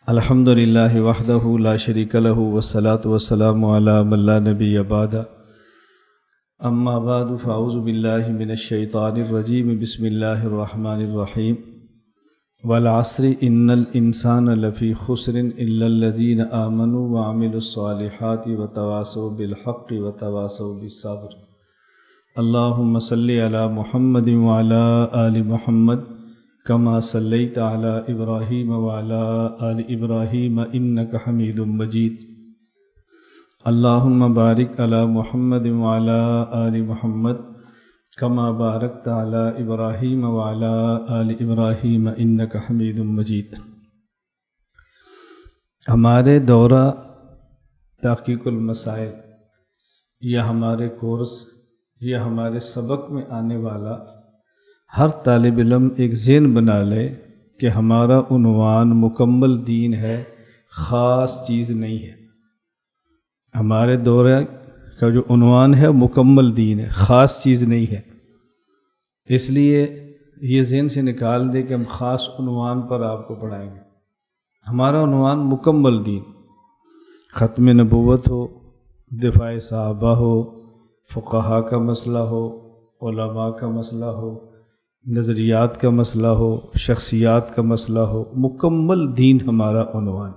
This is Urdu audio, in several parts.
الحمد للہ وحدہ لا شریک لہ والصلاة والسلام علی من لا نبی بعد اما بعد فاعوذ باللہ من الشیطان الرجیم بسم اللہ الرحمن الرحیم والعصر ان الانسان لفی خسر الا الذین آمنوا وعملوا الصالحات وتواصوا بالحق وتواصوا بالصبر اللہم صلی علی محمد وعلی آل محمد کما صلیت علی ابراہیم وعلی آل ابراہیم انک حمید مجید اللہم بارک علی محمد وعلی آل محمد کما بارکت علی ابراہیم وعلی آل ابراہیم انک حمید مجید۔ ہمارے دورہ تحقیق المسائل یا ہمارے کورس یا ہمارے سبق میں آنے والا ہر طالب علم ایک ذہن بنا لے کہ ہمارا عنوان مکمل دین ہے، خاص چیز نہیں ہے۔ ہمارے دورہ کا جو عنوان ہے مکمل دین ہے، خاص چیز نہیں ہے۔ اس لیے یہ ذہن سے نکال دے کہ ہم خاص عنوان پر آپ کو پڑھائیں گے۔ ہمارا عنوان مکمل دین، ختم نبوت ہو، دفاع صحابہ ہو، فقہا کا مسئلہ ہو، علماء کا مسئلہ ہو، نظریات کا مسئلہ ہو، شخصیات کا مسئلہ ہو، مکمل دین ہمارا عنوان۔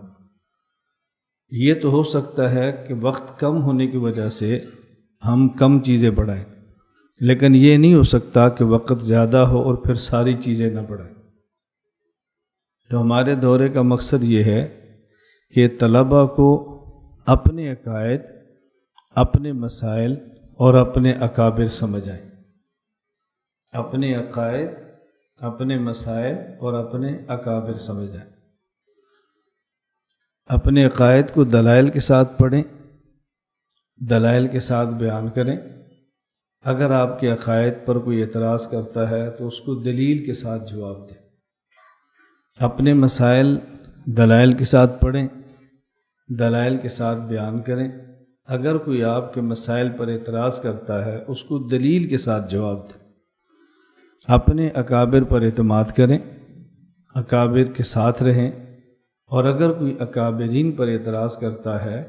یہ تو ہو سکتا ہے کہ وقت کم ہونے کی وجہ سے ہم کم چیزیں پڑھائیں، لیکن یہ نہیں ہو سکتا کہ وقت زیادہ ہو اور پھر ساری چیزیں نہ پڑھائیں۔ تو ہمارے دورے کا مقصد یہ ہے کہ طلباء کو اپنے عقائد، اپنے مسائل اور اپنے اکابر سمجھ آئیں۔ اپنے عقائد، اپنے مسائل اور اپنے اکابر سمجھ آئیں۔ اپنے عقائد کو دلائل کے ساتھ پڑھیں، دلائل کے ساتھ بیان کریں۔ اگر آپ کے عقائد پر کوئی اعتراض کرتا ہے تو اس کو دلیل کے ساتھ جواب دیں۔ اپنے مسائل دلائل کے ساتھ پڑھیں، دلائل کے ساتھ بیان کریں۔ اگر کوئی آپ کے مسائل پر اعتراض کرتا ہے اس کو دلیل کے ساتھ جواب دیں۔ اپنے اکابر پر اعتماد کریں، اکابر کے ساتھ رہیں، اور اگر کوئی اکابرین پر اعتراض کرتا ہے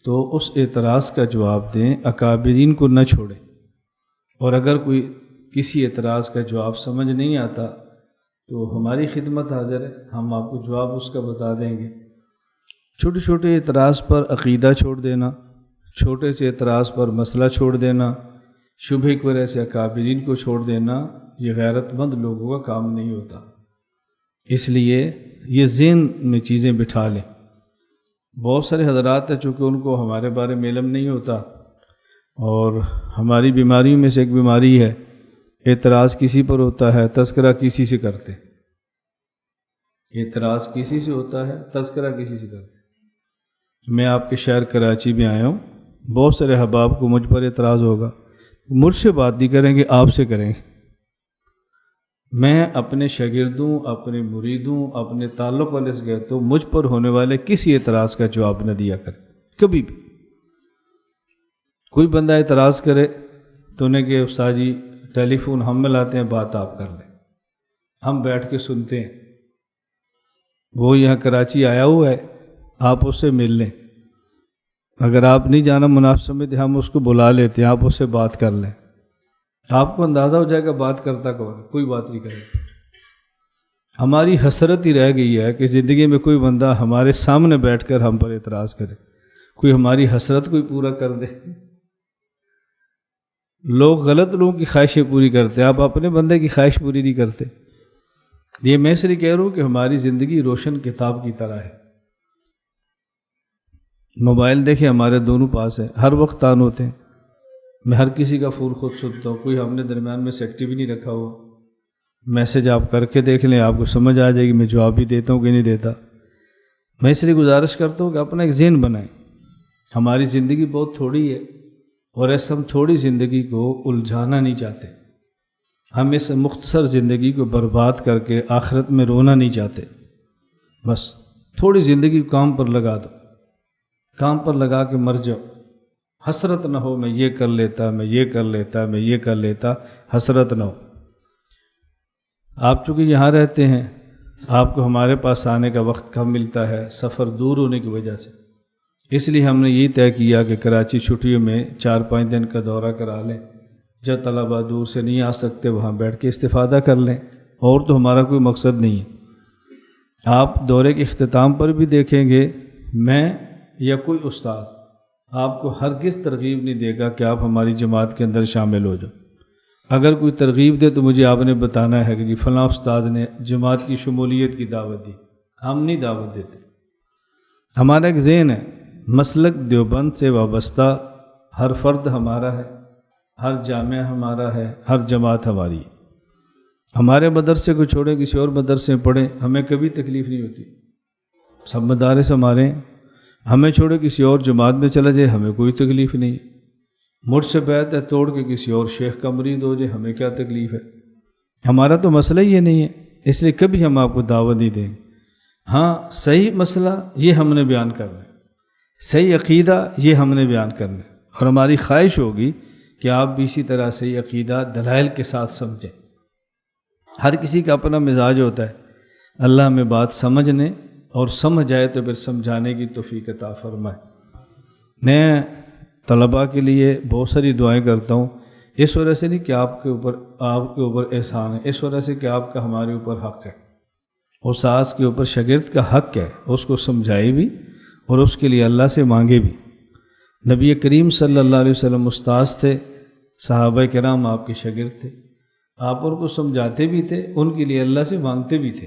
تو اس اعتراض کا جواب دیں، اکابرین کو نہ چھوڑیں۔ اور اگر کوئی کسی اعتراض کا جواب سمجھ نہیں آتا تو ہماری خدمت حاضر ہے، ہم آپ کو جواب اس کا بتا دیں گے۔ چھوٹے چھوٹے اعتراض پر عقیدہ چھوڑ دینا، چھوٹے سے اعتراض پر مسئلہ چھوڑ دینا، شبہ کی وجہ سے اکابرین کو چھوڑ دینا، یہ غیرت مند لوگوں کا کام نہیں ہوتا۔ اس لیے یہ ذہن میں چیزیں بٹھا لیں۔ بہت سارے حضرات ہیں چونکہ ان کو ہمارے بارے میں علم نہیں ہوتا، اور ہماری بیماریوں میں سے ایک بیماری ہے، اعتراض کسی پر ہوتا ہے، تذکرہ کسی سے کرتے۔ اعتراض کسی سے ہوتا ہے، تذکرہ کسی سے کرتے۔ میں آپ کے شہر کراچی میں آیا ہوں، بہت سارے احباب کو مجھ پر اعتراض ہوگا، مجھ سے بات نہیں کریں گے، آپ سے کریں گے۔ میں اپنے شاگردوں، اپنے مریدوں، اپنے تعلق والے سے کہتا ہوں مجھ پر ہونے والے کسی اعتراض کا جواب نہ دیا کریں، کبھی بھی۔ کوئی بندہ اعتراض کرے تو انہیں کہ استاد جی ٹیلی فون ہم ملاتے ہیں، بات آپ کر لیں، ہم بیٹھ کے سنتے ہیں۔ وہ یہاں کراچی آیا ہوا ہے، آپ اس سے مل لیں۔ اگر آپ نہیں جانا مناسب سمجھتے ہم اس کو بلا لیتے ہیں، آپ اس سے بات کر لیں۔ آپ کو اندازہ ہو جائے گا بات کرتا کون ہے، کوئی بات نہیں کرے۔ ہماری حسرت ہی رہ گئی ہے کہ زندگی میں کوئی بندہ ہمارے سامنے بیٹھ کر ہم پر اعتراض کرے، کوئی ہماری حسرت کوئی پورا کر دے۔ لوگ غلط لوگوں کی خواہشیں پوری کرتے ہیں، آپ اپنے بندے کی خواہش پوری نہیں کرتے۔ یہ میں اس لیے کہہ رہا ہوں کہ ہماری زندگی روشن کتاب کی طرح ہے۔ موبائل دیکھیں ہمارے دونوں پاس ہے، ہر وقت آن ہوتے ہیں۔ میں ہر کسی کا فون خود سنتا ہوں، کوئی ہم نے درمیان میں سے ایکٹیو ہی نہیں رکھا ہوا۔ میسج آپ کر کے دیکھ لیں، آپ کو سمجھ آ جائے گی میں جواب بھی دیتا ہوں کہ نہیں دیتا۔ میں اس لیے گزارش کرتا ہوں کہ اپنا ایک ذہن بنائیں۔ ہماری زندگی بہت تھوڑی ہے، اور ایسے ہم تھوڑی زندگی کو الجھانا نہیں چاہتے۔ ہم اس مختصر زندگی کو برباد کر کے آخرت میں رونا نہیں چاہتے۔ بس تھوڑی زندگی کام پر لگا دو، کام پر لگا کے مر جاؤ۔ حسرت نہ ہو میں یہ کر لیتا، میں یہ کر لیتا، میں یہ کر لیتا، حسرت نہ ہو۔ آپ چونکہ یہاں رہتے ہیں آپ کو ہمارے پاس آنے کا وقت کم ملتا ہے سفر دور ہونے کی وجہ سے، اس لیے ہم نے یہ طے کیا کہ کراچی چھٹیوں میں 4-5 دن کا دورہ کرا لیں، جب طلباء دور سے نہیں آ سکتے وہاں بیٹھ کے استفادہ کر لیں، اور تو ہمارا کوئی مقصد نہیں ہے۔ آپ دورے کے اختتام پر بھی دیکھیں گے میں یا کوئی استاد آپ کو ہرگز ترغیب نہیں دے گا کہ آپ ہماری جماعت کے اندر شامل ہو جاؤ۔ اگر کوئی ترغیب دے تو مجھے آپ نے بتانا ہے کہ جی فلاں استاد نے جماعت کی شمولیت کی دعوت دی، ہم نہیں دعوت دیتے۔ ہمارا ایک ذہن ہے، مسلک دیوبند سے وابستہ ہر فرد ہمارا ہے، ہر جامعہ ہمارا ہے، ہر جماعت ہماری ہے۔ ہمارے مدرسے کو چھوڑیں کسی اور مدرسے میں پڑھیں، ہمیں کبھی تکلیف نہیں ہوتی، سب مدارس ہمارے ہیں۔ ہمیں چھوڑے کسی اور جماعت میں چلا جائے، ہمیں کوئی تکلیف نہیں ہے۔ مجھ سے بیعت ہے توڑ کے کسی اور شیخ کا مرید ہو جائے، ہمیں کیا تکلیف ہے؟ ہمارا تو مسئلہ یہ نہیں ہے، اس لیے کبھی ہم آپ کو دعوت نہیں دیں گے۔ ہاں صحیح مسئلہ یہ ہم نے بیان کرنا ہے، صحیح عقیدہ یہ ہم نے بیان کرنا ہے، اور ہماری خواہش ہوگی کہ آپ بھی اسی طرح صحیح عقیدہ دلائل کے ساتھ سمجھیں۔ ہر کسی کا اپنا مزاج ہوتا ہے، اللہ ہمیں بات سمجھنے اور سمجھ جائے تو پھر سمجھانے کی توفیق عطا فرمائے۔ میں طلباء کے لیے بہت ساری دعائیں کرتا ہوں، اس وجہ سے نہیں کہ آپ کے اوپر احسان ہے، اس وجہ سے کہ آپ کا ہمارے اوپر حق ہے، استاذ کے اوپر شاگرد کا حق ہے، اس کو سمجھائے بھی اور اس کے لیے اللہ سے مانگے بھی۔ نبی کریم صلی اللہ علیہ وسلم استاذ تھے، صحابہ کرام آپ کے شاگرد تھے، آپ ان کو سمجھاتے بھی تھے، ان کے لیے اللہ سے مانگتے بھی تھے۔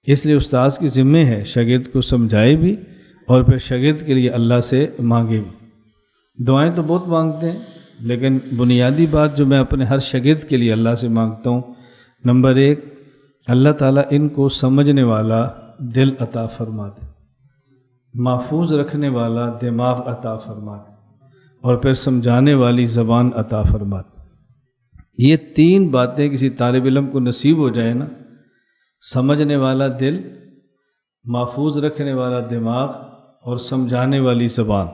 اس لیے استاذ کی ذمہ ہے شاگرد کو سمجھائے بھی اور پھر شاگرد کے لیے اللہ سے مانگے بھی۔ دعائیں تو بہت مانگتے ہیں، لیکن بنیادی بات جو میں اپنے ہر شاگرد کے لیے اللہ سے مانگتا ہوں، نمبر 1، اللہ تعالیٰ ان کو سمجھنے والا دل عطا فرما دے، محفوظ رکھنے والا دماغ عطا فرما دے، اور پھر سمجھانے والی زبان عطا فرما دے۔ یہ 3 باتیں کسی طالب علم کو نصیب ہو جائے نا، سمجھنے والا دل، محفوظ رکھنے والا دماغ اور سمجھانے والی زبان،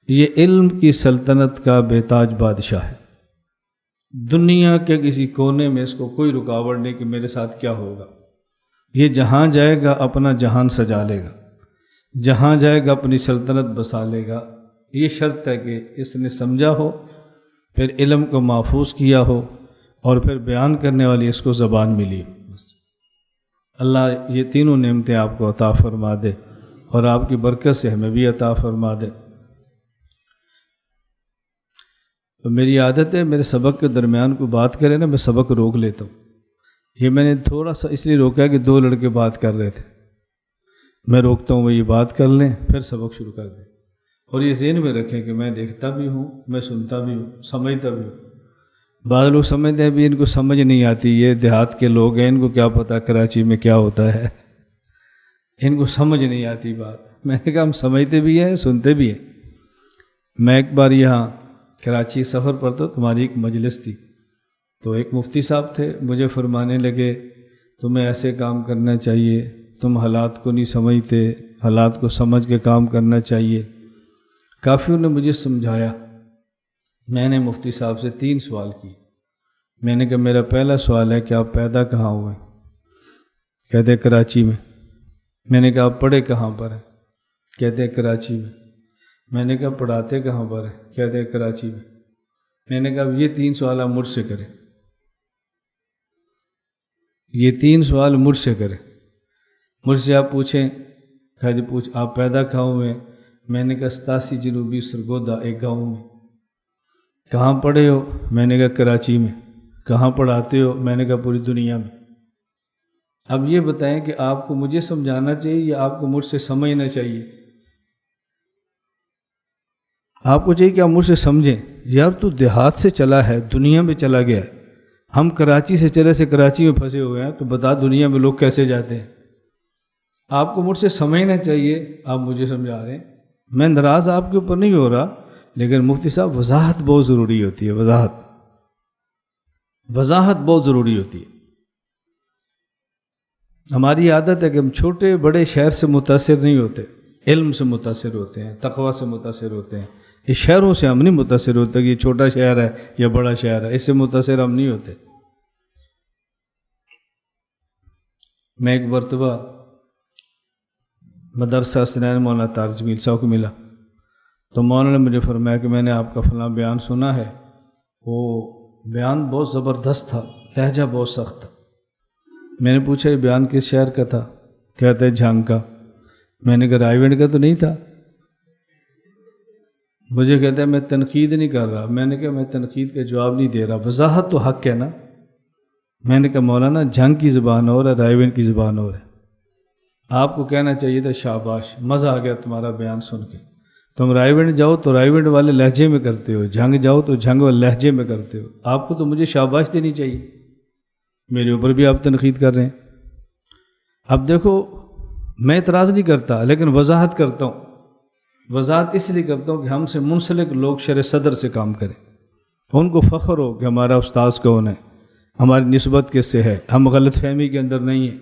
یہ علم کی سلطنت کا بے تاج بادشاہ ہے۔ دنیا کے کسی کونے میں اس کو کوئی رکاوٹ نہیں کہ میرے ساتھ کیا ہوگا۔ یہ جہاں جائے گا اپنا جہان سجا لے گا، جہاں جائے گا اپنی سلطنت بسا لے گا۔ یہ شرط ہے کہ اس نے سمجھا ہو، پھر علم کو محفوظ کیا ہو، اور پھر بیان کرنے والی اس کو زبان ملی ہو۔ اللہ یہ تینوں نعمتیں آپ کو عطا فرما دے، اور آپ کی برکت سے ہمیں بھی عطا فرما دے۔ تو میری عادت ہے میرے سبق کے درمیان کوئی بات کرے نا، میں سبق روک لیتا ہوں۔ یہ میں نے تھوڑا سا اس لیے روکا کہ 2 لڑکے بات کر رہے تھے، میں روکتا ہوں وہ یہ بات کر لیں پھر سبق شروع کر دیں۔ اور یہ ذہن میں رکھیں کہ میں دیکھتا بھی ہوں، میں سنتا بھی ہوں، سمجھتا بھی ہوں۔ بعض لوگ سمجھتے ہیں بھی ان کو سمجھ نہیں آتی، یہ دیہات کے لوگ ہیں، ان کو کیا پتہ کراچی میں کیا ہوتا ہے، ان کو سمجھ نہیں آتی بات۔ میں نے کہا ہم سمجھتے بھی ہیں، سنتے بھی ہیں۔ میں ایک بار یہاں کراچی سفر پر تو تمہاری ایک مجلس تھی، تو ایک مفتی صاحب تھے، مجھے فرمانے لگے تمہیں ایسے کام کرنا چاہیے، تم حالات کو نہیں سمجھتے، حالات کو سمجھ کے کام کرنا چاہیے۔ کافی انہوں نے مجھے سمجھایا۔ میں نے مفتی صاحب سے 3 سوال کیے۔ میں نے کہا میرا پہلا سوال ہے کہ آپ پیدا کہاں ہوئے؟ کہتے کراچی میں۔ میں نے کہا آپ پڑھے کہاں پر ہیں؟ کہتے کراچی میں۔ میں نے کہا پڑھاتے کہاں پر ہیں؟ کہتے کراچی میں۔ میں نے کہا یہ 3 سوال آپ مجھ سے کریں، یہ 3 سوال مجھ سے کریں، مجھ سے آپ پوچھیں۔ کہا جی پوچھ، آپ پیدا کہاں ہوئے؟ میں نے کہا 87 جنوبی سرگودا ایک گاؤں میں۔ کہاں پڑھے ہو؟ میں نے کہا کراچی میں۔ کہاں پڑھاتے ہو؟ میں نے کہا پوری دنیا میں۔ اب یہ بتائیں کہ آپ کو مجھے سمجھانا چاہیے یا آپ کو مجھ سے سمجھنا چاہیے؟ آپ کو چاہیے کہ آپ مجھ سے سمجھیں۔ یار تو دیہات سے چلا ہے، دنیا میں چلا گیا ہے، ہم کراچی سے چلے سے کراچی میں پھنسے ہوئے ہیں، تو بتا دنیا میں لوگ کیسے جاتے ہیں؟ آپ کو مجھ سے سمجھنا چاہیے، آپ مجھے سمجھا رہے ہیں۔ میں ناراض آپ کے اوپر نہیں ہو رہا، لیکن مفتی صاحب وضاحت بہت ضروری ہوتی ہے، وضاحت بہت ضروری ہوتی ہے۔ ہماری عادت ہے کہ ہم چھوٹے بڑے شہر سے متاثر نہیں ہوتے، علم سے متاثر ہوتے ہیں، تقویٰ سے متاثر ہوتے ہیں۔ اس شہروں سے ہم نہیں متاثر ہوتے کہ یہ چھوٹا شہر ہے یا بڑا شہر ہے، اس سے متاثر ہم نہیں ہوتے۔ میں ایک مرتبہ مدرسہ اسنان مولانا طارق جمیل صاحب کو ملا تو مولانا نے مجھے فرمایا کہ میں نے آپ کا فلاں بیان سنا ہے، وہ بیان بہت زبردست تھا، لہجہ بہت سخت تھا۔ میں نے پوچھا یہ بیان کس شہر کا تھا؟ کہتا ہے جھانگ کا۔ میں نے کہا رائے گنج کا تو نہیں تھا؟ مجھے کہتا ہے میں تنقید نہیں کر رہا۔ میں نے کہا میں تنقید کا جواب نہیں دے رہا، وضاحت تو حق ہے نا۔ میں نے کہا مولانا جھنگ کی زبان اور ہے، رائے گنج کی زبان اور ہے۔ آپ کو کہنا چاہیے تھا شاباش، مزہ آ گیا تمہارا بیان سن کے۔ تم رائے گنج جاؤ تو رائے گنج والے لہجے میں کرتے ہو، جھنگ جاؤ تو جھنگ والے لہجے میں کرتے ہو۔ آپ کو تو مجھے شاباش دینی چاہیے، میرے اوپر بھی آپ تنقید کر رہے ہیں۔ اب دیکھو میں اعتراض نہیں کرتا لیکن وضاحت کرتا ہوں۔ وضاحت اس لیے کرتا ہوں کہ ہم سے منسلک لوگ شرح صدر سے کام کریں، ان کو فخر ہو کہ ہمارا استاذ کون ہے، ہماری نسبت کس سے ہے، ہم غلط فہمی کے اندر نہیں ہیں۔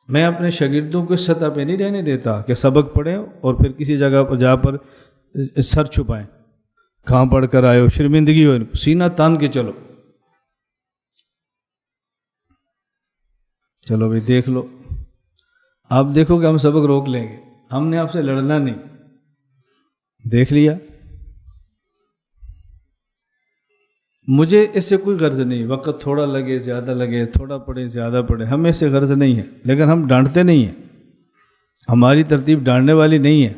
میں اپنے شاگردوں کو اس سطح پہ نہیں رہنے دیتا کہ سبق پڑھیں اور پھر کسی جگہ پر جا پر سر چھپائیں، کہاں پڑھ کر آئے ہو، شرمندگی ہو، سینہ تان کے چلو۔ چلو بھائی دیکھ لو، آپ دیکھو کہ ہم سبق روک لیں گے، ہم نے آپ سے لڑنا نہیں۔ دیکھ لیا، مجھے اس سے کوئی غرض نہیں، وقت تھوڑا لگے زیادہ لگے، تھوڑا پڑھے زیادہ پڑھے، ہمیں اس سے غرض نہیں ہے، لیکن ہم ڈانٹتے نہیں ہیں۔ ہماری ترتیب ڈانٹنے والی نہیں ہے،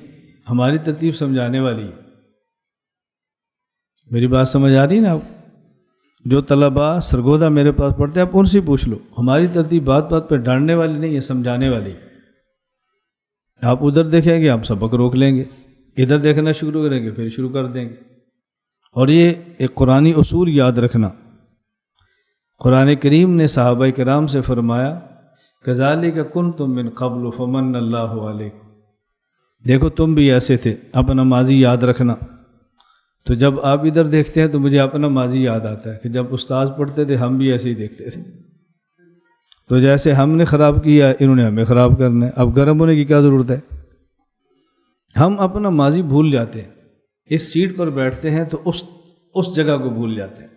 ہماری ترتیب سمجھانے والی ہے۔ میری بات سمجھ آ رہی ہے نا؟ آپ جو طلباء سرگودا میرے پاس پڑھتے ہیں آپ ان سے پوچھ لو، ہماری ترتیب بات بات پہ ڈانٹنے والی نہیں ہے، سمجھانے والی۔ آپ ادھر دیکھیں گے ہم سبق روک لیں گے، ادھر دیکھنا شروع کریں گے پھر شروع کر دیں گے۔ اور یہ ایک قرآنی اصول یاد رکھنا، قرآن کریم نے صحابہ کرام سے فرمایا کذالک کنتم من قبل فمن اللہ علیکم، دیکھو تم بھی ایسے تھے، اپنا ماضی یاد رکھنا۔ تو جب آپ ادھر دیکھتے ہیں تو مجھے اپنا ماضی یاد آتا ہے کہ جب استاذ پڑھتے تھے ہم بھی ایسے ہی دیکھتے تھے، تو جیسے ہم نے خراب کیا انہوں نے ہمیں خراب کرنا ہے، اب گرم ہونے کی کیا ضرورت ہے؟ ہم اپنا ماضی بھول جاتے ہیں، اس سیٹ پر بیٹھتے ہیں تو اس جگہ کو بھول جاتے ہیں۔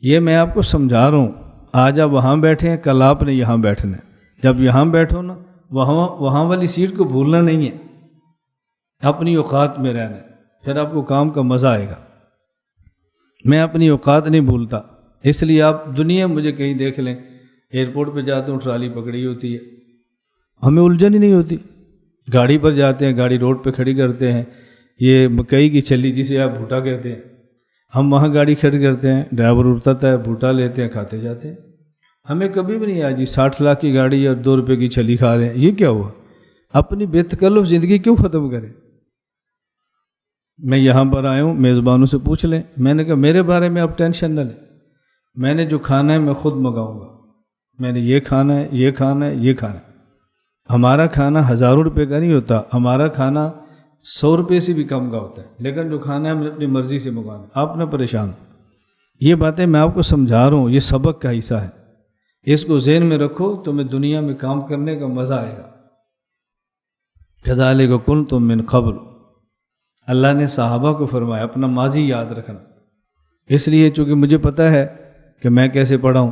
یہ میں آپ کو سمجھا رہا ہوں، آج آپ وہاں بیٹھے ہیں، کل آپ نے یہاں بیٹھنا ہے۔ جب یہاں بیٹھو نا وہاں والی سیٹ کو بھولنا نہیں ہے، اپنی اوقات میں رہنا ہے، پھر آپ کو کام کا مزہ آئے گا۔ میں اپنی اوقات نہیں بھولتا، اس لیے آپ دنیا مجھے کہیں دیکھ لیں، ایئرپورٹ پہ جاتے ہوں ٹرالی پکڑی ہوتی ہے، ہمیں الجھن ہی نہیں ہوتی۔ گاڑی پر جاتے ہیں، گاڑی روڈ پہ کھڑی کرتے ہیں، یہ مکئی کی چھلی جسے آپ بھوٹا کہتے ہیں، ہم وہاں گاڑی کھڑی کرتے ہیں، ڈرائیور اترتا ہے، بھوٹا لیتے ہیں، کھاتے جاتے ہیں۔ ہمیں کبھی بھی نہیں آیا جی 60 لاکھ کی گاڑی اور 2 روپے کی چھلی کھا رہے ہیں، یہ کیا ہوا؟ اپنی بے تکلف زندگی کیوں ختم کریں؟ میں یہاں پر آیا ہوں، میزبانوں سے پوچھ لیں، میں نے کہا میرے بارے میں آپ ٹینشن نہ لیں، میں نے جو کھانا ہے میں خود منگاؤں گا، میں نے یہ کھانا ہے، یہ کھانا ہے، یہ کھانا ہے۔ ہمارا کھانا ہزاروں روپے کا نہیں ہوتا، ہمارا کھانا 100 روپے سے بھی کم کا ہوتا ہے، لیکن جو کھانا ہے ہم نے اپنی مرضی سے منگانا، آپ نہ پریشان۔ یہ باتیں میں آپ کو سمجھا رہا ہوں، یہ سبق کا حصہ ہے، اس کو ذہن میں رکھو، تمہیں دنیا میں کام کرنے کا مزہ آئے گا۔ کذالک کنتم من قبل، اللہ نے صحابہ کو فرمایا اپنا ماضی یاد رکھنا، اس لیے چونکہ مجھے پتہ ہے کہ میں کیسے پڑھا ہوں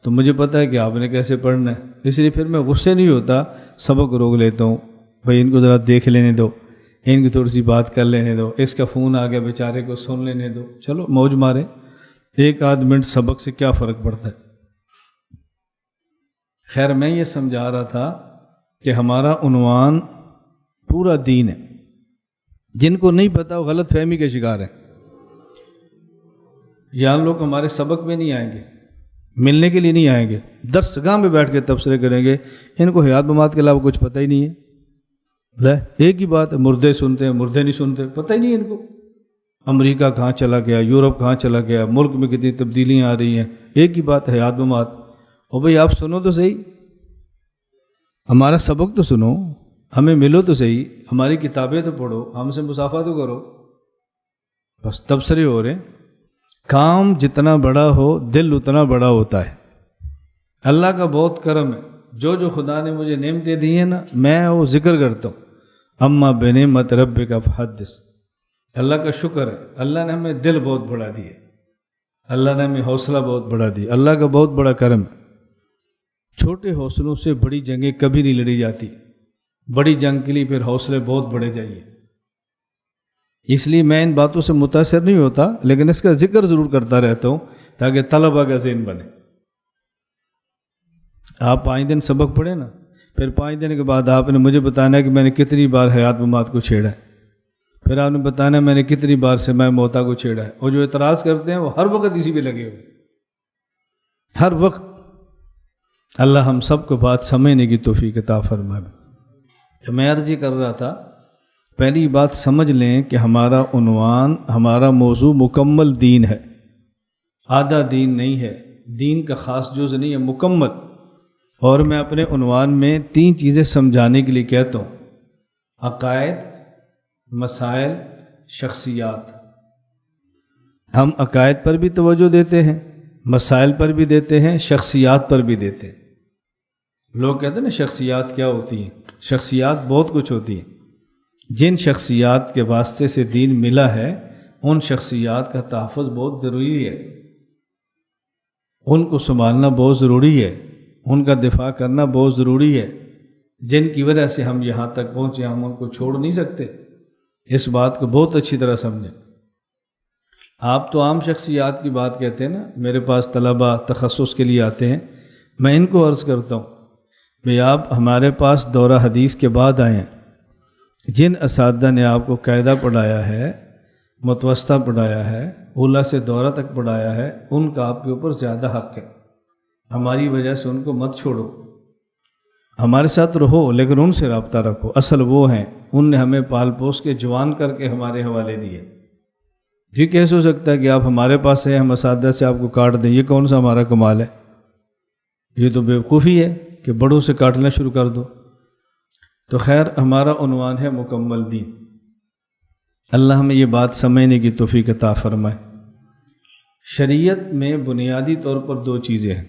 تو مجھے پتہ ہے کہ آپ نے کیسے پڑھنا ہے، اس لیے پھر میں غصے نہیں ہوتا، سبق روک لیتا ہوں، بھائی ان کو ذرا دیکھ لینے دو، ان کی تھوڑی سی بات کر لینے دو، اس کا فون آ گیا بیچارے کو سن لینے دو، چلو موج مارے، 1 منٹ سبق سے کیا فرق پڑتا ہے۔ خیر میں یہ سمجھا رہا تھا کہ ہمارا عنوان پورا دین ہے، جن کو نہیں پتہ وہ غلط فہمی کے شکار ہیں۔ یہاں لوگ ہمارے سبق میں نہیں آئیں گے، ملنے کے لیے نہیں آئیں گے، درس گاہ میں بیٹھ کے تبصرے کریں گے، ان کو حیات ممات کے علاوہ کچھ پتہ ہی نہیں ہے۔ ایک ہی بات ہے، مردے سنتے ہیں، مردے نہیں سنتے، پتہ ہی نہیں ان کو، امریکہ کہاں چلا گیا، یورپ کہاں چلا گیا، ملک میں کتنی تبدیلیاں آ رہی ہیں، ایک ہی بات ہے حیات ممات۔ اور بھائی آپ سنو تو صحیح، ہمارا سبق تو سنو، ہمیں ملو تو صحیح، ہماری کتابیں تو پڑھو، ہم سے مصافحہ تو کرو، بس تبصرے ہو رہے ہیں۔ کام جتنا بڑا ہو دل اتنا بڑا ہوتا ہے۔ اللہ کا بہت کرم ہے، جو خدا نے مجھے نعمتیں دی ہیں نا میں وہ ذکر کرتا ہوں، اما بنعمت ربک فحدث، اللہ کا شکر ہے، اللہ نے ہمیں دل بہت بڑا دیا، اللہ نے ہمیں حوصلہ بہت بڑا دیا، اللہ کا بہت بڑا کرم ہے۔ چھوٹے حوصلوں سے بڑی جنگیں کبھی نہیں لڑی جاتی، بڑی جنگ کے لیے پھر حوصلے بہت بڑے چاہیے۔ اس لیے میں ان باتوں سے متاثر نہیں ہوتا، لیکن اس کا ذکر ضرور کرتا رہتا ہوں تاکہ طلبہ کا ذہن بنے۔ آپ 5 دن سبق پڑھیں نا، پھر 5 دن کے بعد آپ نے مجھے بتانا ہے کہ میں نے کتنی بار حیات ممات کو چھیڑا ہے، پھر آپ نے بتانا میں نے کتنی بار سے میں موتا کو چھیڑا ہے۔ اور جو اعتراض کرتے ہیں وہ ہر وقت اسی پہ لگے ہوئے، ہر وقت۔ اللہ ہم سب کو بات سمجھنے کی توفیق عطا فرمائے۔ میں عرض یہ کر رہا تھا، پہلی بات سمجھ لیں کہ ہمارا عنوان، ہمارا موضوع مکمل دین ہے، آدھا دین نہیں ہے، دین کا خاص جز نہیں ہے، مکمل۔ اور میں اپنے عنوان میں 3 چیزیں سمجھانے کے لیے کہتا ہوں: عقائد، مسائل، شخصیات۔ ہم عقائد پر بھی توجہ دیتے ہیں، مسائل پر بھی دیتے ہیں، شخصیات پر بھی دیتے ہیں۔ لوگ کہتے ہیں نا شخصیات کیا ہوتی ہیں؟ شخصیات بہت کچھ ہوتی ہیں۔ جن شخصیات کے واسطے سے دین ملا ہے ان شخصیات کا تحفظ بہت ضروری ہے، ان کو سنبھالنا بہت ضروری ہے، ان کا دفاع کرنا بہت ضروری ہے۔ جن کی وجہ سے ہم یہاں تک پہنچے، ہم ان کو چھوڑ نہیں سکتے۔ اس بات کو بہت اچھی طرح سمجھیں۔ آپ تو عام شخصیات کی بات کہتے ہیں نا، میرے پاس طلبہ تخصص کے لیے آتے ہیں، میں ان کو عرض کرتا ہوں بھئی آپ ہمارے پاس دورہ حدیث کے بعد آئے ہیں۔ جن اساتذہ نے آپ کو قاعدہ پڑھایا ہے، متوسطہ پڑھایا ہے، اولیٰ سے دورہ تک پڑھایا ہے، ان کا آپ کے اوپر زیادہ حق ہے۔ ہماری وجہ سے ان کو مت چھوڑو، ہمارے ساتھ رہو، لیکن ان سے رابطہ رکھو۔ اصل وہ ہیں، ان نے ہمیں پال پوس کے جوان کر کے ہمارے حوالے دیے۔ یہ کیسے ہو سکتا ہے کہ آپ ہمارے پاس ہیں، ہم اساتذہ سے آپ کو کاٹ دیں؟ یہ کون سا ہمارا کمال ہے؟ یہ تو بیوقوفی ہے کہ بڑوں سے کاٹنا شروع کر دو۔ تو خیر، ہمارا عنوان ہے مکمل دین۔ اللہ ہمیں یہ بات سمجھنے کی توفیق عطا فرمائے۔ شریعت میں بنیادی طور پر 2 چیزیں ہیں،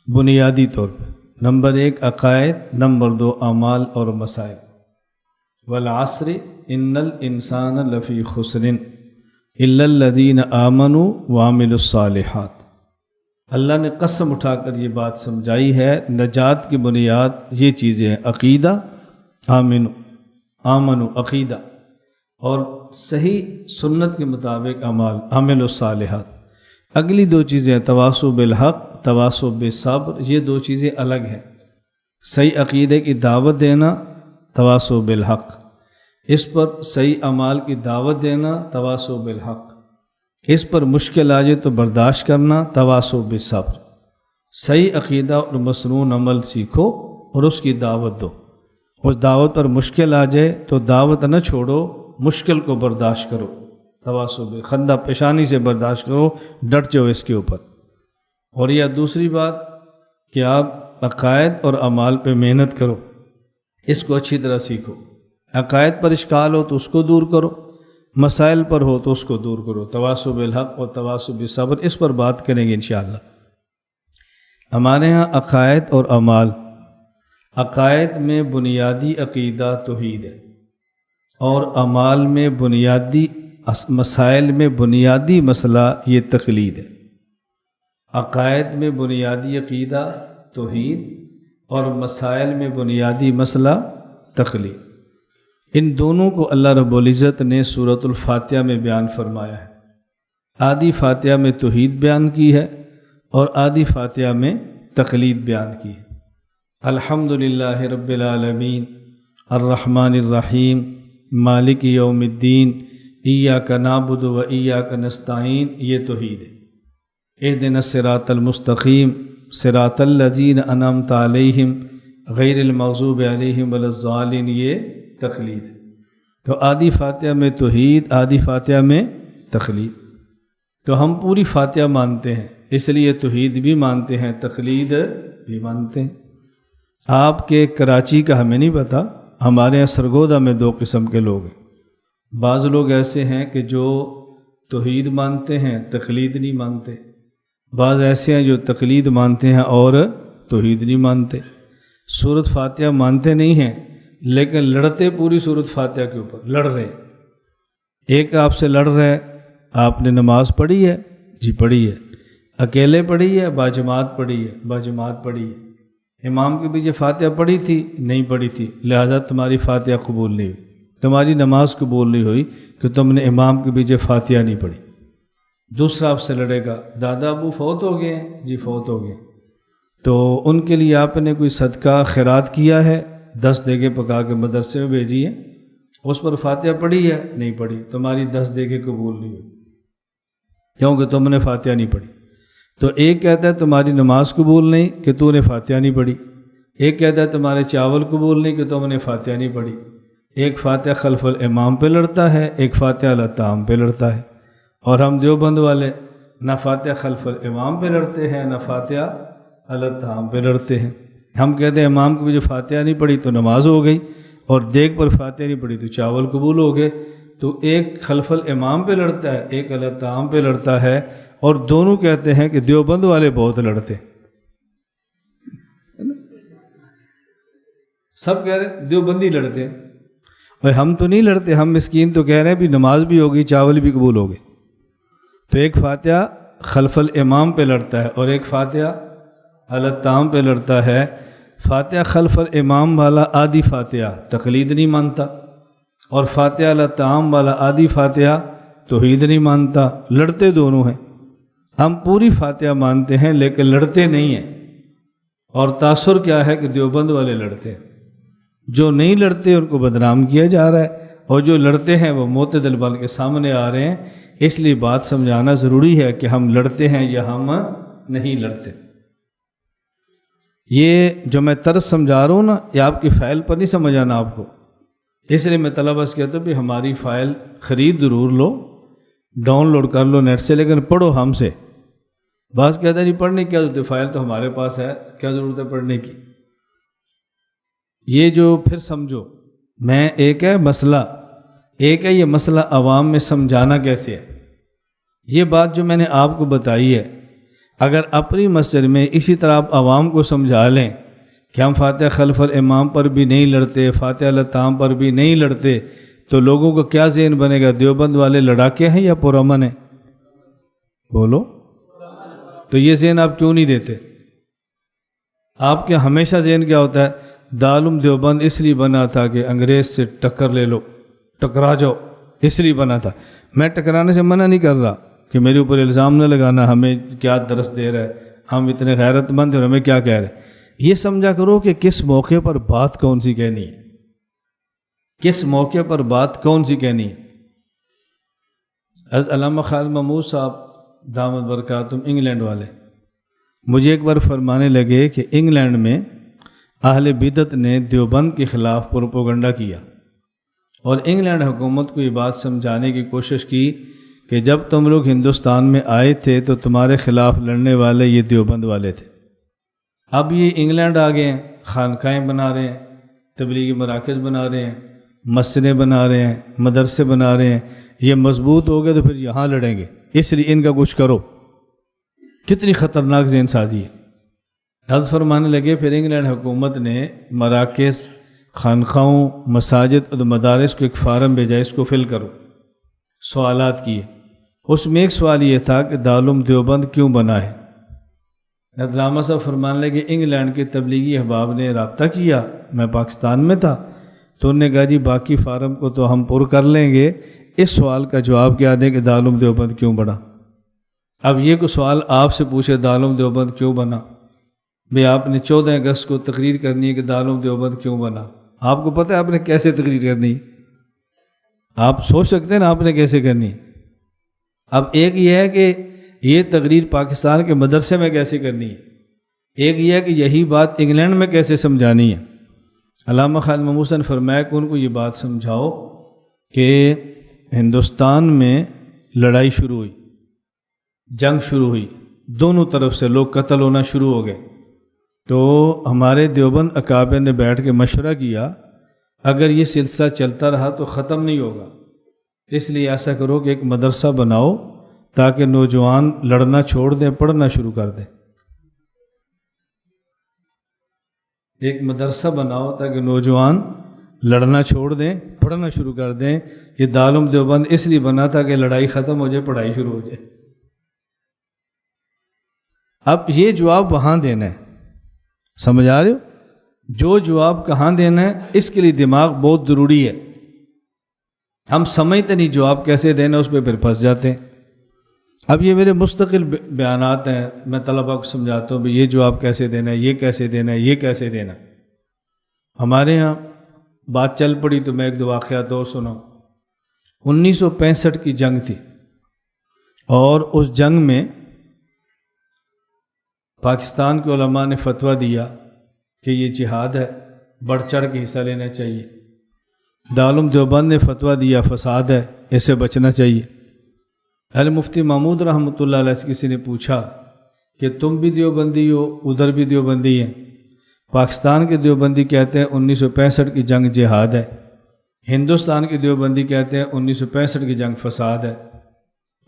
بنیادی طور پر۔ نمبر 1 عقائد، نمبر 2 اعمال اور مسائل۔ والعصر ان الانسان لفی خسر الا الذین آمنوا وعملوا الصالحات۔ اللہ نے قسم اٹھا کر یہ بات سمجھائی ہے، نجات کی بنیاد یہ چیزیں ہیں: عقیدہ، آمنو عقیدہ، اور صحیح سنت کے مطابق اعمال، عمل الصالحات۔ اگلی 2 چیزیں تواصو بالحق، تواصو بالصبر، یہ 2 چیزیں الگ ہیں۔ صحیح عقیدے کی دعوت دینا، تواصو بالحق، اس پر صحیح اعمال کی دعوت دینا، تواصو بالحق، اس پر مشکل آ جائے تو برداشت کرنا، تواصو بالصبر۔ صحیح عقیدہ اور مسنون عمل سیکھو اور اس کی دعوت دو۔ اس دعوت پر مشکل آ جائے تو دعوت نہ چھوڑو، مشکل کو برداشت کرو، تواصو خندہ پیشانی سے برداشت کرو، ڈٹ جاؤ اس کے اوپر۔ اور یہ دوسری بات کہ آپ عقائد اور اعمال پہ محنت کرو، اس کو اچھی طرح سیکھو۔ عقائد پر اشکال ہو تو اس کو دور کرو، مسائل پر ہو تو اس کو دور کرو، تواصو بالحق اور تواصو بالصبر، اس پر بات کریں گے انشاءاللہ۔ ہمارے ہاں عقائد اور اعمال، عقائد میں بنیادی عقیدہ توحید ہے، اور اعمال میں بنیادی مسائل میں بنیادی مسئلہ یہ تقلید ہے۔ عقائد میں بنیادی عقیدہ توحید اور مسائل میں بنیادی مسئلہ تقلید۔ ان دونوں کو اللہ رب العزت نے سورۃ الفاتحہ میں بیان فرمایا ہے۔ آدھی فاتحہ میں توحید بیان کی ہے اور آدھی فاتحہ میں تقلید بیان کی ہے۔ الحمدللہ رب العالمین الرحمن الرحیم مالک یوم الدین ایاک نعبد و ایاک نستعین، یہ توحید ہے۔ اہدنا الصراط المستقیم صراط الذین انعمت علیہم غیر المغضوب علیہم ولا الضالین، یہ تقلید ہے۔ تو آدھی فاتحہ میں توحید، آدھی فاتحہ میں تقلید۔ تو ہم پوری فاتحہ مانتے ہیں، اس لیے توحید بھی مانتے ہیں، تقلید بھی مانتے ہیں۔ آپ کے کراچی کا ہمیں نہیں پتہ، ہمارے یہاں سرگودا میں 2 قسم کے لوگ ہیں۔ بعض لوگ ایسے ہیں کہ جو توحید مانتے ہیں، تقلید نہیں مانتے۔ بعض ایسے ہیں جو تقلید مانتے ہیں اور توحید نہیں مانتے۔ سورۃ فاتحہ مانتے نہیں ہیں لیکن لڑتے پوری سورۃ فاتحہ کے اوپر، لڑ رہے ہیں۔ ایک آپ سے لڑ رہا ہے، آپ نے نماز پڑھی ہے؟ جی پڑھی ہے۔ اکیلے پڑھی ہے؟ باجماعت پڑھی ہے؟ باجماعت پڑھی ہے۔ امام کے پیچھے فاتحہ پڑھی تھی؟ نہیں پڑھی تھی، لہذا تمہاری فاتحہ قبول نہیں ہوئی، تمہاری نماز قبول نہیں ہوئی کہ تم نے امام کے پیچھے فاتحہ نہیں پڑھی۔ دوسرا آپ سے لڑے گا، دادا ابو فوت ہو گئے ہیں؟ جی فوت ہو گئے، تو ان کے لیے آپ نے کوئی صدقہ خیرات کیا ہے؟ 10 دیگیں پکا کے مدرسے میں بھیجی ہے، اس پر فاتحہ پڑھی ہے؟ نہیں پڑھی، تمہاری 10 دیگیں قبول نہیں ہوئی کیونکہ تم نے فاتحہ نہیں پڑھی۔ تو ایک کہتا ہے تمہاری نماز قبول نہیں کہ تو نے فاتحہ نہیں پڑھی، ایک کہتا ہے تمہارے چاول قبول نہیں کہ تم نے فاتحہ نہیں پڑھی۔ ایک فاتحہ خلف الامام پہ لڑتا ہے، ایک فاتحہ علی الطعام پہ لڑتا ہے، اور ہم دیوبند والے نہ فاتحہ خلف الامام پہ لڑتے ہیں نہ فاتحہ علی الطعام پہ لڑتے ہیں۔ ہم کہتے ہیں امام کو جو فاتحہ نہیں پڑھی تو نماز ہو گئی، اور دیگ پر فاتحہ نہیں پڑھی تو چاول قبول ہو گئے۔ تو ایک خلف الامام پہ لڑتا ہے، ایک علی الطعام پہ لڑتا ہے، اور دونوں کہتے ہیں کہ دیوبند والے بہت لڑتے، سب کہہ رہے ہیں دیوبندی لڑتے ہیں، اور ہم تو نہیں لڑتے، ہم مسکین تو کہہ رہے ہیں بھی نماز بھی ہوگی چاول بھی قبول ہو گئے۔ تو ایک فاتحہ خلف الامام پہ لڑتا ہے اور ایک فاتحہ علی الطعام پہ لڑتا ہے۔ فاتحہ خلف الامام والا آدھی فاتحہ تقلید نہیں مانتا، اور فاتحہ علی الطعام والا آدھی فاتحہ توحید نہیں مانتا، لڑتے دونوں ہیں۔ ہم پوری فاتحہ مانتے ہیں لیکن لڑتے نہیں ہیں، اور تاثر کیا ہے کہ دیوبند والے لڑتے ہیں، جو نہیں لڑتے ان کو بدنام کیا جا رہا ہے، اور جو لڑتے ہیں وہ معتدل بن کے سامنے آ رہے ہیں۔ اس لیے بات سمجھانا ضروری ہے کہ ہم لڑتے ہیں یا ہم نہیں لڑتے۔ یہ جو میں طرز سمجھا رہا ہوں نا، یہ آپ کی فائل پر نہیں سمجھ آنا آپ کو، اس لیے میں طلبہ سے کہتا ہوں بھی ہماری فائل خرید ضرور لو، ڈاؤن لوڈ کر لو نیٹ سے، لیکن پڑھو ہم سے۔ بعض کہتا ہے نہیں پڑھنے کی کیا ضرورت ہے، فائل تو ہمارے پاس ہے، کیا ضرورت ہے پڑھنے کی۔ یہ جو پھر سمجھو، میں ایک ہے مسئلہ، ایک ہے یہ مسئلہ عوام میں سمجھانا کیسے ہے۔ یہ بات جو میں نے آپ کو بتائی ہے، اگر اپنی مسجد میں اسی طرح آپ عوام کو سمجھا لیں کہ ہم فاتحہ خلف الامام پر بھی نہیں لڑتے، فاتحہ علی الطعام پر بھی نہیں لڑتے، تو لوگوں کو کیا ذہن بنے گا؟ دیوبند والے لڑاکے ہیں یا پرامن ہیں؟ بولو، تو یہ ذہن آپ کیوں نہیں دیتے؟ آپ کے ہمیشہ ذہن کیا ہوتا ہے؟ دارالعلوم دیوبند اس لیے بنا تھا کہ انگریز سے ٹکر لے لو، ٹکرا جاؤ، اس لیے بنا تھا۔ میں ٹکرانے سے منع نہیں کر رہا کہ میرے اوپر الزام نہ لگانا ہمیں کیا درس دے رہا ہے، ہم اتنے غیرت مند ہیں اور ہمیں کیا کہہ رہے ہیں۔ یہ سمجھا کرو کہ کس موقع پر بات کون سی کہنی ہے، کس موقع پر بات کون سی کہنی ہے۔ علامہ خالد محمود صاحب دامت برکاتہم انگلینڈ والے مجھے ایک بار فرمانے لگے کہ انگلینڈ میں اہل بدعت نے دیوبند کے خلاف پروپیگنڈا کیا، اور انگلینڈ حکومت کو یہ بات سمجھانے کی کوشش کی کہ جب تم لوگ ہندوستان میں آئے تھے تو تمہارے خلاف لڑنے والے یہ دیوبند والے تھے۔ اب یہ انگلینڈ آ گئے ہیں، خانقاہیں بنا رہے ہیں، تبلیغی مراکز بنا رہے ہیں، مسجدیں بنا رہے ہیں، مدرسے بنا رہے ہیں، یہ مضبوط ہو گئے تو پھر یہاں لڑیں گے، اس لیے ان کا کچھ کرو۔ کتنی خطرناک ذہن سازی ہے۔ حضرت فرمانے لگے پھر انگلینڈ حکومت نے مراکز، خانقاہوں، مساجد اور مدارس کو ایک فارم بھیجا، اس کو فل کرو۔ سوالات کیے، اس میں ایک سوال یہ تھا کہ دارالعلوم دیوبند کیوں بنا ہے۔ علامہ صاحب فرمانے لگے انگلینڈ کے تبلیغی احباب نے رابطہ کیا، میں پاکستان میں تھا، تو انہوں نے کہا جی باقی فارم کو تو ہم پر کر لیں گے، اس سوال کا جواب کیا دیں کہ دارالعلوم دیوبند کیوں بنا۔ اب یہ کوئی سوال آپ سے پوچھے دارالعلوم دیوبند کیوں بنا، بھئی آپ نے 14 اگست کو تقریر کرنی ہے کہ دارالعلوم دیوبند کیوں بنا، آپ کو پتہ ہے آپ نے کیسے تقریر کرنی ہے؟ آپ سوچ سکتے ہیں نا آپ نے کیسے کرنی ہے۔ اب ایک یہ ہے کہ یہ تقریر پاکستان کے مدرسے میں کیسے کرنی ہے، ایک یہ ہے کہ یہی بات انگلینڈ میں کیسے سمجھانی ہے۔ علامہ خالد محمود نے فرمایا کہ ان کو یہ بات سمجھاؤ کہ ہندوستان میں لڑائی شروع ہوئی، جنگ شروع ہوئی، دونوں طرف سے لوگ قتل ہونا شروع ہو گئے، تو ہمارے دیوبند اکابر نے بیٹھ کے مشورہ کیا اگر یہ سلسلہ چلتا رہا تو ختم نہیں ہوگا، اس لیے ایسا کرو کہ ایک مدرسہ بناؤ تاکہ نوجوان لڑنا چھوڑ دیں، پڑھنا شروع کر دیں۔ ایک مدرسہ بناؤ تاکہ نوجوان لڑنا چھوڑ دیں، پڑھنا شروع کر دیں۔ یہ دارالعلوم دیوبند اس لیے بنا تھا کہ لڑائی ختم ہو جائے، پڑھائی شروع ہو جائے۔ اب یہ جواب وہاں دینا ہے، سمجھ آ رہے ہو؟ جو جواب کہاں دینا ہے اس کے لیے دماغ بہت ضروری ہے. ہم سمجھتے نہیں جواب کیسے دینا، اس پہ پھر پھنس جاتے ہیں. اب یہ میرے مستقل بیانات ہیں، میں طلباء کو سمجھاتا ہوں بھی یہ جواب کیسے دینا ہے، یہ کیسے دینا ہے، یہ کیسے دینا. ہمارے ہاں بات چل پڑی تو میں ایک دو واقعات اور سناؤں. 1965 کی جنگ تھی، اور اس جنگ میں پاکستان کے علماء نے فتویٰ دیا کہ یہ جہاد ہے، بڑھ چڑھ کے حصہ لینا چاہیے. دارالعلوم دیوبند نے فتویٰ دیا فساد ہے، اسے بچنا چاہیے. مفتی محمود رحمۃ اللہ علیہ سے کسی نے پوچھا کہ تم بھی دیوبندی ہو، ادھر بھی دیوبندی ہیں. پاکستان کے دیوبندی کہتے ہیں 1965 کی جنگ جہاد ہے، ہندوستان کے دیوبندی کہتے ہیں 1965 کی جنگ فساد ہے،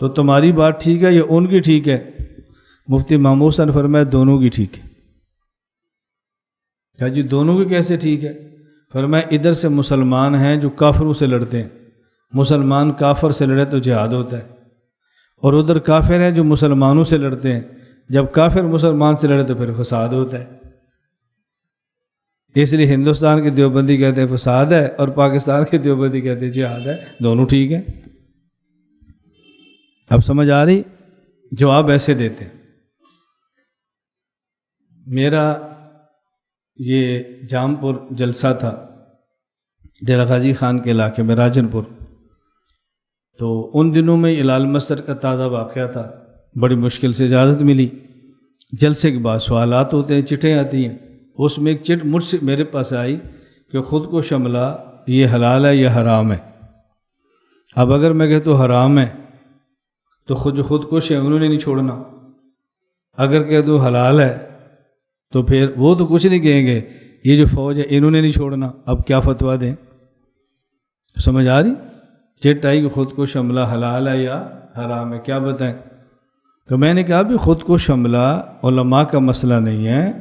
تو تمہاری بات ٹھیک ہے یا ان کی ٹھیک ہے؟ مفتی محمود صاحب نے فرمایا دونوں کی ٹھیک ہے. کہا جی دونوں کی کیسے ٹھیک ہے؟ فرمایا ادھر سے مسلمان ہیں جو کافروں سے لڑتے ہیں، مسلمان کافر سے لڑے تو جہاد ہوتا ہے، اور ادھر کافر ہیں جو مسلمانوں سے لڑتے ہیں، جب کافر مسلمان سے لڑے تو پھر فساد ہوتا ہے. اس لیے ہندوستان کے دیوبندی کہتے ہیں فساد ہے، اور پاکستان کے دیوبندی کہتے ہیں جہاد ہے، دونوں ٹھیک ہیں. اب سمجھ آ رہی؟ جواب ایسے دیتے ہیں. میرا یہ جام پور جلسہ تھا ڈیرہ غازی خان کے علاقے میں راجن پور، تو ان دنوں میں لال مسجد کا تازہ واقعہ تھا. بڑی مشکل سے اجازت ملی. جلسے کے بعد سوالات ہوتے ہیں، چٹیں آتی ہیں. اس میں ایک چٹ مجھ سے میرے پاس آئی کہ خود کو شملہ یہ حلال ہے یا حرام ہے. اب اگر میں کہتا ہوں حرام ہے تو خودکش ہے، انہوں نے نہیں چھوڑنا. اگر کہہ دوں حلال ہے تو پھر وہ تو کچھ نہیں کہیں گے، یہ جو فوج ہے انہوں نے نہیں چھوڑنا. اب کیا فتویٰ دیں؟ سمجھ آ رہی؟ چٹ آئی کہ خود کو شملہ حلال ہے یا حرام ہے، کیا بتائیں؟ تو میں نے کہا بھی خود کو شملہ علماء کا مسئلہ نہیں ہے،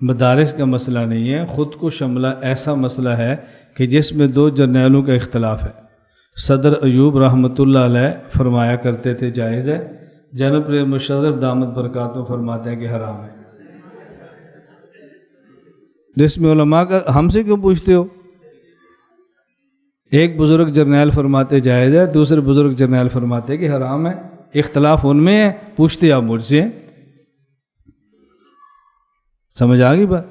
مدارس کا مسئلہ نہیں ہے. خود کو شملہ ایسا مسئلہ ہے کہ جس میں دو جرنیلوں کا اختلاف ہے. صدر ایوب رحمۃ اللہ علیہ فرمایا کرتے تھے جائز ہے، جناب مشرف دامت برکاتوں فرماتے ہیں کہ حرام ہے. جس میں علماء کا ہم سے کیوں پوچھتے ہو؟ ایک بزرگ جرنیل فرماتے جائز ہے، دوسرے بزرگ جرنیل فرماتے کہ حرام ہے. اختلاف ان میں ہے، پوچھتے آپ مجھ سے. سمجھ آ گئی بات؟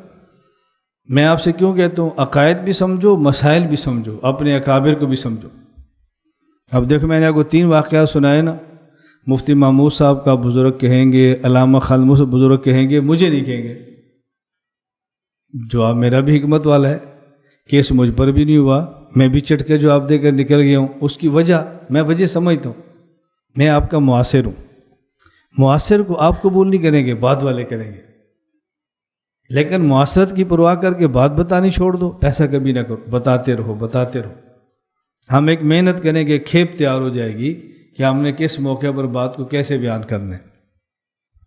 میں آپ سے کیوں کہتا ہوں عقائد بھی سمجھو، مسائل بھی سمجھو، اپنے اکابر کو بھی سمجھو. اب دیکھو میں نے آپ کو 3 واقعات سنائے نا. مفتی محمود صاحب کا بزرگ کہیں گے، علامہ خالد محمود بزرگ کہیں گے، مجھے نہیں کہیں گے. جواب میرا بھی حکمت والا ہے، کیس مجھ پر بھی نہیں ہوا، میں بھی چٹ کے جواب دے کر نکل گیا ہوں. اس کی وجہ میں وجہ سمجھتا ہوں. میں آپ کا معاصر ہوں. معاصر کو آپ قبول نہیں کریں گے، بعد والے کریں گے. لیکن معاصرت کی پرواہ کر کے بات بتانی چھوڑ دو، ایسا کبھی نہ کرو. بتاتے رہو بتاتے رہو. ہم ایک محنت کریں گے، کھیپ تیار ہو جائے گی کہ ہم نے کس موقع پر بات کو کیسے بیان کرنا ہے.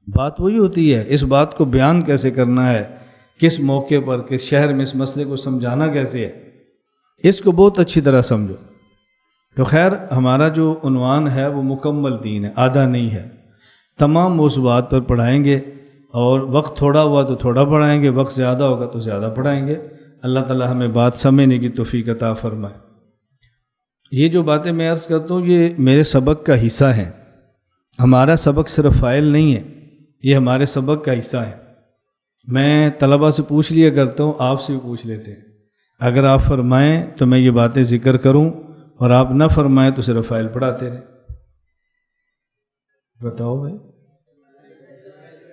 بات وہی ہوتی ہے، اس بات کو بیان کیسے کرنا ہے، کس موقع پر، کس شہر میں اس مسئلے کو سمجھانا کیسے ہے، اس کو بہت اچھی طرح سمجھو. تو خیر ہمارا جو عنوان ہے وہ مکمل دین ہے، آدھا نہیں ہے. تمام موضوعات پر پڑھائیں گے، اور وقت تھوڑا ہوا تو تھوڑا پڑھائیں گے، وقت زیادہ ہوگا تو زیادہ پڑھائیں گے. اللہ تعالی ہمیں بات سمجھنے کی توفیق عطا فرمائے. یہ جو باتیں میں عرض کرتا ہوں یہ میرے سبق کا حصہ ہیں. ہمارا سبق صرف فائل نہیں ہے، یہ ہمارے سبق کا حصہ ہے. میں طلباء سے پوچھ لیا کرتا ہوں، آپ سے بھی پوچھ لیتے ہیں. اگر آپ فرمائیں تو میں یہ باتیں ذکر کروں، اور آپ نہ فرمائیں تو صرف فائل پڑھاتے رہیں. بتاؤ بھائی،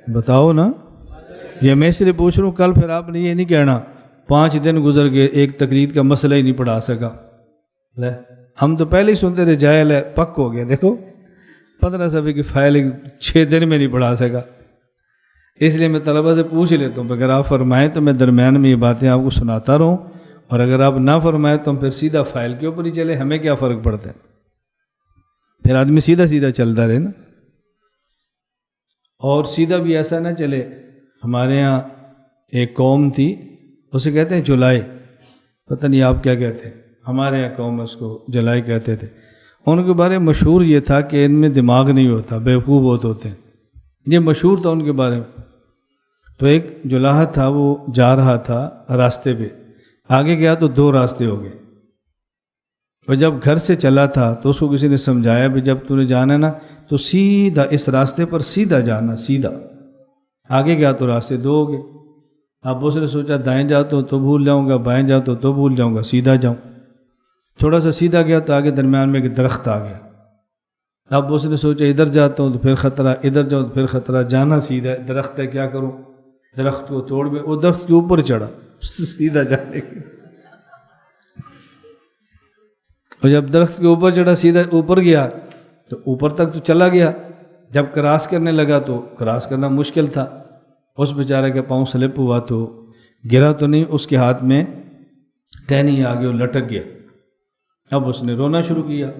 بتاؤ نا. یہ میں صرف پوچھ رہا ہوں، کل پھر آپ نے یہ نہیں کہنا 5 دن گزر گئے ایک تقریر کا مسئلہ ہی نہیں پڑھا سکا. لے ہم تو پہلے ہی سنتے تھے جاہل ہے، پک ہو گیا. دیکھو 15 صفحے کی فائل 6 دن میں نہیں پڑھا سکا. اس لیے میں طلباء سے پوچھ لیتا ہوں اگر آپ فرمائیں تو میں درمیان میں یہ باتیں آپ کو سناتا رہوں، اور اگر آپ نہ فرمائیں تو ہم پھر سیدھا فائل کے اوپر ہی چلے. ہمیں کیا فرق پڑتا ہے؟ پھر آدمی سیدھا سیدھا چلتا رہے نا. اور سیدھا بھی ایسا نہ چلے. ہمارے ہاں ایک قوم تھی، اسے کہتے ہیں جولائی، پتہ نہیں آپ کیا کہتے ہیں، ہمارے یہاں قوم اس کو جولائی کہتے تھے. ان کے بارے میں مشہور یہ تھا کہ ان میں دماغ نہیں ہوتا، بیوقوف بہت ہوتے ہیں. یہ مشہور تھا ان کے بارے میں. تو ایک جلاحہ تھا وہ جا رہا تھا راستے پہ، آگے گیا تو 2 راستے ہو گئے، اور جب گھر سے چلا تھا تو اس کو کسی نے سمجھایا بھی جب تو نے جانا نا تو سیدھا اس راستے پر سیدھا جانا، سیدھا۔ آگے گیا تو راستے 2 ہو گئے۔ اب اس نے سوچا دائیں جاؤ تو بھول جاؤں گا، بائیں جاؤ تو بھول جاؤں گا، سیدھا جاؤں۔ تھوڑا سا سیدھا گیا تو آگے درمیان میں ایک درخت آ گیا۔ اب اس نے سوچا ادھر جاتا ہوں تو پھر خطرہ، ادھر جاؤں تو پھر خطرہ، جانا سیدھا ہے، درخت ہے کیا کروں، درخت کو توڑ میں وہ درخت کے اوپر چڑھا سیدھا جانے کے، اور جب درخت کے اوپر چڑھا سیدھا اوپر گیا تو اوپر تک تو چلا گیا، جب کراس کرنے لگا تو کراس کرنا مشکل تھا، اس بیچارے کے پاؤں سلپ ہوا تو گرا تو نہیں، اس کے ہاتھ میں ٹہنی آ گئی اور لٹک گیا۔ اب اس نے رونا شروع کیا،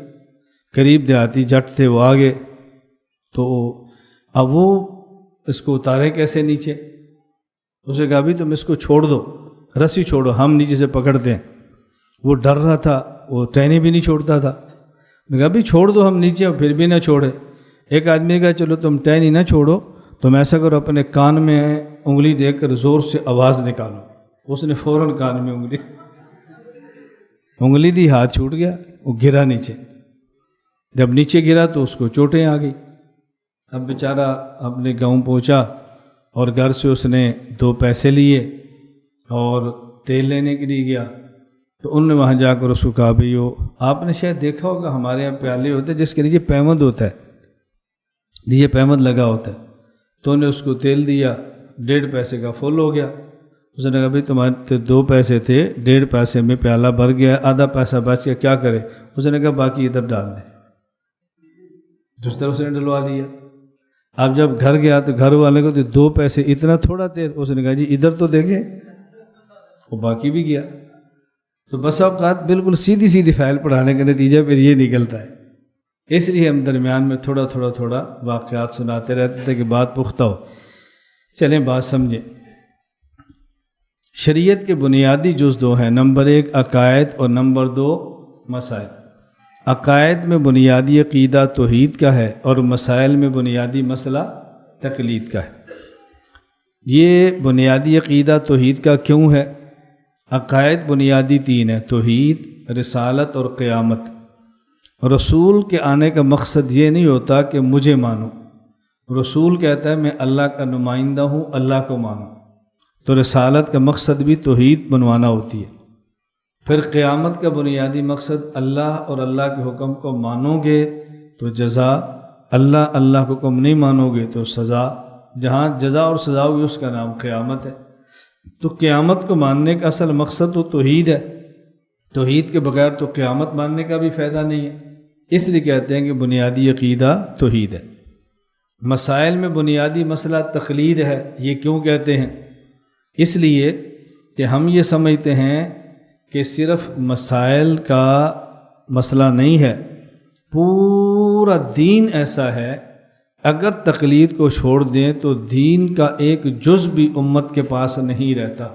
قریب دیہاتی جٹ تھے وہ آگے، تو اب وہ اس کو اتارے کیسے نیچے؟ اسے کہا بھی تم اس کو چھوڑ دو، رسی چھوڑو، ہم نیچے سے پکڑتے ہیں۔ وہ ڈر رہا تھا، وہ ٹہنی بھی نہیں چھوڑتا تھا۔ میں کہا بھی چھوڑ دو ہم نیچے، اور پھر بھی نہ چھوڑے۔ ایک آدمی نے کہا چلو تم ٹہنی نہ چھوڑو، تم ایسا کرو اپنے کان میں انگلی دے کر زور سے آواز نکالو۔ اس نے فوراً کان میں انگلی دی، ہاتھ چھوٹ گیا، وہ گرا نیچے۔ جب نیچے گرا تو اس کو چوٹیں آ گئی۔ اب بیچارہ اپنے گاؤں پہنچا اور گھر سے اس نے 2 پیسے لیے اور تیل لینے کے لیے گیا، تو انہوں نے وہاں جا کر اس کو کہا بھی آپ نے شاید دیکھا ہوگا ہمارے یہاں پیالے ہوتے ہیں جس کے نیچے پیمند ہوتا ہے، نیچے پیمند لگا ہوتا ہے، تو انہوں نے اس کو تیل دیا، 1.5 پیسے کا فل ہو گیا۔ اس نے کہا بھائی تمہارے 2 پیسے تھے، 1.5 پیسے میں پیالہ بھر گیا، آدھا پیسہ بچ گیا، کیا کرے؟ اس نے کہا باقی ادھر ڈال دیں، جس طرح اس نے ڈلوا دیا۔ اب جب گھر گیا تو گھر والے کو تو 2 پیسے اتنا تھوڑا تیل، اس نے کہا جی ادھر تو دیکھیں، وہ باقی بھی گیا۔ تو بس اوقات بالکل سیدھی فائل پڑھانے کا نتیجہ پھر یہ نکلتا ہے۔ اس لیے ہم درمیان میں تھوڑا واقعات سناتے رہتے تھے کہ بات پختہ ہو۔ چلیں بات سمجھیں۔ شریعت کے بنیادی جز 2 ہیں، نمبر 1 عقائد اور نمبر 2 مسائل۔ عقائد میں بنیادی عقیدہ توحید کا ہے اور مسائل میں بنیادی مسئلہ تقلید کا ہے۔ یہ بنیادی عقیدہ توحید کا کیوں ہے؟ عقائد بنیادی 3 ہیں، توحید، رسالت اور قیامت۔ رسول کے آنے کا مقصد یہ نہیں ہوتا کہ مجھے مانو، رسول کہتا ہے میں اللہ کا نمائندہ ہوں، اللہ کو مانو۔ تو رسالت کا مقصد بھی توحید بنوانا ہوتی ہے۔ پھر قیامت کا بنیادی مقصد اللہ اور اللہ کے حکم کو مانو گے تو جزا، اللہ کو حکم نہیں مانو گے تو سزا، جہاں جزا اور سزا ہوگی اس کا نام قیامت ہے۔ تو قیامت کو ماننے کا اصل مقصد تو توحید ہے، توحید کے بغیر تو قیامت ماننے کا بھی فائدہ نہیں ہے، اس لیے کہتے ہیں کہ بنیادی عقیدہ توحید ہے۔ مسائل میں بنیادی مسئلہ تقلید ہے۔ یہ کیوں کہتے ہیں؟ اس لیے کہ ہم یہ سمجھتے ہیں کہ صرف مسائل کا مسئلہ نہیں ہے، پورا دین ایسا ہے، اگر تقلید کو چھوڑ دیں تو دین کا ایک جز بھی امت کے پاس نہیں رہتا۔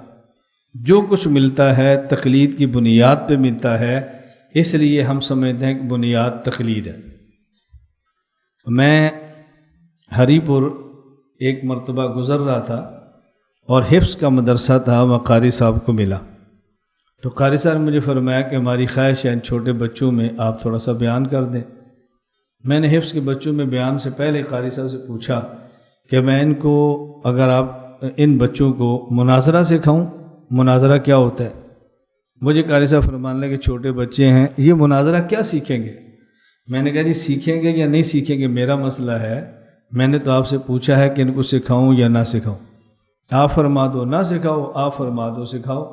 جو کچھ ملتا ہے تقلید کی بنیاد پہ ملتا ہے، اس لیے ہم سمجھتے ہیں کہ بنیاد تقلید ہے۔ میں ہری پور ایک مرتبہ گزر رہا تھا اور حفظ کا مدرسہ تھا، وہاں قاری صاحب کو ملا، تو قاری صاحب نے مجھے فرمایا کہ ہماری خواہش ہے ان چھوٹے بچوں میں آپ تھوڑا سا بیان کر دیں۔ میں نے حفظ کے بچوں میں بیان سے پہلے قاری صاحب سے پوچھا کہ میں ان کو، اگر آپ ان بچوں کو مناظرہ سکھاؤں، مناظرہ کیا ہوتا ہے؟ مجھے قاری صاحب فرمانے لگے کہ چھوٹے بچے ہیں، یہ مناظرہ کیا سیکھیں گے؟ میں نے کہا جی سیکھیں گے یا نہیں سیکھیں گے میرا مسئلہ ہے، میں نے تو آپ سے پوچھا ہے کہ ان کو سکھاؤں یا نہ سکھاؤں۔ آپ فرما دو نہ سکھاؤ، آپ فرما دو سکھاؤ۔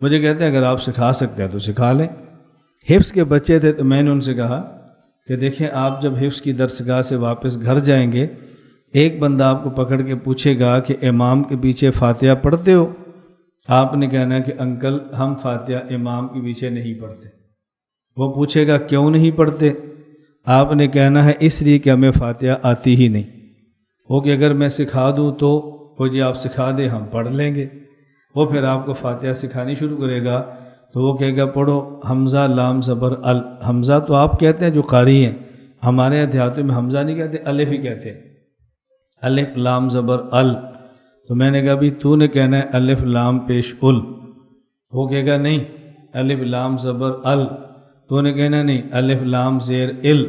مجھے کہتے ہیں اگر آپ سکھا سکتے ہیں تو سکھا لیں۔ حفظ کے بچے تھے تو میں نے ان سے کہا کہ دیکھیں آپ جب حفظ کی درسگاہ سے واپس گھر جائیں گے، ایک بندہ آپ کو پکڑ کے پوچھے گا کہ امام کے پیچھے فاتحہ پڑھتے ہو؟ آپ نے کہنا کہ انکل ہم فاتحہ امام کے پیچھے نہیں پڑھتے۔ وہ پوچھے گا کیوں نہیں پڑھتے؟ آپ نے کہنا ہے اس لیے کہ ہمیں فاتحہ آتی ہی نہیں۔ وہ کہ اگر میں سکھا دوں تو وہ جی آپ سکھا دیں ہم پڑھ لیں گے۔ وہ پھر آپ کو فاتحہ سکھانی شروع کرے گا تو وہ کہے گا پڑھو حمزہ لام زبر ال۔ حمزہ تو آپ کہتے ہیں جو قاری ہیں، ہمارے دیہاتوں میں حمزہ نہیں کہتے، الف ہی کہتے ہیں، الف لام زبر ال۔ تو میں نے کہا بھی تو نے کہنا ہے الف لام پیش ال، وہ کہے گا نہیں الف لام زبر ال، تو نے کہنا نہیں الف لام زیر ال،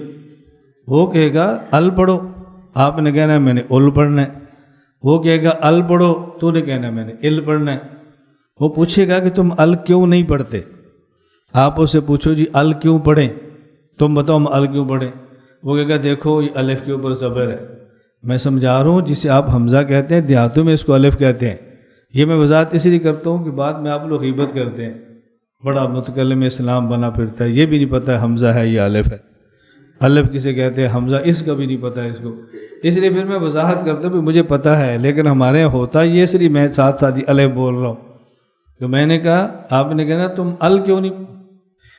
وہ کہے گا ال پڑھو، آپ نے کہنا ہے میں نے ال پڑھنا ہے، وہ کہے گا ال پڑھو، تو نے کہنا ہے میں نے ال پڑھنا ہے۔ وہ پوچھے گا کہ تم ال کیوں نہیں پڑھتے، آپ اس سے پوچھو جی ال کیوں پڑھیں، تم بتاؤ ہم ال کیوں پڑھیں، وہ کہے گا دیکھو یہ الف کے اوپر زبر ہے، میں سمجھا رہا ہوں جسے آپ حمزہ کہتے ہیں دیہاتوں میں اس کو الف کہتے ہیں، یہ میں وضاحت اس لیے کرتا ہوں کہ بعد میں آپ لوگ غیبت کرتے ہیں، بڑا متکلم اسلام بنا پھرتا ہے، یہ بھی نہیں پتہ ہے حمزہ ہے یا الف ہے، الف کسے کہتے ہیں حمزہ اس کا بھی نہیں پتہ ہے اس کو، اس لیے پھر میں وضاحت کرتا ہوں کہ مجھے پتہ ہے لیکن ہمارے یہاں ہوتا یہ اس لیے میں ساتھ ساتھ ہی الف بول رہا ہوں۔ تو میں نے کہا آپ نے کہنا تم ال کیوں نہیں،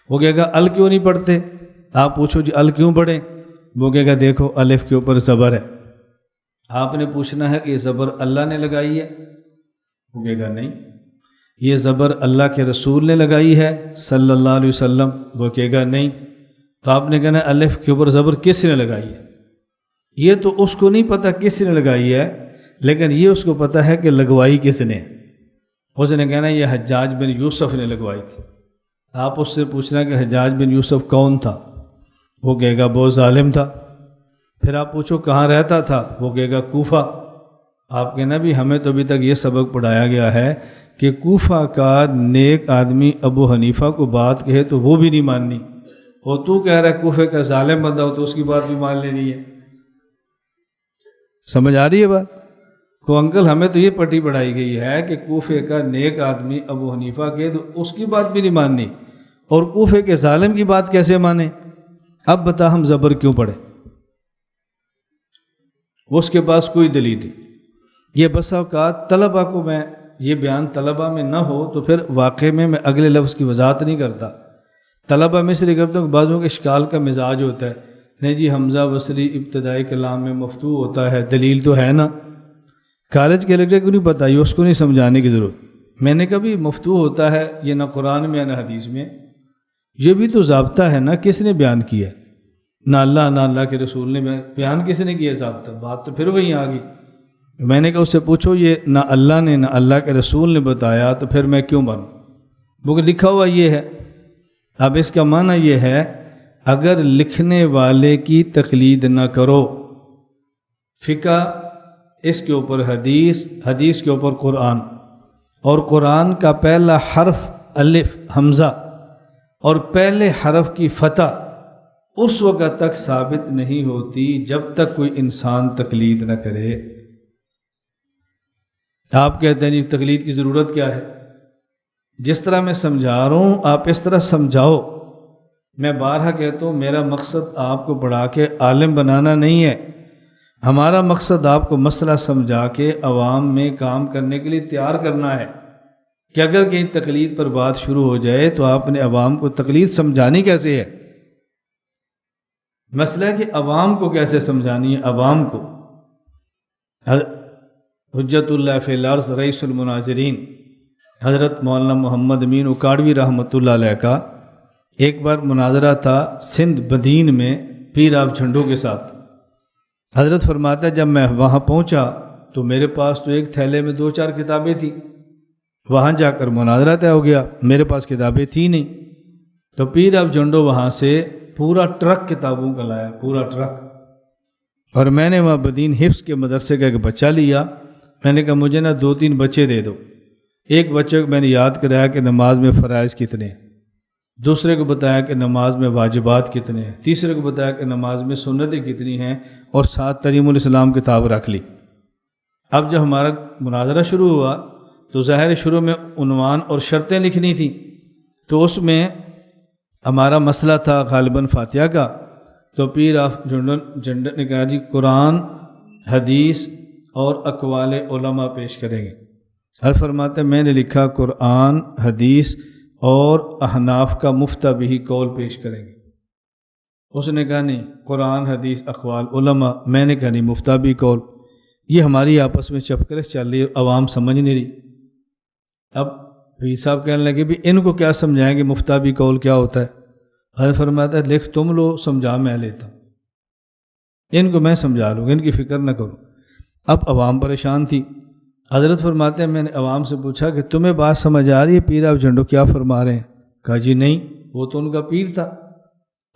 وہ کہے گا ال کیوں نہیں پڑھتے، آپ پوچھو جی ال کیوں پڑھیں، وہ کہے گا دیکھو الف کے اوپر زبر ہے، آپ نے پوچھنا ہے کہ یہ زبر اللہ نے لگائی ہے، وہ کہے گا نہیں یہ زبر اللہ کے رسول نے لگائی ہے صلی اللہ علیہ وسلم، وہ کہے گا نہیں، تو آپ نے کہنا الف کے اوپر زبر کس نے لگائی ہے، یہ تو اس کو نہیں پتہ کس نے لگائی ہے لیکن یہ اس کو پتہ ہے کہ لگوائی کس نے، اس نے کہنا یہ حجاج بن یوسف نے لگوائی تھی، آپ اس سے پوچھنا کہ حجاج بن یوسف کون تھا، وہ کہے گا بہت ظالم تھا، پھر آپ پوچھو کہاں رہتا تھا، وہ کہے گا کوفہ، آپ کہنا بھی ہمیں تو ابھی تک یہ سبق پڑھایا گیا ہے کہ کوفہ کا نیک آدمی ابو حنیفہ کو بات کہے تو وہ بھی نہیں ماننی، اور تو کہہ رہا ہے کوفے کا ظالم بندہ ہو تو اس کی بات بھی مان لینی ہے، سمجھ آ رہی ہے بات؟ تو انکل ہمیں تو یہ پٹی پڑھائی گئی ہے کہ کوفے کا نیک آدمی ابو حنیفہ کہے تو اس کی بات بھی نہیں ماننی، اور کوفے کے ظالم کی بات کیسے مانیں؟ اب بتا ہم زبر کیوں پڑھیں؟ اس کے پاس کوئی دلیل نہیں، یہ بسا اوقات طلبہ کو میں یہ بیان طلبہ میں نہ ہو تو پھر واقع میں اگلے لفظ کی وضاحت نہیں کرتا، طلبہ میں اس لیے کرتا ہوں کہ بعضوں کے اشکال کا مزاج ہوتا ہے، نہیں جی حمزہ وصلی ابتدائی کلام میں مفتوح ہوتا ہے، دلیل تو ہے نا، کالج کے لیکچر کو نہیں پتہ، یہ اس کو نہیں سمجھانے کی ضرورت، میں نے کبھی مفتوح ہوتا ہے یہ نہ قرآن میں نہ حدیث میں، یہ بھی تو ضابطہ ہے نا، کس نے بیان کیا ہے؟ نہ اللہ نہ اللہ کے رسول نے بیان کس نے کیا ضابطہ، بات تو پھر وہیں آ گئی، میں نے کہا اس سے پوچھو یہ نہ اللہ نے نہ اللہ کے رسول نے بتایا تو پھر میں کیوں مانوں، وہ لکھا ہوا یہ ہے، اب اس کا معنی یہ ہے اگر لکھنے والے کی تقلید نہ کرو، فقہ اس کے اوپر حدیث، حدیث کے اوپر قرآن، اور قرآن کا پہلا حرف الف حمزہ اور پہلے حرف کی فتح اس وقت تک ثابت نہیں ہوتی جب تک کوئی انسان تقلید نہ کرے۔ آپ کہتے ہیں جی تقلید کی ضرورت کیا ہے؟ جس طرح میں سمجھا رہا ہوں آپ اس طرح سمجھاؤ، میں بارہا کہتا ہوں میرا مقصد آپ کو پڑھا کے عالم بنانا نہیں ہے، ہمارا مقصد آپ کو مسئلہ سمجھا کے عوام میں کام کرنے کے لیے تیار کرنا ہے کہ اگر کہیں تقلید پر بات شروع ہو جائے تو آپ نے عوام کو تقلید سمجھانی کیسے ہے، مسئلہ ہے کہ عوام کو کیسے سمجھانی ہے، عوام کو۔ حجت اللہ فی الارض رئیس المناظرین حضرت مولانا محمد امین اکاڑوی رحمۃ اللہ علیہ کا ایک بار مناظرہ تھا سندھ بدین میں پیر آپ جھنڈوں کے ساتھ، حضرت فرماتا ہے جب میں وہاں پہنچا تو میرے پاس تو ایک تھیلے میں 2-4 کتابیں تھیں، وہاں جا کر مناظرہ طے ہو گیا، میرے پاس کتابیں تھیں نہیں، تو پیر آپ جھنڈوں وہاں سے پورا ٹرک کتابوں کا لایا، پورا ٹرک، اور میں نے وہاں بدین حفظ کے مدرسے کا ایک بچہ لیا، میں نے کہا مجھے نا 2-3 بچے دے دو، ایک بچے کو میں نے یاد کرایا کہ نماز میں فرائض کتنے ہیں، دوسرے کو بتایا کہ نماز میں واجبات کتنے ہیں، تیسرے کو بتایا کہ نماز میں سنتیں کتنی ہیں، اور 7 تریم الاسلام کتاب رکھ لی۔ اب جب ہمارا مناظرہ شروع ہوا تو ظاہر شروع میں عنوان اور شرطیں لکھنی تھیں، تو اس میں ہمارا مسئلہ تھا غالباً فاتحہ کا، تو پیر آف جنڈن نے کہا جی قرآن، حدیث اور اقوال علماء پیش کریں گے، ہر فرماتے میں نے لکھا قرآن، حدیث اور احناف کا مفتہ بھی قول پیش کریں گے، اس نے کہا نہیں قرآن، حدیث، اقوال علماء، میں نے کہا نہیں مفتہ بھی قول، یہ ہماری آپس میں چپکرس چل رہی ہے، عوام سمجھ نہیں رہی۔ اب پیر صاحب کہنے لگے بھی ان کو کیا سمجھائیں گے مفتہ بھی قول کیا ہوتا ہے، حضرت فرماتا ہے لکھ تم لو، سمجھا میں لیتا ہوں، ان کو میں سمجھا لوں گا، ان کی فکر نہ کرو۔ اب عوام پریشان تھی، حضرت فرماتے ہیں میں نے عوام سے پوچھا کہ تمہیں بات سمجھ آ رہی ہے پیر آپ جھنڈو کیا فرما رہے ہیں؟ کہا جی نہیں، وہ تو ان کا پیر تھا۔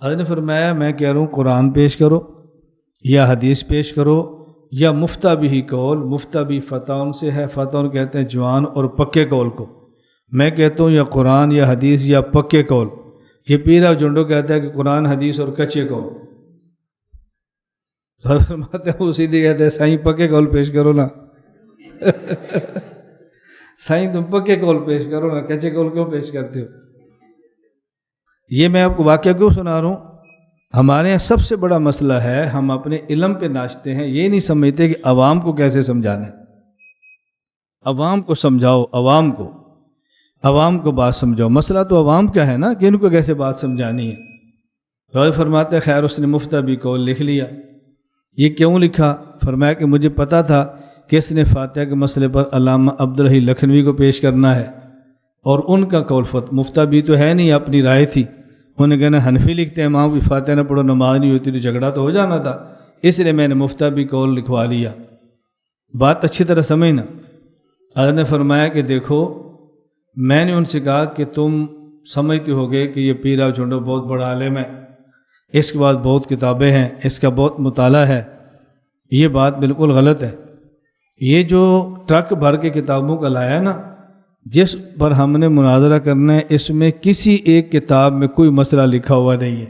حضرت نے فرمایا میں کہہ رہا ہوں قرآن پیش کرو یا حدیث پیش کرو یا مفتہ بھی قول، مفتہ بھی فتح سے ہے، فتح کہتے ہیں جوان اور پکے قول کو، میں کہتا ہوں یا قرآن یا حدیث یا پکے قول، یہ پیر آپ جھنڈو کہتا ہے کہ قرآن حدیث اور کچے قول۔ حضرت فرماتے ہیں وہ سیدھے کہتے ہیں سائیں پکے قول پیش کرو نا سائیں تم پکے قول پیش کرو نا، کچے قول کیوں پیش کرتے ہو؟ یہ میں آپ کو واقعہ کیوں سنا رہا ہوں؟ ہمارے یہاں سب سے بڑا مسئلہ ہے ہم اپنے علم پہ ناچتے ہیں، یہ نہیں سمجھتے کہ عوام کو کیسے سمجھانا ہے۔ عوام کو سمجھاؤ، عوام کو بات سمجھاؤ۔ مسئلہ تو عوام کا ہے نا کہ ان کو کیسے بات سمجھانی ہے۔ تو فرماتے خیر اس نے مفتہ بھی قول لکھ لیا۔ یہ کیوں لکھا؟ فرمایا کہ مجھے پتا تھا کہ اس نے فاتحہ کے مسئلے پر علامہ عبدالرحیم لکھنوی کو پیش کرنا ہے، اور ان کا قول مفتہ بھی تو ہے نہیں، اپنی رائے تھی۔ انہوں نے کہنا حنفی لکھتے ہیں امام کی فاتحہ نہ پڑھو نماز نہیں ہوتی، تو جھگڑا تو ہو جانا تھا، اس لیے میں نے مفتہ بھی قول لکھوا لیا۔ بات اچھی طرح سمجھنا۔ حضرت نے فرمایا کہ دیکھو میں نے ان سے کہا کہ تم سمجھتے ہوگے کہ یہ پیر آپ جھنڈو بہت بڑا عالم ہے، اس کے بعد بہت کتابیں ہیں، اس کا بہت مطالعہ ہے، یہ بات بالکل غلط ہے۔ یہ جو ٹرک بھر کے کتابوں کا لایا نا، جس پر ہم نے مناظرہ کرنا ہے، اس میں کسی ایک کتاب میں کوئی مسئلہ لکھا ہوا نہیں ہے۔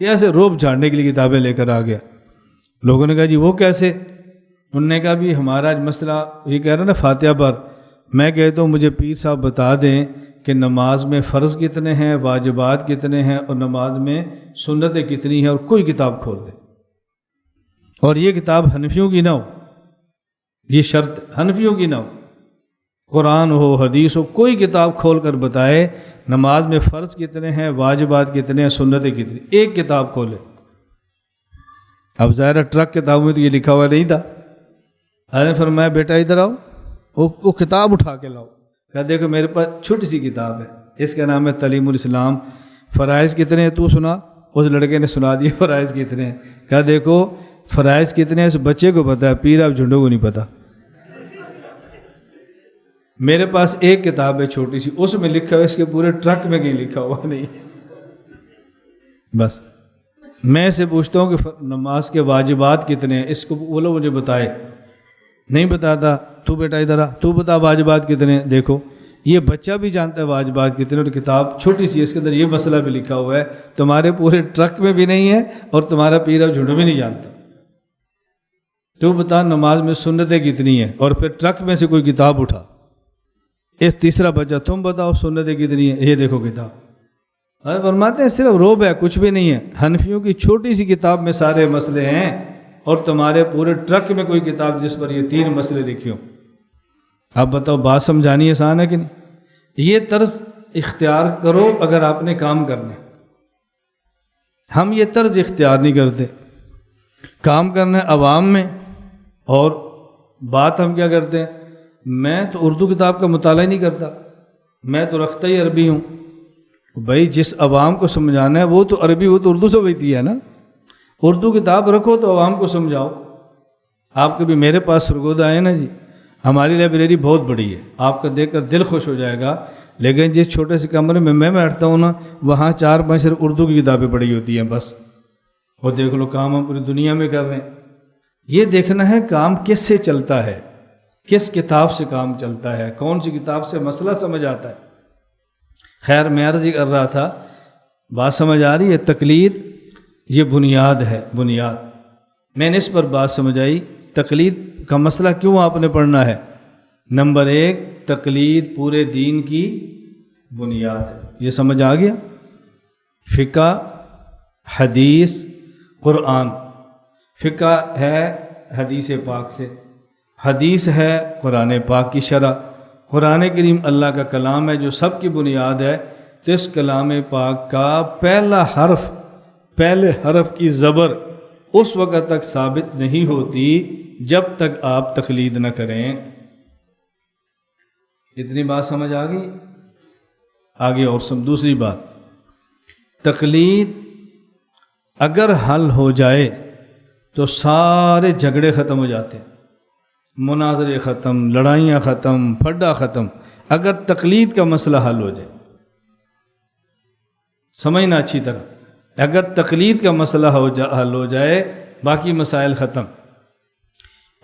یہ ایسے روب جھاڑنے کے لیے کتابیں لے کر آ گیا۔ لوگوں نے کہا جی وہ کیسے؟ انہوں نے کہا بھی ہمارا آج مسئلہ یہ کہہ رہا نا فاتحہ پر، میں کہتا ہوں مجھے پیر صاحب بتا دیں کہ نماز میں فرض کتنے ہیں، واجبات کتنے ہیں، اور نماز میں سنتیں کتنی ہیں، اور کوئی کتاب کھول دے، اور یہ کتاب حنفیوں کی نہ ہو، یہ شرط حنفیوں کی نہ ہو، قرآن ہو حدیث ہو، کوئی کتاب کھول کر بتائے نماز میں فرض کتنے ہیں، واجبات کتنے ہیں، سنتیں کتنی، ایک کتاب کھولے۔ اب ظاہر ٹرک کتابوں میں تو یہ لکھا ہوا نہیں تھا۔ حضرت نے فرمایا بیٹا ادھر آؤ، وہ کتاب اٹھا کے لاؤ۔ کہا دیکھو میرے پاس چھوٹی سی کتاب ہے، اس کا نام ہے تعلیم الاسلام، فرائض کتنے ہیں تو سنا۔ اس لڑکے نے سنا دیا فرائض کتنے ہیں۔ کہا دیکھو فرائض کتنے ہیں اس بچے کو پتہ ہے، پیر آپ جھنڈوں کو نہیں پتہ۔ میرے پاس ایک کتاب ہے چھوٹی سی، اس میں لکھا ہوا، اس کے پورے ٹرک میں کہیں لکھا ہوا نہیں۔ بس میں سے پوچھتا ہوں کہ نماز کے واجبات کتنے ہیں، اس کو بولو مجھے بتائے، نہیں بتاتا۔ تو بیٹا ادھر آ، تو بتا واجبات کتنے ہیں۔ دیکھو یہ بچہ بھی جانتا ہے واجبات کتنے، اور کتاب چھوٹی سی اس کے اندر یہ مسئلہ بھی لکھا ہوا ہے، تمہارے پورے ٹرک میں بھی نہیں ہے، اور تمہارا پیر اب جھنڈو بھی نہیں جانتا۔ تو بتا نماز میں سنتیں کتنی ہیں، اور پھر ٹرک میں سے کوئی کتاب اٹھا۔ اس تیسرا بچہ تم بتاؤ سنتیں کتنی ہیں، یہ دیکھو کتاب۔ فرماتے ہیں صرف روب ہے، کچھ بھی نہیں ہے۔ حنفیوں کی چھوٹی سی کتاب میں سارے مسئلے ہیں، اور تمہارے پورے ٹرک میں کوئی کتاب جس پر یہ 3 مسئلے لکھے ہوں۔ اب بتاؤ بات سمجھانی آسان ہے کہ نہیں؟ یہ طرز اختیار کرو اگر آپ نے کام کرنا ہے۔ ہم یہ طرز اختیار نہیں کرتے، کام کرنا ہے عوام میں، اور بات ہم کیا کرتے ہیں، میں تو اردو کتاب کا مطالعہ ہی نہیں کرتا، میں تو رکھتا ہی عربی ہوں۔ بھائی جس عوام کو سمجھانا ہے وہ تو عربی، وہ تو اردو سمجھتی ہے نا۔ اردو کتاب رکھو تو عوام کو سمجھاؤ۔ آپ کبھی میرے پاس سرگودا آئے نا جی، ہماری لائبریری بہت بڑی ہے، آپ کا دیکھ کر دل خوش ہو جائے گا، لیکن جس چھوٹے سے کمرے میں بیٹھتا ہوں نا، وہاں 4-5 صرف اردو کی کتابیں پڑھی ہوتی ہیں بس۔ اور دیکھ لو کام ہم پوری دنیا میں کر رہے ہیں۔ یہ دیکھنا ہے کام کس سے چلتا ہے، کس کتاب سے کام چلتا ہے، کون سی کتاب سے مسئلہ سمجھ آتا ہے۔ خیر میں عرض کر رہا تھا، بات سمجھ آ رہی ہے؟ تقلید یہ بنیاد ہے، بنیاد۔ میں نے اس پر بات سمجھ آئی، تقلید کا مسئلہ کیوں آپ نے پڑھنا ہے۔ نمبر 1، تقلید پورے دین کی بنیاد ہے، یہ سمجھ آ گیا۔ فقہ، حدیث، قرآن۔ فقہ ہے حدیث پاک سے، حدیث ہے قرآن پاک کی شرح۔ قرآن کریم اللہ کا کلام ہے جو سب کی بنیاد ہے، تو اس کلام پاک کا پہلے حرف کی زبر اس وقت تک ثابت نہیں ہوتی جب تک آپ تقلید نہ کریں۔ اتنی بات سمجھ آ گئی؟ آگے اور دوسری بات، تقلید اگر حل ہو جائے تو سارے جھگڑے ختم ہو جاتے ہیں۔ مناظرے ختم، لڑائیاں ختم، پھڈا ختم، اگر تقلید کا مسئلہ حل ہو جائے، سمجھنا اچھی طرح، اگر تقلید کا مسئلہ حل ہو جائے باقی مسائل ختم۔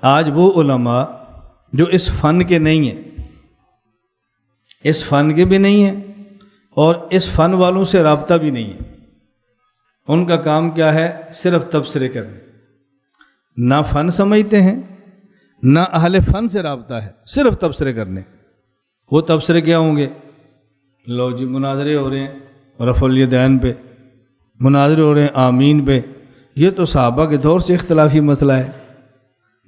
آج وہ علماء جو اس فن کے نہیں ہیں، اس فن کے بھی نہیں ہیں اور اس فن والوں سے رابطہ بھی نہیں ہے، ان کا کام کیا ہے؟ صرف تبصرے کرنے، نہ فن سمجھتے ہیں نہ اہل فن سے رابطہ ہے، صرف تبصرے کرنے۔ وہ تبصرے کیا ہوں گے؟ لو جی مناظرے ہو رہے ہیں رفع الیدین پہ، مناظرے ہو رہے ہیں آمین پہ، یہ تو صحابہ کے دور سے اختلافی مسئلہ ہے۔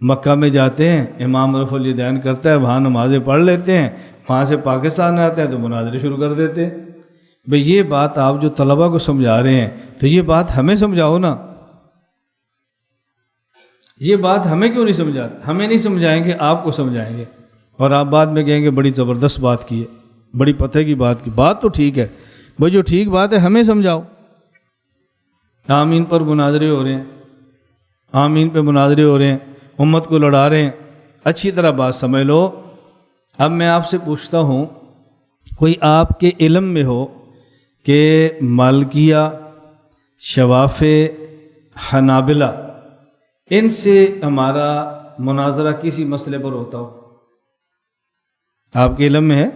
مکہ میں جاتے ہیں، امام رفع الیدین کرتا ہے، وہاں نمازیں پڑھ لیتے ہیں، وہاں سے پاکستان آتے ہیں تو مناظرے شروع کر دیتے ہیں۔ بھئی یہ بات آپ جو طلبہ کو سمجھا رہے ہیں تو یہ بات ہمیں سمجھاؤ نا، یہ بات ہمیں کیوں نہیں سمجھاتے؟ ہمیں نہیں سمجھائیں گے، آپ کو سمجھائیں گے، اور آپ بعد میں کہیں گے بڑی زبردست بات کی ہے، بڑی پتہ کی بات کی، بات تو ٹھیک ہے بھئی، جو ٹھیک بات ہے ہمیں سمجھاؤ۔ آمین پر مناظرے ہو رہے ہیں، آمین پہ مناظرے ہو رہے ہیں، امت کو لڑا رہے ہیں، اچھی طرح بات سمجھ لو۔ اب میں آپ سے پوچھتا ہوں، کوئی آپ کے علم میں ہو کہ مالکیہ، شوافع، حنابلہ، ان سے ہمارا مناظرہ کسی مسئلے پر ہوتا ہو؟ آپ کے علم میں ہے؟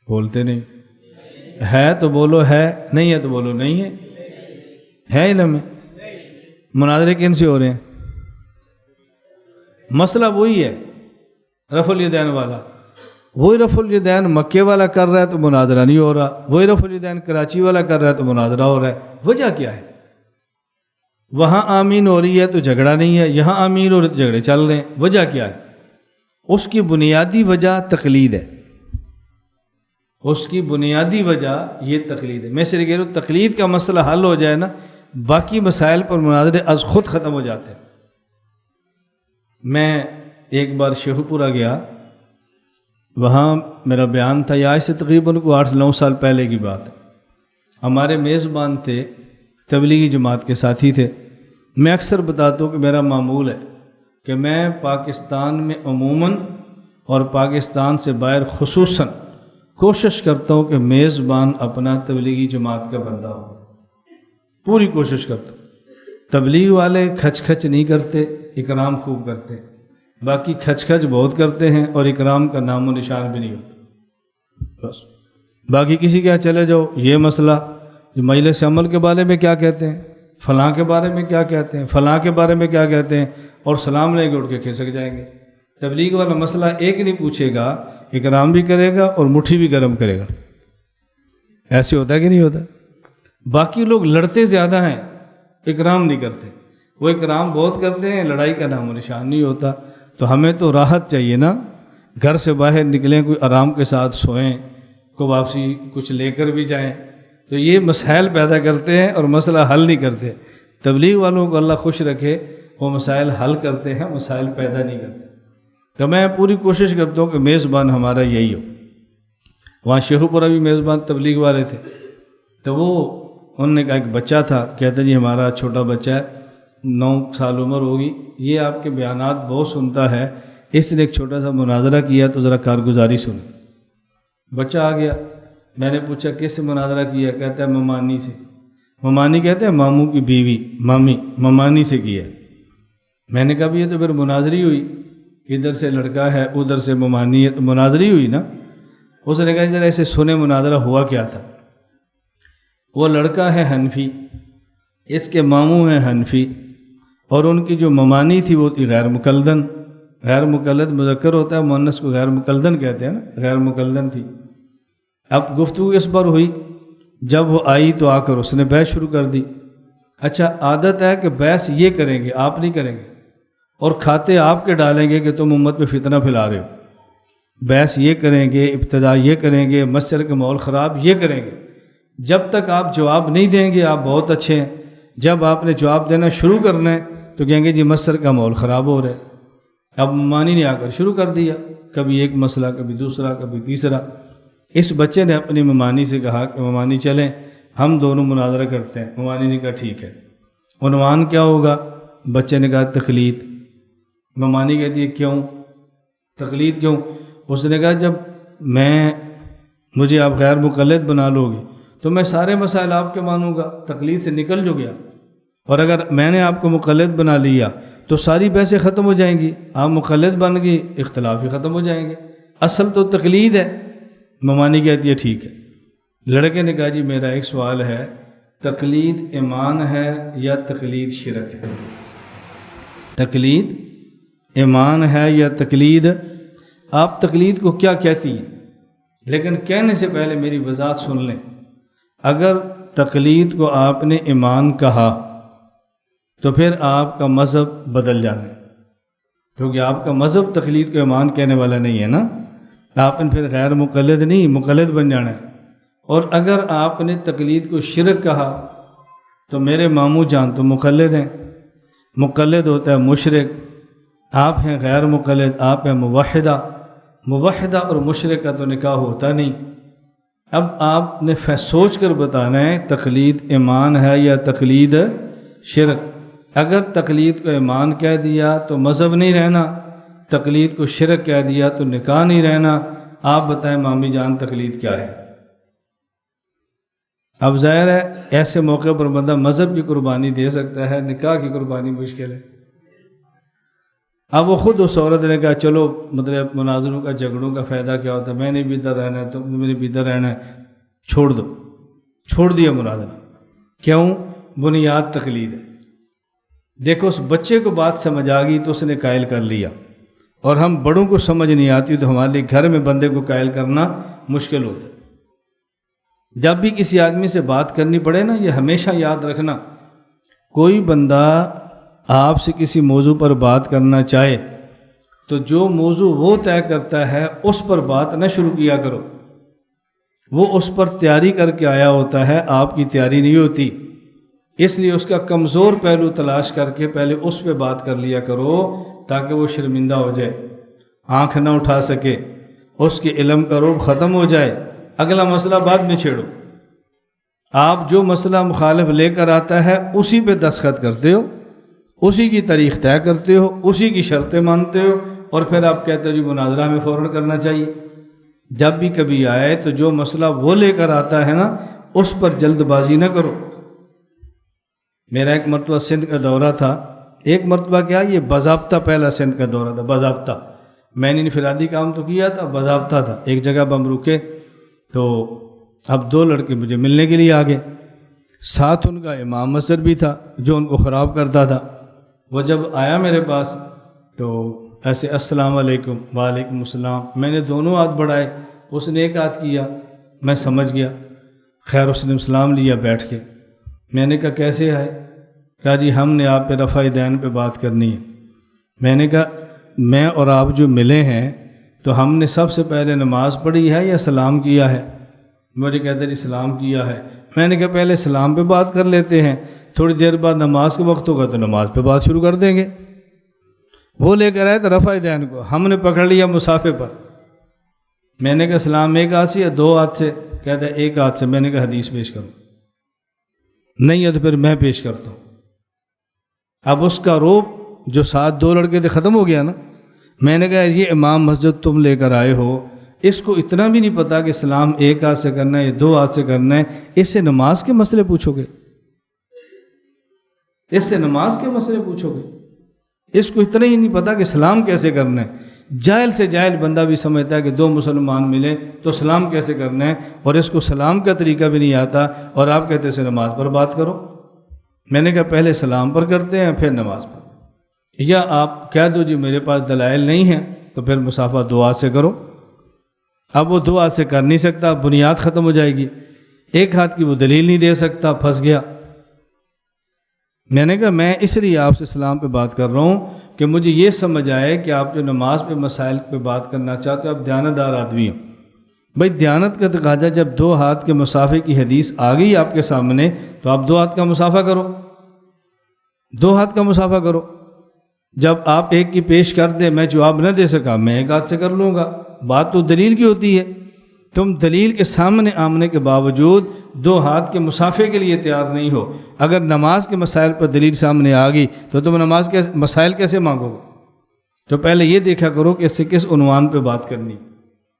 بولتے نہیں، ہے تو بولو ہے، نہیں ہے تو بولو نہیں ہے۔ ہے علم میں؟ مناظرے کن سے ہو رہے ہیں؟ مسئلہ وہی ہے رفع الیدین والا، وہی رفع الیدین مکے والا کر رہا ہے تو مناظرہ نہیں ہو رہا، وہی رفع الیدین کراچی والا کر رہا ہے تو مناظرہ ہو رہا ہے۔ وجہ کیا ہے؟ وہاں آمین ہو رہی ہے تو جھگڑا نہیں ہے، یہاں آمین ہو رہی ہے تو جھگڑے چل رہے ہیں۔ وجہ کیا ہے؟ اس کی بنیادی وجہ تقلید ہے، اس کی بنیادی وجہ یہ تقلید ہے۔ میں صرف کہہ رہا ہوں تقلید کا مسئلہ حل ہو جائے نا، باقی مسائل پر مناظرے از خود ختم ہو جاتے ہیں۔ میں ایک بار شیخو پورہ گیا، وہاں میرا بیان تھا، یہ آج سے تقریباً 8-9 سال پہلے کی بات ہے۔ ہمارے میزبان تھے، تبلیغی جماعت کے ساتھی تھے۔ میں اکثر بتاتا ہوں کہ میرا معمول ہے کہ میں پاکستان میں عموماً اور پاکستان سے باہر خصوصاً کوشش کرتا ہوں کہ میزبان اپنا تبلیغی جماعت کا بندہ ہو، پوری کوشش کرتا ہوں۔ تبلیغ والے کھچ کھچ نہیں کرتے، اکرام خوب کرتے، باقی کھچ کھچ بہت کرتے ہیں اور اکرام کا نام و نشان بھی نہیں ہوتا۔ بس باقی کسی کے چلے جاؤ، یہ مسئلہ مجلس عمل کے بارے میں کیا کہتے ہیں، فلاں کے بارے میں کیا کہتے ہیں، فلاں کے بارے میں کیا کہتے ہیں، اور سلام لے کے اٹھ کے کھسک جائیں گے۔ تبلیغ والا مسئلہ ایک نہیں پوچھے گا، اکرام بھی کرے گا اور مٹھی بھی گرم کرے گا۔ ایسے ہوتا ہے کہ نہیں ہوتا؟ باقی لوگ لڑتے زیادہ ہیں، اکرام نہیں کرتے، وہ اکرام بہت کرتے ہیں، لڑائی کا نام و نشان نہیں ہوتا۔ تو ہمیں تو راحت چاہیے نا، گھر سے باہر نکلیں، کوئی آرام کے ساتھ سوئیں، کو واپسی کچھ لے کر بھی جائیں۔ تو یہ مسائل پیدا کرتے ہیں اور مسئلہ حل نہیں کرتے۔ تبلیغ والوں کو اللہ خوش رکھے، وہ مسائل حل کرتے ہیں، مسائل پیدا نہیں کرتے۔ تو میں پوری کوشش کرتا ہوں کہ میزبان ہمارا یہی ہو۔ وہاں شیخو پورہ بھی میزبان تبلیغ والے تھے، تو وہ انہوں نے کہا، ایک بچہ تھا، کہتا جی ہمارا چھوٹا بچہ ہے، 9 سال عمر ہوگی، یہ آپ کے بیانات بہت سنتا ہے، اس نے ایک چھوٹا سا مناظرہ کیا تو ذرا کارگزاری سنیں۔ بچہ آ گیا، میں نے پوچھا کس سے مناظرہ کیا؟ کہتا ہے ممانی سے۔ ممانی کہتے ہیں ماموں کی بیوی، مامی، ممانی سے کیا۔ میں نے کہا بھی یہ تو پھر مناظری ہوئی، ادھر سے لڑکا ہے ادھر سے ممانی ہے، تو مناظری ہوئی نا۔ اس نے کہا ذرا ایسے سنے مناظرہ ہوا کیا تھا؟ وہ لڑکا ہے حنفی، اس کے ماموں ہیں حنفی، اور ان کی جو ممانی تھی وہ تھی غیر مقلدن۔ غیر مقلد مذکر ہوتا ہے، مؤنث کو غیر مقلدن کہتے ہیں نا، غیر مقلدن تھی۔ اب گفتگو اس پر ہوئی، جب وہ آئی تو آ کر اس نے بحث شروع کر دی۔ اچھا عادت ہے کہ بحث یہ کریں گے، آپ نہیں کریں گے، اور کھاتے آپ کے ڈالیں گے کہ تم امت پہ فتنہ پھیلا رہے ہو۔ بحث یہ کریں گے، ابتدا یہ کریں گے، مسجد کا ماحول خراب یہ کریں گے۔ جب تک آپ جواب نہیں دیں گے آپ بہت اچھے ہیں، جب آپ نے جواب دینا شروع کرنا ہے تو کہیں گے جی مسجد کا ماحول خراب ہو رہا ہے۔ اب ممانی نے آ کر شروع کر دیا، کبھی ایک مسئلہ، کبھی دوسرا، کبھی تیسرا۔ اس بچے نے اپنی ممانی سے کہا کہ ممانی چلیں ہم دونوں مناظرہ کرتے ہیں۔ ممانی نے کہا ٹھیک ہے۔ عنوان کیا ہوگا؟ بچے نے کہا تقلید۔ ممانی کہتی ہے کیوں تقلید کیوں؟ اس نے کہا جب مجھے آپ غیر مقلد بنا لو گے تو میں سارے مسائل آپ کے مانوں گا، تقلید سے نکل جو گیا، اور اگر میں نے آپ کو مقلد بنا لیا تو ساری بحثیں ختم ہو جائیں گی، آپ مقلد بن گئی، اختلاف ہی ختم ہو جائیں گے، اصل تو تقلید ہے۔ ممانی کہتی ہے ٹھیک ہے۔ لڑکے نے کہا جی میرا ایک سوال ہے، تقلید ایمان ہے یا تقلید شرک ہے؟ تقلید ایمان ہے یا تقلید؟ آپ تقلید کو کیا کہتی ہیں؟ لیکن کہنے سے پہلے میری وضاحت سن لیں۔ اگر تقلید کو آپ نے ایمان کہا تو پھر آپ کا مذہب بدل جانا ہے، کیونکہ آپ کا مذہب تقلید کو ایمان کہنے والا نہیں ہے نا، آپ نے پھر غیر مقلد نہیں مقلد بن جانا ہے۔ اور اگر آپ نے تقلید کو شرک کہا تو میرے ماموں جان تو مقلد ہیں، مقلد ہوتا ہے مشرک، آپ ہیں غیر مقلد، آپ ہیں موحدہ، موحدہ اور مشرک کا تو نکاح ہوتا نہیں۔ اب آپ نے سوچ کر بتانا ہے تقلید ایمان ہے یا تقلید شرک۔ اگر تقلید کو ایمان کہہ دیا تو مذہب نہیں رہنا، تقلید کو شرک کہہ دیا تو نکاح نہیں رہنا۔ آپ بتائیں مامی جان تقلید کیا ہے؟ اب ظاہر ہے ایسے موقع پر بندہ مذہب کی قربانی دے سکتا ہے، نکاح کی قربانی مشکل ہے۔ اب وہ خود اس عورت نے کہا چلو مطلب مناظروں کا جھگڑوں کا فائدہ کیا ہوتا ہے، میں نے بھی ادھر رہنا ہے، تم نے بھی ادھر رہنا ہے، چھوڑ دو، چھوڑ دیا مناظرہ۔ کیوں؟ بنیاد تقلید ہے۔ دیکھو اس بچے کو بات سمجھ آ گئی تو اس نے قائل کر لیا، اور ہم بڑوں کو سمجھ نہیں آتی تو ہمارے گھر میں بندے کو قائل کرنا مشکل ہوتا ہے۔ جب بھی کسی آدمی سے بات کرنی پڑے نا، یہ ہمیشہ یاد رکھنا، کوئی بندہ آپ سے کسی موضوع پر بات کرنا چاہے تو جو موضوع وہ طے کرتا ہے اس پر بات نہ شروع کیا کرو، وہ اس پر تیاری کر کے آیا ہوتا ہے، آپ کی تیاری نہیں ہوتی، اس لیے اس کا کمزور پہلو تلاش کر کے پہلے اس پہ بات کر لیا کرو تاکہ وہ شرمندہ ہو جائے، آنکھ نہ اٹھا سکے، اس کے علم کا رعب ختم ہو جائے، اگلا مسئلہ بعد میں چھیڑو۔ آپ جو مسئلہ مخالف لے کر آتا ہے اسی پہ دستخط کرتے ہو، اسی کی تاریخ طے کرتے ہو، اسی کی شرطیں مانتے ہو، اور پھر آپ کہتے ہو جی مناظرہ میں فوراً کرنا چاہیے۔ جب بھی کبھی آئے تو جو مسئلہ وہ لے کر آتا ہے نا اس پر جلد بازی نہ کرو۔ میرا ایک مرتبہ سندھ کا دورہ تھا، ایک مرتبہ کیا یہ باضابطہ پہلا سندھ کا دورہ تھا، باضابطہ، میں نے انفرادی کام تو کیا تھا، باضابطہ تھا۔ ایک جگہ پر ہم رکے تو اب 2 لڑکے مجھے ملنے کے لیے آگے، ساتھ ان کا امام مسجد بھی تھا جو ان کو خراب کرتا تھا۔ وہ جب آیا میرے پاس تو ایسے السلام علیکم، وعلیکم السلام، میں نے دونوں ہاتھ بڑھائے، اس نے ایک ہاتھ کیا، میں سمجھ گیا، خیر اس نے سلام لیا بیٹھ کے۔ میں نے کہا کیسے ہے؟ کہا جی ہم نے آپ پہ رفع دین پہ بات کرنی ہے۔ میں نے کہا میں اور آپ جو ملے ہیں تو ہم نے سب سے پہلے نماز پڑھی ہے یا سلام کیا ہے؟ مجھے کہتے جی سلام کیا ہے۔ میں نے کہا پہلے سلام پہ بات کر لیتے ہیں، تھوڑی دیر بعد نماز کا وقت ہوگا تو نماز پہ بات شروع کر دیں گے۔ وہ لے کر آئے تو رفع دین کو ہم نے پکڑ لیا مسافے پر۔ میں نے کہا سلام ایک ہاتھ سے یا 2 ہاتھ سے؟ کہتا ہے ایک ہاتھ سے۔ میں نے کہا حدیث پیش کرو، نہیں ہے تو پھر میں پیش کرتا ہوں۔ اب اس کا روب جو ساتھ 2 لڑکے تھے ختم ہو گیا نا۔ میں نے کہا یہ امام مسجد تم لے کر آئے ہو، اس کو اتنا بھی نہیں پتا کہ سلام ایک ہاتھ سے کرنا ہے یا 2 ہاتھ سے کرنا ہے، اس سے نماز کے مسئلے پوچھو گے؟ اس سے نماز کے مسئلے پوچھو گے؟ اس کو اتنا ہی نہیں پتا کہ سلام کیسے کرنا ہے۔ جاہل سے جاہل بندہ بھی سمجھتا ہے کہ 2 مسلمان ملے تو سلام کیسے کرنا ہے، اور اس کو سلام کا طریقہ بھی نہیں آتا، اور آپ کہتے ہیں نماز پر بات کرو۔ میں نے کہا پہلے سلام پر کرتے ہیں پھر نماز پر، یا آپ کہہ دو جی میرے پاس دلائل نہیں ہیں تو پھر مسافہ 2 ہاتھ سے کرو۔ اب وہ 2 ہاتھ سے کر نہیں سکتا، بنیاد ختم ہو جائے گی، 1 ہاتھ کی وہ دلیل نہیں دے سکتا، پھنس گیا۔ میں نے کہا میں اس لیے آپ سے سلام پہ بات کر رہا ہوں کہ مجھے یہ سمجھ آئے کہ آپ جو نماز پہ مسائل پہ بات کرنا چاہتے ہو آپ دیانتدار آدمی ہو۔ بھائی دیانت کا تقاضا جب 2 ہاتھ کے مسافے کی حدیث آ گئی آپ کے سامنے تو آپ 2 ہاتھ کا مسافہ کرو، 2 ہاتھ کا مسافہ کرو۔ جب آپ ایک کی پیش کر دیں، میں جواب نہ دے سکا، میں 1 ہاتھ سے کر لوں گا۔ بات تو دلیل کی ہوتی ہے، تم دلیل کے سامنے آمنے کے باوجود 2 ہاتھ کے مسافے کے لیے تیار نہیں ہو۔ اگر نماز کے مسائل پر دلیل سامنے آ گئی تو تم نماز کے مسائل کیسے مانگو گے؟ تو پہلے یہ دیکھا کرو کہ اس سے کس عنوان پہ بات کرنی۔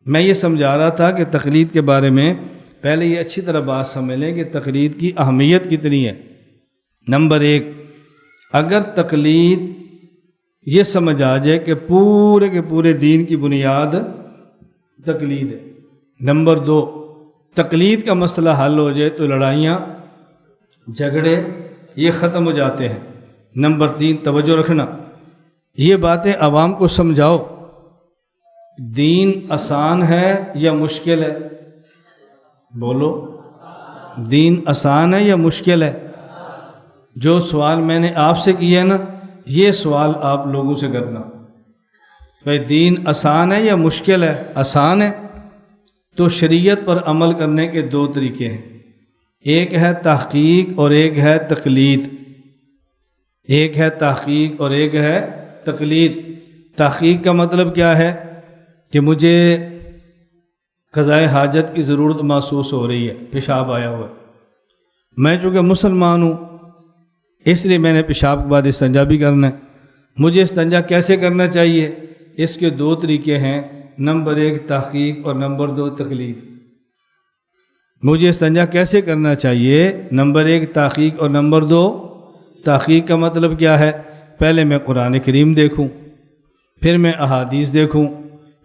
میں یہ سمجھا رہا تھا کہ تقلید کے بارے میں پہلے یہ اچھی طرح بات سمجھ لیں کہ تقلید کی اہمیت کتنی ہے۔ نمبر 1، اگر تقلید یہ سمجھ آ جائے کہ پورے کے پورے دین کی بنیاد تقلید ہے۔ نمبر 2، تقلید کا مسئلہ حل ہو جائے تو لڑائیاں جھگڑے یہ ختم ہو جاتے ہیں۔ نمبر 3، توجہ رکھنا، یہ باتیں عوام کو سمجھاؤ، دین آسان ہے یا مشکل ہے؟ بولو، دین آسان ہے یا مشکل ہے؟ جو سوال میں نے آپ سے کیا نا، یہ سوال آپ لوگوں سے کرنا، بھائی دین آسان ہے یا مشکل ہے؟ آسان ہے تو شریعت پر عمل کرنے کے 2 طریقے ہیں، ایک ہے تحقیق اور ایک ہے تقلید۔ ایک ہے تحقیق اور ایک ہے تقلید۔ تحقیق کا مطلب کیا ہے کہ مجھے قضائے حاجت کی ضرورت محسوس ہو رہی ہے، پیشاب آیا ہوا ہے، میں چونکہ مسلمان ہوں اس لیے میں نے پیشاب کے بعد استنجا بھی کرنا ہے، مجھے استنجا کیسے کرنا چاہیے؟ اس کے 2 طریقے ہیں، نمبر 1 تحقیق اور نمبر 2 تقلید۔ مجھے استنجا کیسے کرنا چاہیے؟ نمبر 1 تحقیق اور نمبر 2 تحقیق کا مطلب کیا ہے؟ پہلے میں قرآن کریم دیکھوں، پھر میں احادیث دیکھوں،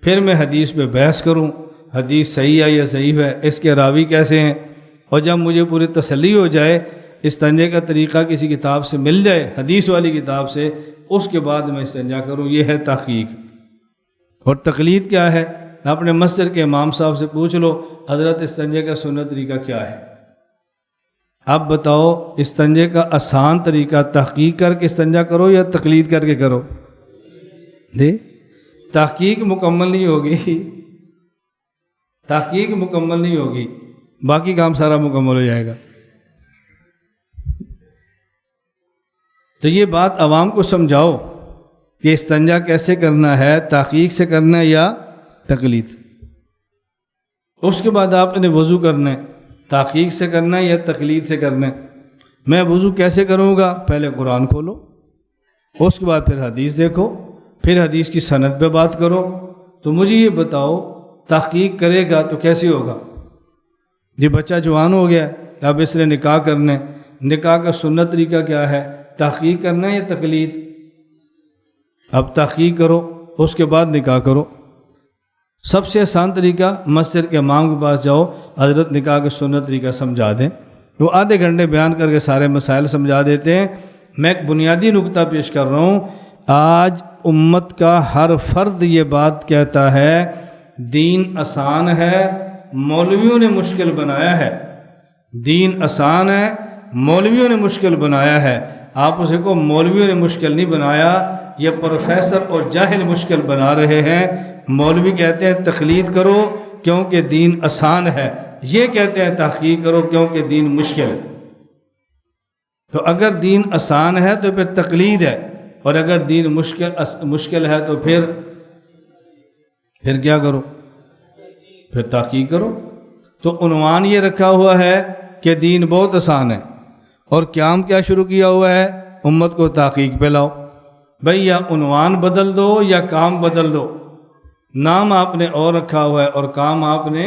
پھر میں حدیث پہ بحث کروں، حدیث صحیح ہے یا ضعیف ہے، اس کے راوی کیسے ہیں، اور جب مجھے پوری تسلی ہو جائے، استنجے کا طریقہ کسی کتاب سے مل جائے، حدیث والی کتاب سے، اس کے بعد میں استنجا کروں، یہ ہے تحقیق۔ اور تقلید کیا ہے؟ اپنے مسجد کے امام صاحب سے پوچھ لو حضرت استنجے کا سنت طریقہ کیا ہے، اب بتاؤ استنجے کا آسان طریقہ تحقیق کر کے استنجا کرو یا تقلید کر کے کرو؟ تحقیق مکمل نہیں ہوگی، تحقیق مکمل نہیں ہوگی، باقی کام سارا مکمل ہو جائے گا۔ تو یہ بات عوام کو سمجھاؤ کہ استنجا کیسے کرنا ہے، تحقیق سے کرنا ہے یا تقلید۔ اس کے بعد آپ نے وضو کرنا ہے، تحقیق سے کرنا ہے یا تقلید سے کرنا ہے؟ میں وضو کیسے کروں گا؟ پہلے قرآن کھولو، اس کے بعد پھر حدیث دیکھو، پھر حدیث کی سند پہ بات کرو۔ تو مجھے یہ بتاؤ تحقیق کرے گا تو کیسے ہوگا؟ یہ بچہ جوان ہو گیا، اب اس نے نکاح کرنا ہے، نکاح کا سنت طریقہ کیا ہے؟ تحقیق کرنا ہے یا تقلید؟ اب تحقیق کرو، اس کے بعد نکاح کرو۔ سب سے آسان طریقہ مسجد کے امام کے پاس جاؤ، حضرت نکاح کا سنت طریقہ سمجھا دیں، وہ آدھے گھنٹے بیان کر کے سارے مسائل سمجھا دیتے ہیں۔ میں ایک بنیادی نقطہ پیش کر رہا ہوں، آج امت کا ہر فرد یہ بات کہتا ہے دین آسان ہے، مولویوں نے مشکل بنایا ہے، دین آسان ہے، مولویوں نے مشکل بنایا ہے۔ آپ اسے کو مولویوں نے مشکل نہیں بنایا، یہ پروفیسر اور جاہل مشکل بنا رہے ہیں۔ مولوی کہتے ہیں تقلید کرو کیونکہ دین آسان ہے، یہ کہتے ہیں تحقیق کرو کیونکہ دین مشکل ہے۔ تو اگر دین آسان ہے تو پھر تقلید ہے، اور اگر دین مشکل ہے تو پھر کیا کرو؟ پھر تحقیق کرو۔ تو عنوان یہ رکھا ہوا ہے کہ دین بہت آسان ہے، اور قیام کیا شروع کیا ہوا ہے؟ امت کو تحقیق پہ لاؤ۔ بھئی یا عنوان بدل دو یا کام بدل دو، نام آپ نے اور رکھا ہوا ہے اور کام آپ نے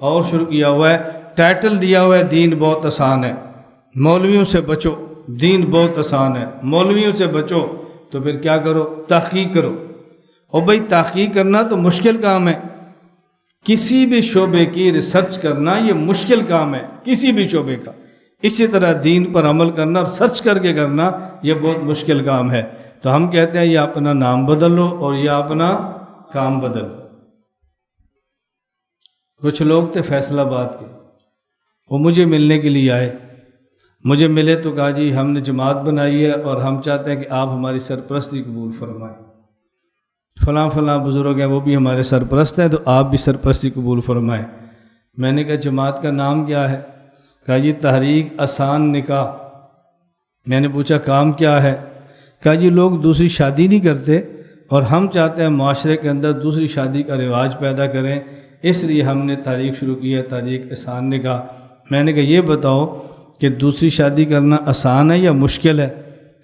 اور شروع کیا ہوا ہے۔ ٹائٹل دیا ہوا ہے دین بہت آسان ہے، مولویوں سے بچو، دین بہت آسان ہے، مولویوں سے بچو، تو پھر کیا کرو؟ تحقیق کرو۔ اور بھئی تحقیق کرنا تو مشکل کام ہے، کسی بھی شعبے کی ریسرچ کرنا یہ مشکل کام ہے، کسی بھی شعبے کا۔ اسی طرح دین پر عمل کرنا اور سرچ کر کے کرنا یہ بہت مشکل کام ہے۔ تو ہم کہتے ہیں یہ اپنا نام بدل لو اور یہ اپنا کام بدل لو۔ کچھ لوگ تھے فیصل آباد کے، وہ مجھے ملنے کے لیے آئے، مجھے ملے تو کہا جی ہم نے جماعت بنائی ہے اور ہم چاہتے ہیں کہ آپ ہماری سرپرستی قبول فرمائیں، فلاں فلاں بزرگ ہیں وہ بھی ہمارے سرپرست ہیں تو آپ بھی سرپرستی قبول فرمائیں۔ میں نے کہا جماعت کا نام کیا ہے؟ کہا جی تحریک آسان نکاح۔ میں نے پوچھا کام کیا ہے؟ کہا جی لوگ دوسری شادی نہیں کرتے اور ہم چاہتے ہیں معاشرے کے اندر دوسری شادی کا رواج پیدا کریں، اس لیے ہم نے تحریک شروع کی ہے، تحریک آسان نکاح۔ میں نے کہا یہ بتاؤ کہ دوسری شادی کرنا آسان ہے یا مشکل ہے؟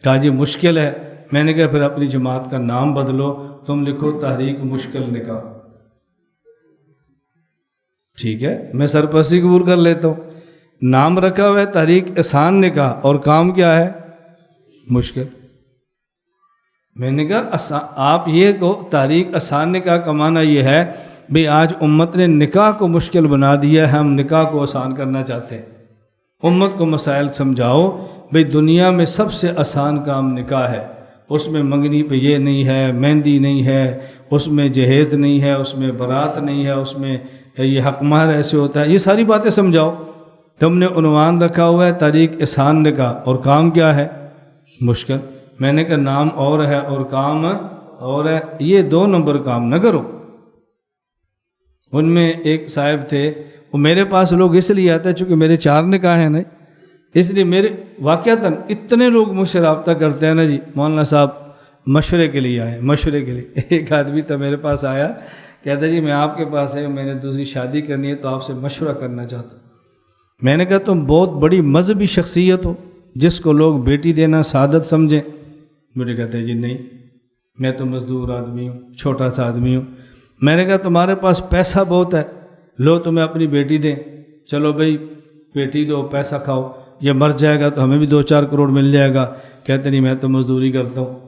کہا جی مشکل ہے۔ میں نے کہا پھر اپنی جماعت کا نام بدلو، تم لکھو تحریک مشکل نکاح، ٹھیک ہے، میں سرپرستی قبول کر لیتا ہوں۔ نام رکھا ہوا ہے تحریک آسان نکاح اور کام کیا ہے؟ مشکل۔ میں نے کہا آپ یہ کو تحریک آسان نکاح کا معنی یہ ہے بھئی آج امت نے نکاح کو مشکل بنا دیا ہے، ہم نکاح کو آسان کرنا چاہتے ہیں۔ امت کو مسائل سمجھاؤ بھئی دنیا میں سب سے آسان کام نکاح ہے، اس میں منگنی پہ یہ نہیں ہے، مہندی نہیں ہے، اس میں جہیز نہیں ہے، اس میں بارات نہیں ہے، اس میں یہ حق مہر ایسے ہوتا ہے، یہ ساری باتیں سمجھاؤ۔ تم نے عنوان رکھا ہوا ہے تحریک آسان نکاح اور کام کیا ہے؟ مشکل۔ میں نے کہا نام اور ہے اور کام اور ہے، یہ 2 نمبر کام نہ کرو۔ ان میں ایک صاحب تھے، وہ میرے پاس لوگ اس لیے آتے ہیں چونکہ میرے 4 نکاح ہیں نا، اس لیے میرے واقعتاً اتنے لوگ مجھ سے رابطہ کرتے ہیں نا جی مولانا صاحب مشورے کے لیے آئے، مشورے کے لیے۔ ایک آدمی تھا میرے پاس آیا، کہتا جی میں آپ کے پاس ہے، میں نے دوسری شادی کرنی ہے تو آپ سے مشورہ کرنا چاہتا ہوں۔ میں نے کہا تم بہت بڑی مذہبی شخصیت ہو جس کو لوگ بیٹی دینا سعادت سمجھیں۔ مجھے کہتے ہیں جی نہیں، میں تو مزدور آدمی ہوں، چھوٹا سا آدمی ہوں۔ میں نے کہا تمہارے پاس پیسہ بہت ہے، لو تمہیں اپنی بیٹی دیں، چلو بھئی بیٹی دو، پیسہ کھاؤ، یہ مر جائے گا تو ہمیں بھی 2-4 کروڑ مل جائے گا۔ کہتے نہیں میں تو مزدوری کرتا ہوں۔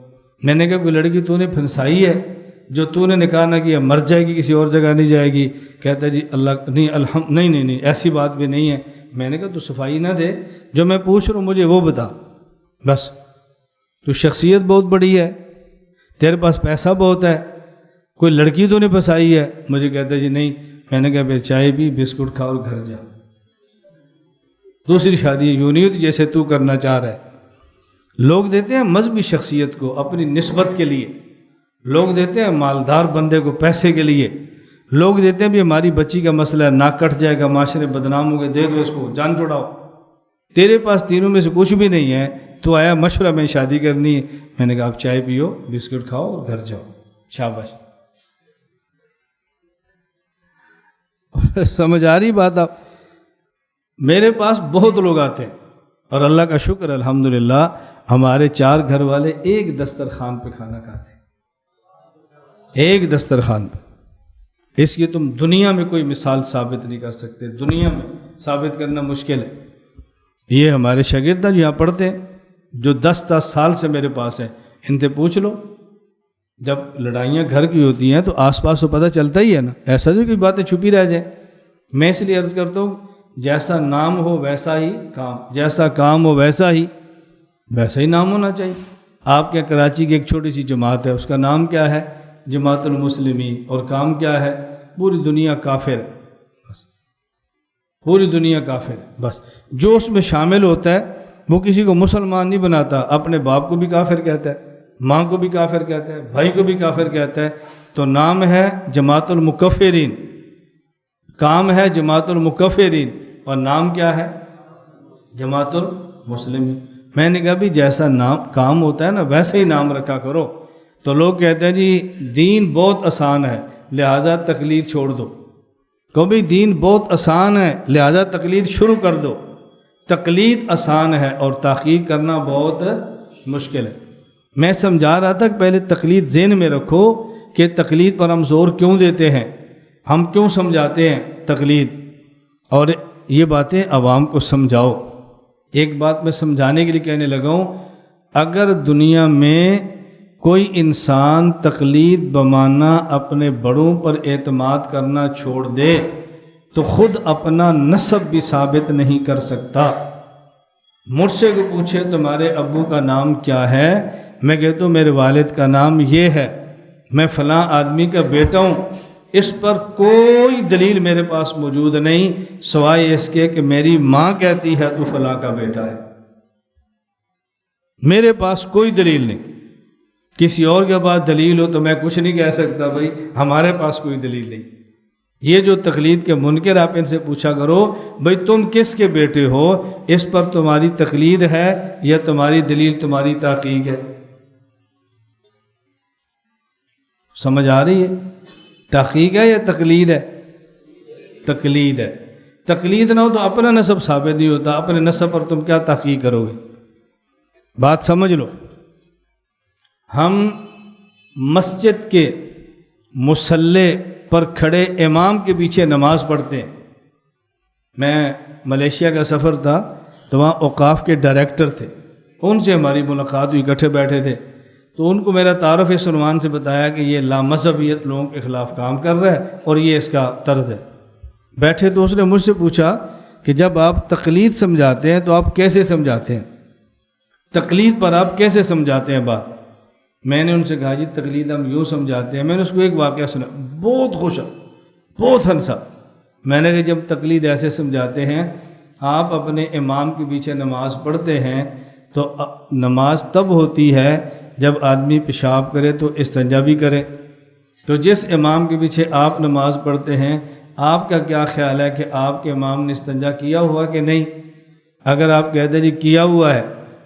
میں نے کہا کوئی لڑکی تو نے پھنسائی ہے جو تو نے نکاح نہ کیا مر جائے گی، کسی اور جگہ نہیں جائے گی؟ کہتا جی اللہ نہیں نہیں ایسی بات بھی نہیں ہے۔ میں نے کہا تو صفائی نہ دے، جو میں پوچھ رہا ہوں مجھے وہ بتا، بس تو شخصیت بہت بڑی ہے، تیرے پاس پیسہ بہت ہے، کوئی لڑکی تو نہیں پھنسائی ہے؟ مجھے کہتا جی نہیں۔ میں نے کہا پھر چائے بھی، بسکٹ کھا اور گھر جا، دوسری شادی یوں نہیں ہوتی جیسے تو کرنا چاہ رہا ہے۔ لوگ دیتے ہیں مذہبی شخصیت کو اپنی نسبت کے لیے، لوگ دیتے ہیں مالدار بندے کو پیسے کے لیے، لوگ دیتے ہیں بھی ہماری بچی کا مسئلہ ہے، ناک کٹ جائے گا، معاشرے بدنام ہو گئے، دے دو اس کو، جان چھڑاؤ۔ تیرے پاس تینوں میں سے کچھ بھی نہیں ہے، تو آیا مشورہ میں شادی کرنی ہے۔ میں نے کہا آپ چائے پیو، بسکٹ کھاؤ اور گھر جاؤ، شاباش۔ سمجھ آ رہی بات؟ آپ میرے پاس بہت لوگ آتے ہیں اور اللہ کا شکر الحمدللہ ہمارے 4 گھر والے ایک دسترخوان پہ کھانا کھاتے ہیں، ایک دسترخوان پہ۔ اس کی تم دنیا میں کوئی مثال ثابت نہیں کر سکتے، دنیا میں ثابت کرنا مشکل ہے۔ یہ ہمارے شاگرد ہیں جو یہاں پڑھتے ہیں، جو 10 سال سے میرے پاس ہیں، ان سے پوچھ لو۔ جب لڑائیاں گھر کی ہوتی ہیں تو آس پاس تو پتہ چلتا ہی ہے نا، ایسا جو کوئی باتیں چھپی رہ جائیں۔ میں اس لیے عرض کرتا ہوں جیسا نام ہو ویسا ہی کام، جیسا کام ہو ویسا ہی نام ہونا چاہیے۔ آپ کے کراچی کی ایک چھوٹی سی جماعت ہے، اس کا نام کیا ہے؟ جماعت المسلمین، اور کام کیا ہے؟ پوری دنیا کافر ہے، بس پوری دنیا کافر ہے۔ بس جو اس میں شامل ہوتا ہے وہ کسی کو مسلمان نہیں بناتا، اپنے باپ کو بھی کافر کہتا ہے، ماں کو بھی کافر کہتا ہے، بھائی کو بھی کافر کہتا ہے۔ تو نام ہے جماعت المکفرین، کام ہے جماعت المکفرین، اور نام کیا ہے؟ جماعت المسلمین۔ میں نے کہا بھی جیسا نام کام ہوتا ہے نا ویسے ہی نام رکھا کرو۔ تو لوگ کہتے ہیں جی دین بہت آسان ہے لہٰذا تقلید چھوڑ دو۔ کبھی دین بہت آسان ہے لہٰذا تقلید شروع کر دو۔ تقلید آسان ہے اور تحقیق کرنا بہت مشکل ہے۔ میں سمجھا رہا تھا کہ پہلے تقلید ذہن میں رکھو کہ تقلید پر ہم زور کیوں دیتے ہیں، ہم کیوں سمجھاتے ہیں تقلید، اور یہ باتیں عوام کو سمجھاؤ۔ ایک بات میں سمجھانے کے لیے کہنے لگا ہوں، اگر دنیا میں کوئی انسان تقلید بمانا اپنے بڑوں پر اعتماد کرنا چھوڑ دے تو خود اپنا نسب بھی ثابت نہیں کر سکتا۔ مجھ سے کو پوچھے تمہارے ابو کا نام کیا ہے، میں کہتا ہوں میرے والد کا نام یہ ہے، میں فلاں آدمی کا بیٹا ہوں، اس پر کوئی دلیل میرے پاس موجود نہیں سوائے اس کے کہ میری ماں کہتی ہے تو فلاں کا بیٹا ہے۔ میرے پاس کوئی دلیل نہیں، کسی اور کے پاس دلیل ہو تو میں کچھ نہیں کہہ سکتا، بھائی ہمارے پاس کوئی دلیل نہیں۔ یہ جو تقلید کے منکر آپ ان سے پوچھا کرو بھائی تم کس کے بیٹے ہو، اس پر تمہاری تقلید ہے یا تمہاری دلیل تمہاری تحقیق ہے؟ سمجھ آ رہی ہے؟ تحقیق ہے یا تقلید ہے؟ تقلید ہے۔ تقلید نہ ہو تو اپنا نسب ثابت نہیں ہوتا، اپنے نسب پر تم کیا تحقیق کرو گے؟ بات سمجھ لو۔ ہم مسجد کے مصلے پر کھڑے امام کے پیچھے نماز پڑھتے ہیں۔ میں ملیشیا کا سفر تھا تو وہاں اوقاف کے ڈائریکٹر تھے، ان سے ہماری ملاقات ہوئی، اکٹھے بیٹھے تھے، تو ان کو میرا تعارف اس عنوان سے بتایا کہ یہ لامذہبیت لوگوں کے خلاف کام کر رہا ہے اور یہ اس کا طرز ہے۔ بیٹھے تو اس نے مجھ سے پوچھا کہ جب آپ تقلید سمجھاتے ہیں تو آپ کیسے سمجھاتے ہیں، تقلید پر آپ کیسے سمجھاتے ہیں بات؟ میں نے ان سے کہا جی تقلید ہم یوں سمجھاتے ہیں۔ میں نے اس کو ایک واقعہ سنا، بہت خوش، بہت ہنسا۔ میں نے کہا جب تقلید ایسے سمجھاتے ہیں، آپ اپنے امام کے پیچھے نماز پڑھتے ہیں تو نماز تب ہوتی ہے جب آدمی پیشاب کرے تو استنجا بھی کرے، تو جس امام کے پیچھے آپ نماز پڑھتے ہیں آپ کا کیا خیال ہے کہ آپ کے امام نے استنجا کیا ہوا کہ نہیں؟ اگر آپ کہتے ہیں جی کیا ہوا ہے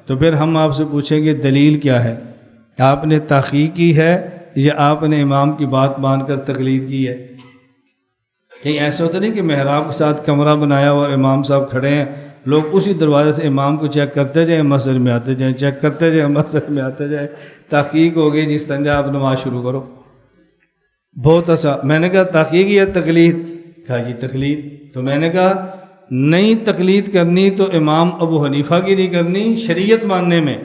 تو پھر ہم آپ سے پوچھیں گے دلیل کیا ہے، آپ نے تحقیق کی ہے یا آپ نے امام کی بات مان کر تقلید کی ہے؟ کہیں ایسا ہوتا نہیں کہ محراب کے ساتھ کمرہ بنایا اور امام صاحب کھڑے ہیں، لوگ اسی دروازے سے امام کو چیک کرتے جائیں، مسجد میں آتے جائیں، چیک کرتے جائیں، مسجد میں آتے جائیں، تحقیق ہو گئی جی استنجا، آپ نماز شروع کرو۔ بہت ایسا، میں نے کہا تحقیق یا تقلید؟ کہا جی تقلید۔ تو میں نے کہا نہیں تقلید کرنی تو امام ابو حنیفہ کی نہیں کرنی شریعت ماننے میں،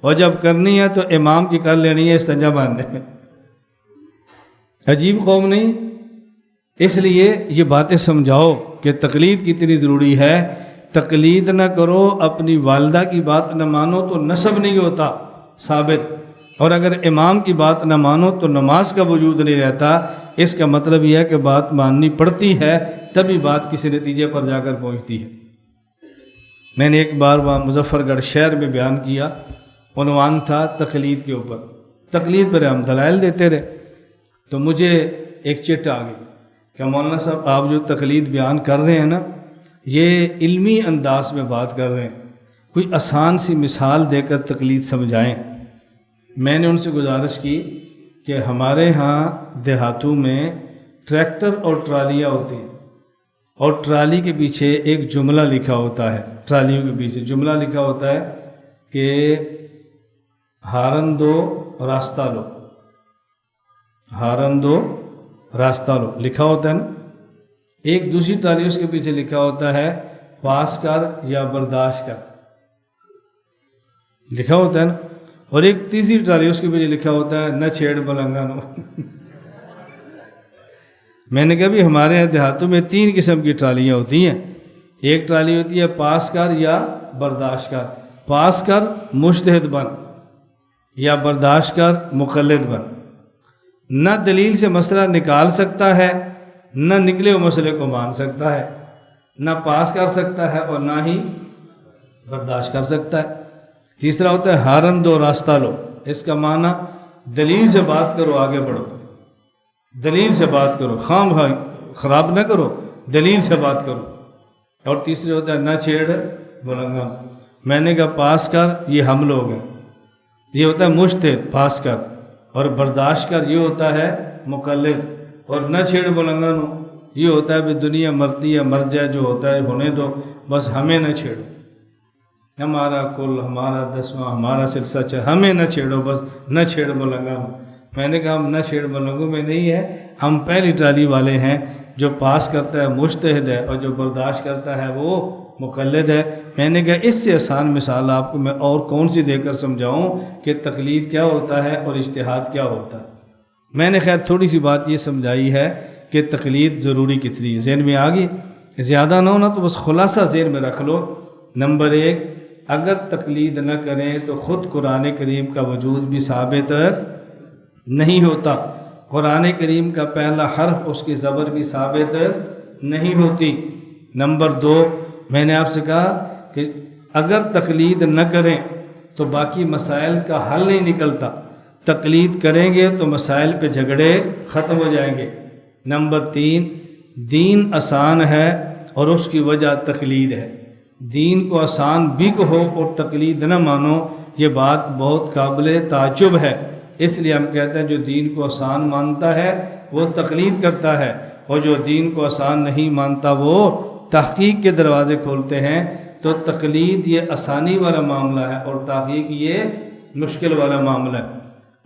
اور جب کرنی ہے تو امام کی کر لینی ہے استنجا ماننے میں۔ عجیب قوم نہیں؟ اس لیے یہ باتیں سمجھاؤ کہ تقلید کتنی ضروری ہے۔ تقلید نہ کرو، اپنی والدہ کی بات نہ مانو تو نسب نہیں ہوتا ثابت، اور اگر امام کی بات نہ مانو تو نماز کا وجود نہیں رہتا۔ اس کا مطلب یہ ہے کہ بات ماننی پڑتی ہے تبھی بات کسی نتیجے پر جا کر پہنچتی ہے۔ میں نے ایک بار وہاں مظفر گڑھ شہر میں بیان کیا، عنوان تھا تقلید کے اوپر، تقلید پر ہم دلائل دیتے رہے، تو مجھے ایک چٹ آ گئی کہ مولانا صاحب آپ جو تقلید بیان کر رہے ہیں نا، یہ علمی انداز میں بات کر رہے ہیں، کوئی آسان سی مثال دے کر تقلید سمجھائیں۔ میں نے ان سے گزارش کی کہ ہمارے ہاں دیہاتوں میں ٹریکٹر اور ٹرالیاں ہوتی ہیں، اور ٹرالی کے پیچھے ایک جملہ لکھا ہوتا ہے، ٹرالیوں کے پیچھے جملہ لکھا ہوتا ہے کہ ہارن دو راستہ لو، ہارن دو راستہ لو، لکھا ہوتا ہے نا۔ ایک دوسری ٹرالی اس کے پیچھے لکھا ہوتا ہے پاس کر یا برداشت کر، لکھا ہوتا ہے نا، اور ایک تیسری ٹرالی اس کے پیچھے لکھا ہوتا ہے نہ چھیڑ ملنگانو۔ میں نے کہا بھی ہمارے یہاں دیہاتوں میں 3 قسم کی ٹرالیاں ہوتی ہیں، ایک ٹرالی ہوتی ہے پاس کر یا برداشت کر، پاس کر مجتہد بن یا برداشت کر مقلد بن، نہ دلیل سے مسئلہ نکال سکتا ہے نہ نکلے ہوئے مسئلے کو مان سکتا ہے، نہ پاس کر سکتا ہے اور نہ ہی برداشت کر سکتا ہے۔ تیسرا ہوتا ہے ہارن دو راستہ لو، اس کا معنی دلیل سے بات کرو، آگے بڑھو، دلیل سے بات کرو، خام خراب نہ کرو، دلیل سے بات کرو۔ اور تیسرے ہوتا ہے نہ چھیڑ ملنگانو۔ میں نے کہا پاس کر یہ ہم لوگ ہیں، یہ ہوتا ہے مجتہد پاس کر، اور برداشت کر یہ ہوتا ہے مقلد، اور نہ چھیڑ ملنگانو یہ ہوتا ہے بھی دنیا مرتی ہے مر جائے، جو ہوتا ہے ہونے دو، بس ہمیں نہ چھیڑو، ہمارا کل، ہمارا دسواں، ہمارا سلسلہ ہمیں نہ چھیڑو، بس نہ چھیڑ ملنگانو۔ میں نے کہا ہم نہ چھیڑ ملنگوں میں نہیں ہے، ہم پہلی ٹرالی والے ہیں، جو پاس کرتا ہے مجتہد ہے اور جو برداشت کرتا ہے وہ مقلد ہے۔ میں نے کہا اس سے آسان مثال آپ کو میں اور کون سی دے کر سمجھاؤں کہ تقلید کیا ہوتا ہے اور اجتہاد کیا ہوتا ہے۔ میں نے خیر تھوڑی سی بات یہ سمجھائی ہے کہ تقلید ضروری کتنی ہے، ذہن میں آ گئی؟ زیادہ نہ ہونا تو بس خلاصہ ذہن میں رکھ لو۔ نمبر 1، اگر تقلید نہ کریں تو خود قرآن کریم کا وجود بھی ثابت نہیں ہوتا، قرآن کریم کا پہلا حرف اس کی زبر بھی ثابت نہیں ہوتی۔ نمبر 2، میں نے آپ سے کہا کہ اگر تقلید نہ کریں تو باقی مسائل کا حل نہیں نکلتا، تقلید کریں گے تو مسائل پہ جھگڑے ختم ہو جائیں گے۔ نمبر 3، دین آسان ہے اور اس کی وجہ تقلید ہے۔ دین کو آسان بھی کہو اور تقلید نہ مانو، یہ بات بہت قابل تعجب ہے۔ اس لیے ہم کہتے ہیں جو دین کو آسان مانتا ہے وہ تقلید کرتا ہے، اور جو دین کو آسان نہیں مانتا وہ تحقیق کے دروازے کھولتے ہیں۔ تو تقلید یہ آسانی والا معاملہ ہے اور تحقیق یہ مشکل والا معاملہ ہے۔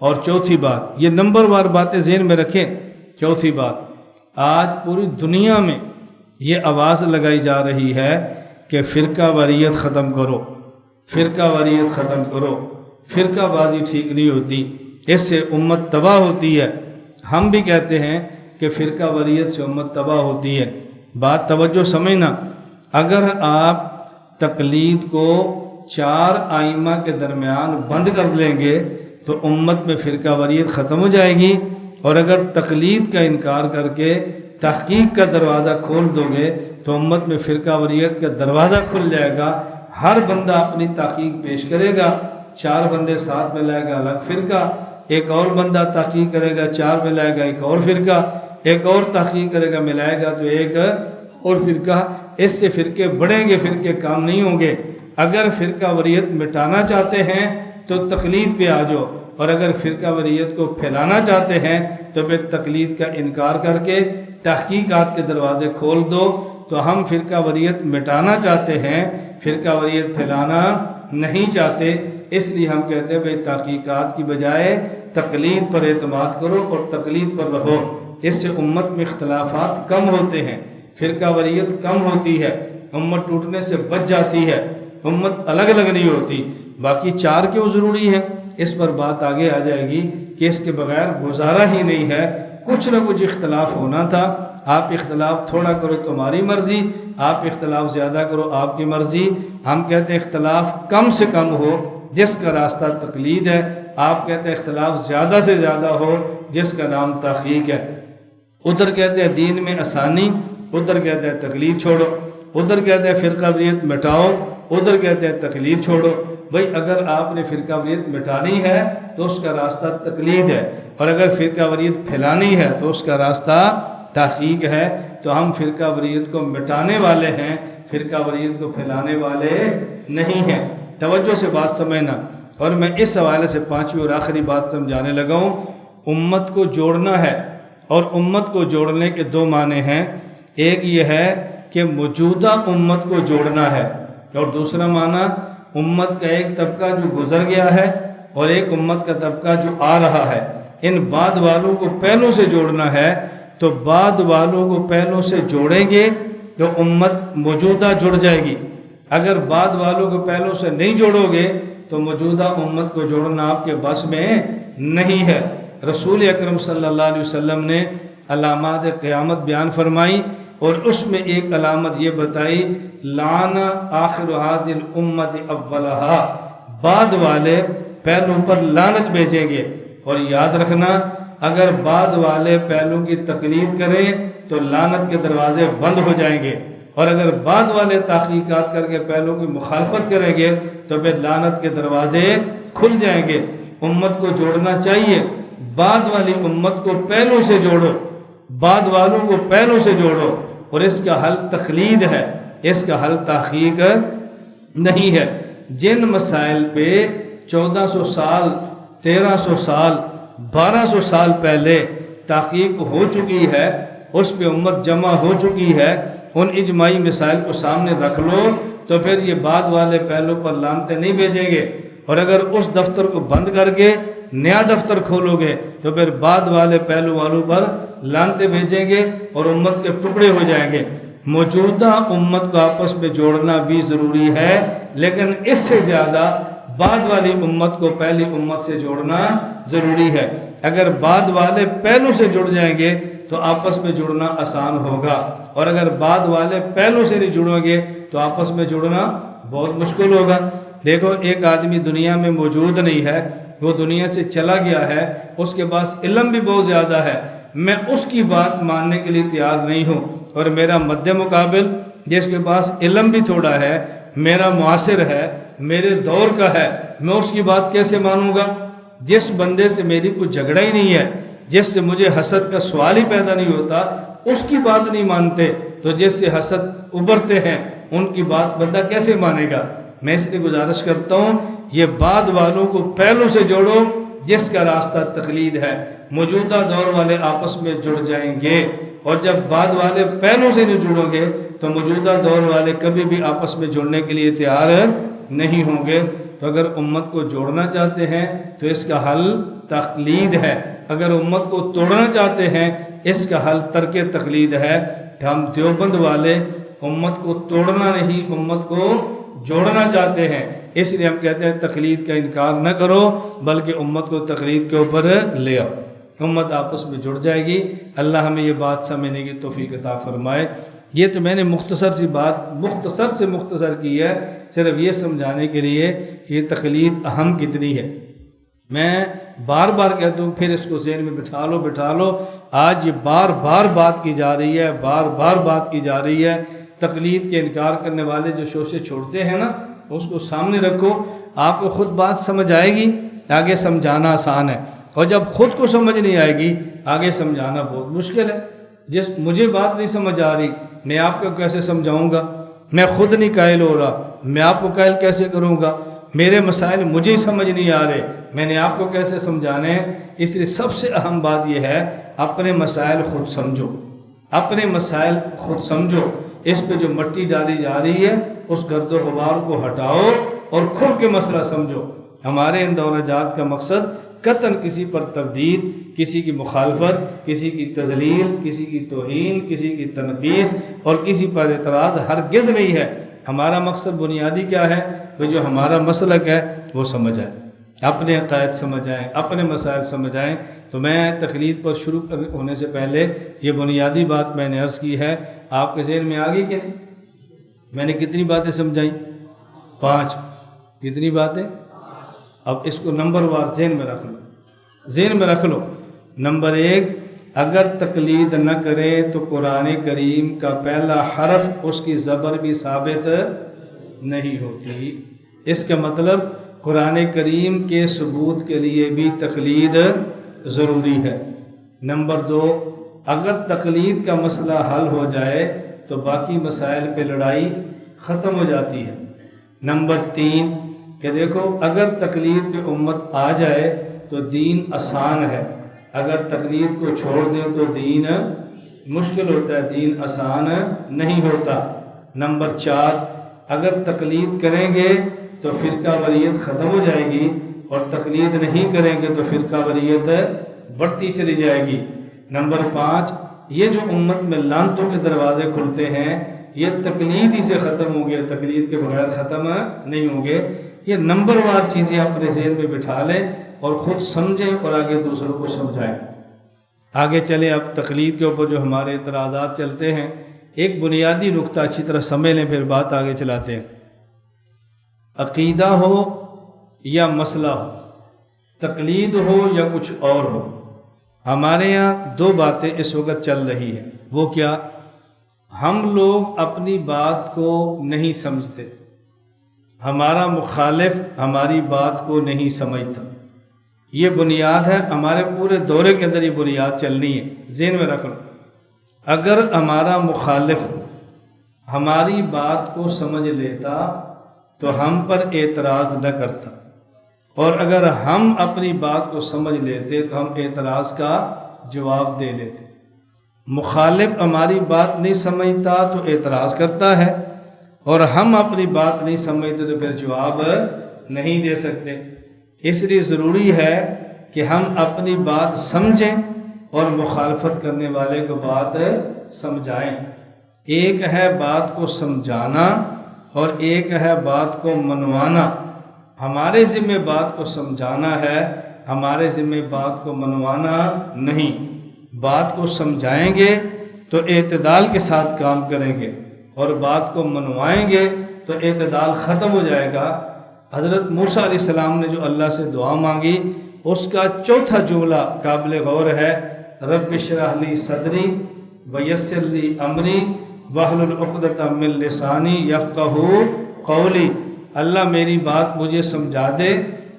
اور چوتھی بات، یہ نمبر وار باتیں ذہن میں رکھیں، چوتھی بات، آج پوری دنیا میں یہ آواز لگائی جا رہی ہے کہ فرقہ واریت ختم کرو، فرقہ واریت ختم کرو، فرقہ بازی ٹھیک نہیں ہوتی، اس سے امت تباہ ہوتی ہے۔ ہم بھی کہتے ہیں کہ فرقہ واریت سے امت تباہ ہوتی ہے۔ بات توجہ سمجھنا، اگر آپ تقلید کو 4 ائمہ کے درمیان بند کر لیں گے تو امت میں فرقہ واریت ختم ہو جائے گی، اور اگر تقلید کا انکار کر کے تحقیق کا دروازہ کھول دو گے تو امت میں فرقہ واریت کا دروازہ کھل جائے گا۔ ہر بندہ اپنی تحقیق پیش کرے گا، 4 بندے ساتھ میں لائے گا الگ فرقہ، ایک اور بندہ تحقیق کرے گا 4 میں لائے گا ایک اور فرقہ، ایک اور تحقیق کرے گا ملائے گا تو ایک اور فرقہ، اس سے فرقے بڑھیں گے، فرقے کام نہیں ہوں گے۔ اگر فرقہ واریت مٹانا چاہتے ہیں تو تقلید پہ آ جاؤ، اور اگر فرقہ واریت کو پھیلانا چاہتے ہیں تو پھر تقلید کا انکار کر کے تحقیقات کے دروازے کھول دو۔ تو ہم فرقہ واریت مٹانا چاہتے ہیں، فرقہ واریت پھیلانا نہیں چاہتے، اس لیے ہم کہتے ہیں بھئی تحقیقات کی بجائے تقلید پر اعتماد کرو اور تقلید پر رہو، اس سے امت میں اختلافات کم ہوتے ہیں، فرقہ واریت کم ہوتی ہے، امت ٹوٹنے سے بچ جاتی ہے، امت الگ الگ نہیں ہوتی۔ باقی 4 کیوں ضروری ہے، اس پر بات آگے آ جائے گی کہ اس کے بغیر گزارا ہی نہیں ہے، کچھ نہ کچھ اختلاف ہونا تھا۔ آپ اختلاف تھوڑا کرو تمہاری مرضی، آپ اختلاف زیادہ کرو آپ کی مرضی۔ ہم کہتے ہیں اختلاف کم سے کم ہو جس کا راستہ تقلید ہے، آپ کہتے ہیں اختلاف زیادہ سے زیادہ ہو جس کا نام تحقیق ہے۔ ادھر کہتے ہیں دین میں آسانی، ادھر کہتے ہیں تقلید چھوڑو، ادھر کہتے ہیں فرقہ واریت مٹاؤ، ادھر کہتے ہیں تقلید چھوڑو۔ بھئی اگر آپ نے فرقہ واریت مٹانی ہے تو اس کا راستہ تقلید ہے، اور اگر فرقہ واریت پھیلانی ہے تو اس کا راستہ تحقیق ہے۔ تو ہم فرقہ واریت کو مٹانے والے ہیں، فرقہ واریت کو پھیلانے والے نہیں ہیں۔ توجہ سے بات سمجھنا، اور میں اس حوالے سے 5ویں اور آخری بات سمجھانے لگا ہوں۔ امت کو جوڑنا ہے، اور امت کو جوڑنے کے 2 معنی ہیں، ایک یہ ہے کہ موجودہ امت کو جوڑنا ہے، اور دوسرا معنی امت کا ایک طبقہ جو گزر گیا ہے اور ایک امت کا طبقہ جو آ رہا ہے، ان بعد والوں کو پہلوں سے جوڑنا ہے۔ تو بعد والوں کو پہلوں سے جوڑیں گے تو امت موجودہ جڑ جائے گی، اگر بعد والوں کو پہلوں سے نہیں جوڑو گے تو موجودہ امت کو جوڑنا آپ کے بس میں نہیں ہے۔ رسول اکرم صلی اللہ علیہ وسلم نے علامات قیامت بیان فرمائی، اور اس میں ایک علامت یہ بتائی، لعن آخر هذه الامت اولہا، بعد والے پہلوں پر لعنت بھیجیں گے۔ اور یاد رکھنا، اگر بعد والے پہلوں کی تقلید کریں تو لعنت کے دروازے بند ہو جائیں گے، اور اگر بعد والے تحقیقات کر کے پہلوں کی مخالفت کریں گے تو پھر لعنت کے دروازے کھل جائیں گے۔ امت کو جوڑنا چاہیے، بعد والی امت کو پہلوں سے جوڑو، بعد والوں کو پہلوں سے جوڑو، اور اس کا حل تقلید ہے، اس کا حل تحقیق نہیں ہے۔ جن مسائل پہ 1400 سال، 1300 سال، 1200 سال پہلے تحقیق ہو چکی ہے، اس پہ امت جمع ہو چکی ہے، ان اجماعی مسائل کو سامنے رکھ لو تو پھر یہ بعد والے پہلوں پر لعنتیں نہیں بھیجیں گے، اور اگر اس دفتر کو بند کر کے نیا دفتر کھولو گے تو پھر بعد والے پہلو والوں پر لعنتیں بھیجیں گے اور امت کے ٹکڑے ہو جائیں گے۔ موجودہ امت کو آپس میں جوڑنا بھی ضروری ہے، لیکن اس سے زیادہ بعد والی امت کو پہلی امت سے جوڑنا ضروری ہے۔ اگر بعد والے پہلوں سے جڑ جائیں گے تو آپس میں جڑنا آسان ہوگا، اور اگر بعد والے پہلوں سے نہیں جڑو گے تو آپس میں جڑنا بہت مشکل ہوگا۔ دیکھو، ایک آدمی دنیا میں موجود نہیں ہے، وہ دنیا سے چلا گیا ہے، اس کے پاس علم بھی بہت زیادہ ہے، میں اس کی بات ماننے کے لیے تیار نہیں ہوں، اور میرا مد مقابل جس کے پاس علم بھی تھوڑا ہے، میرا معاصر ہے، میرے دور کا ہے، میں اس کی بات کیسے مانوں گا؟ جس بندے سے میری کوئی جھگڑا ہی نہیں ہے، جس سے مجھے حسد کا سوال ہی پیدا نہیں ہوتا، اس کی بات نہیں مانتے، تو جس سے حسد ابھرتے ہیں ان کی بات بندہ کیسے مانے گا؟ میں اس لیے گزارش کرتا ہوں، یہ بعد والوں کو پہلوں سے جوڑو جس کا راستہ تقلید ہے۔ موجودہ دور والے آپس میں جڑ جائیں گے، اور جب بعد والے پہلوں سے نہیں جڑو گے تو موجودہ دور والے کبھی بھی آپس میں جڑنے کے لیے تیار نہیں ہوں گے۔ تو اگر امت کو جوڑنا چاہتے ہیں تو اس کا حل تقلید ہے، اگر امت کو توڑنا چاہتے ہیں اس کا حل ترک تقلید ہے۔ کہ ہم دیوبند والے امت کو توڑنا نہیں، امت کو جوڑنا چاہتے ہیں، اس لیے ہم کہتے ہیں تقلید کا انکار نہ کرو بلکہ امت کو تقلید کے اوپر لے آؤ، امت آپس میں جڑ جائے گی۔ اللہ ہمیں یہ بات سمجھنے کی توفیق عطا فرمائے۔ یہ تو میں نے مختصر سی بات مختصر سے مختصر کی ہے، صرف یہ سمجھانے کے لیے کہ یہ تقلید اہم کتنی ہے۔ میں بار بار کہتا ہوں، پھر اس کو ذہن میں بٹھا لو۔ آج یہ بار بار بات کی جا رہی ہے، بار بار بات کی جا رہی ہے۔ تقلید کے انکار کرنے والے جو شوشے چھوڑتے ہیں نا، اس کو سامنے رکھو، آپ کو خود بات سمجھ آئے گی، آگے سمجھانا آسان ہے، اور جب خود کو سمجھ نہیں آئے گی آگے سمجھانا بہت مشکل ہے۔ مجھے بات نہیں سمجھ آ رہی، میں آپ کو کیسے سمجھاؤں گا؟ میں خود نہیں قائل ہو رہا، میں آپ کو قائل کیسے کروں گا؟ میرے مسائل مجھے ہی سمجھ نہیں آ رہے، میں نے آپ کو کیسے سمجھانے ہیں؟ اس لیے سب سے اہم بات یہ ہے، اپنے مسائل خود سمجھو، اپنے مسائل خود سمجھو۔ اس پہ جو مٹی ڈالی جا رہی ہے اس گرد و غبار کو ہٹاؤ اور کھل کے مسئلہ سمجھو۔ ہمارے ان دورہ جات کا مقصد قطعاً کسی پر تردید، کسی کی مخالفت، کسی کی تذلیل، کسی کی توہین، کسی کی تنقیص اور کسی پر اعتراض ہرگز نہیں ہے۔ ہمارا مقصد بنیادی کیا ہے کہ جو ہمارا مسلک ہے وہ سمجھ آئے، اپنے عقائد سمجھ آئیں، اپنے مسائل سمجھ آئیں۔ تو میں تقلید پر شروع ہونے سے پہلے یہ بنیادی بات میں نے عرض کی ہے، آپ کے ذہن میں آ گئی کہ نہیں؟ میں نے کتنی باتیں سمجھائیں؟ 5۔ کتنی باتیں؟ اب اس کو نمبر وار ذہن میں رکھ لو۔ نمبر 1، اگر تقلید نہ کرے تو قرآن کریم کا پہلا حرف اس کی زبر بھی ثابت نہیں ہوتی۔ اس کا مطلب قرآن کریم کے ثبوت کے لیے بھی تقلید ضروری ہے۔ نمبر 2، اگر تقلید کا مسئلہ حل ہو جائے تو باقی مسائل پہ لڑائی ختم ہو جاتی ہے۔ نمبر 3، کہ دیکھو اگر تقلید پہ امت آ جائے تو دین آسان ہے، اگر تقلید کو چھوڑ دیں تو دین مشکل ہوتا ہے، دین آسان نہیں ہوتا۔ نمبر 4، اگر تقلید کریں گے تو فرقہ واریت ختم ہو جائے گی، اور تقلید نہیں کریں گے تو فرقہ واریت بڑھتی چلی جائے گی۔ نمبر 5، یہ جو امت میں لعنتوں کے دروازے کھلتے ہیں یہ تقلید ہی سے ختم ہوں گے، تقلید کے بغیر ختم نہیں ہوں گے۔ یہ نمبر وار چیزیں اپنے ذہن میں بٹھا لیں اور خود سمجھیں اور آگے دوسروں کو سمجھائیں۔ آگے چلیں، اب تقلید کے اوپر جو ہمارے اعتراضات چلتے ہیں، ایک بنیادی نقطہ اچھی طرح سمجھ لیں پھر بات آگے چلاتے ہیں۔ عقیدہ ہو یا مسئلہ ہو، تقلید ہو یا کچھ اور ہو، ہمارے یہاں 2 باتیں اس وقت چل رہی ہیں۔ وہ کیا؟ ہم لوگ اپنی بات کو نہیں سمجھتے، ہمارا مخالف ہماری بات کو نہیں سمجھتا۔ یہ بنیاد ہے، ہمارے پورے دورے کے اندر یہ بنیاد چلنی ہے، ذہن میں رکھ لو۔ اگر ہمارا مخالف ہماری بات کو سمجھ لیتا تو ہم پر اعتراض نہ کرتا، اور اگر ہم اپنی بات کو سمجھ لیتے تو ہم اعتراض کا جواب دے لیتے۔ مخالف ہماری بات نہیں سمجھتا تو اعتراض کرتا ہے، اور ہم اپنی بات نہیں سمجھتے تو پھر جواب نہیں دے سکتے۔ اس لیے ضروری ہے کہ ہم اپنی بات سمجھیں اور مخالفت کرنے والے کو بات سمجھائیں۔ ایک ہے بات کو سمجھانا اور ایک ہے بات کو منوانا۔ ہمارے ذمہ بات کو سمجھانا ہے، ہمارے ذمہ بات کو منوانا نہیں۔ بات کو سمجھائیں گے تو اعتدال کے ساتھ کام کریں گے، اور بات کو منوائیں گے تو اعتدال ختم ہو جائے گا۔ حضرت موسیٰ علیہ السلام نے جو اللہ سے دعا مانگی، اس کا چوتھا جملہ قابل غور ہے، رب اشرح لی صدری ویسر لی امری واحلل عقدۃ من لسانی یفقہوا قولی۔ اللہ میری بات مجھے سمجھا دے،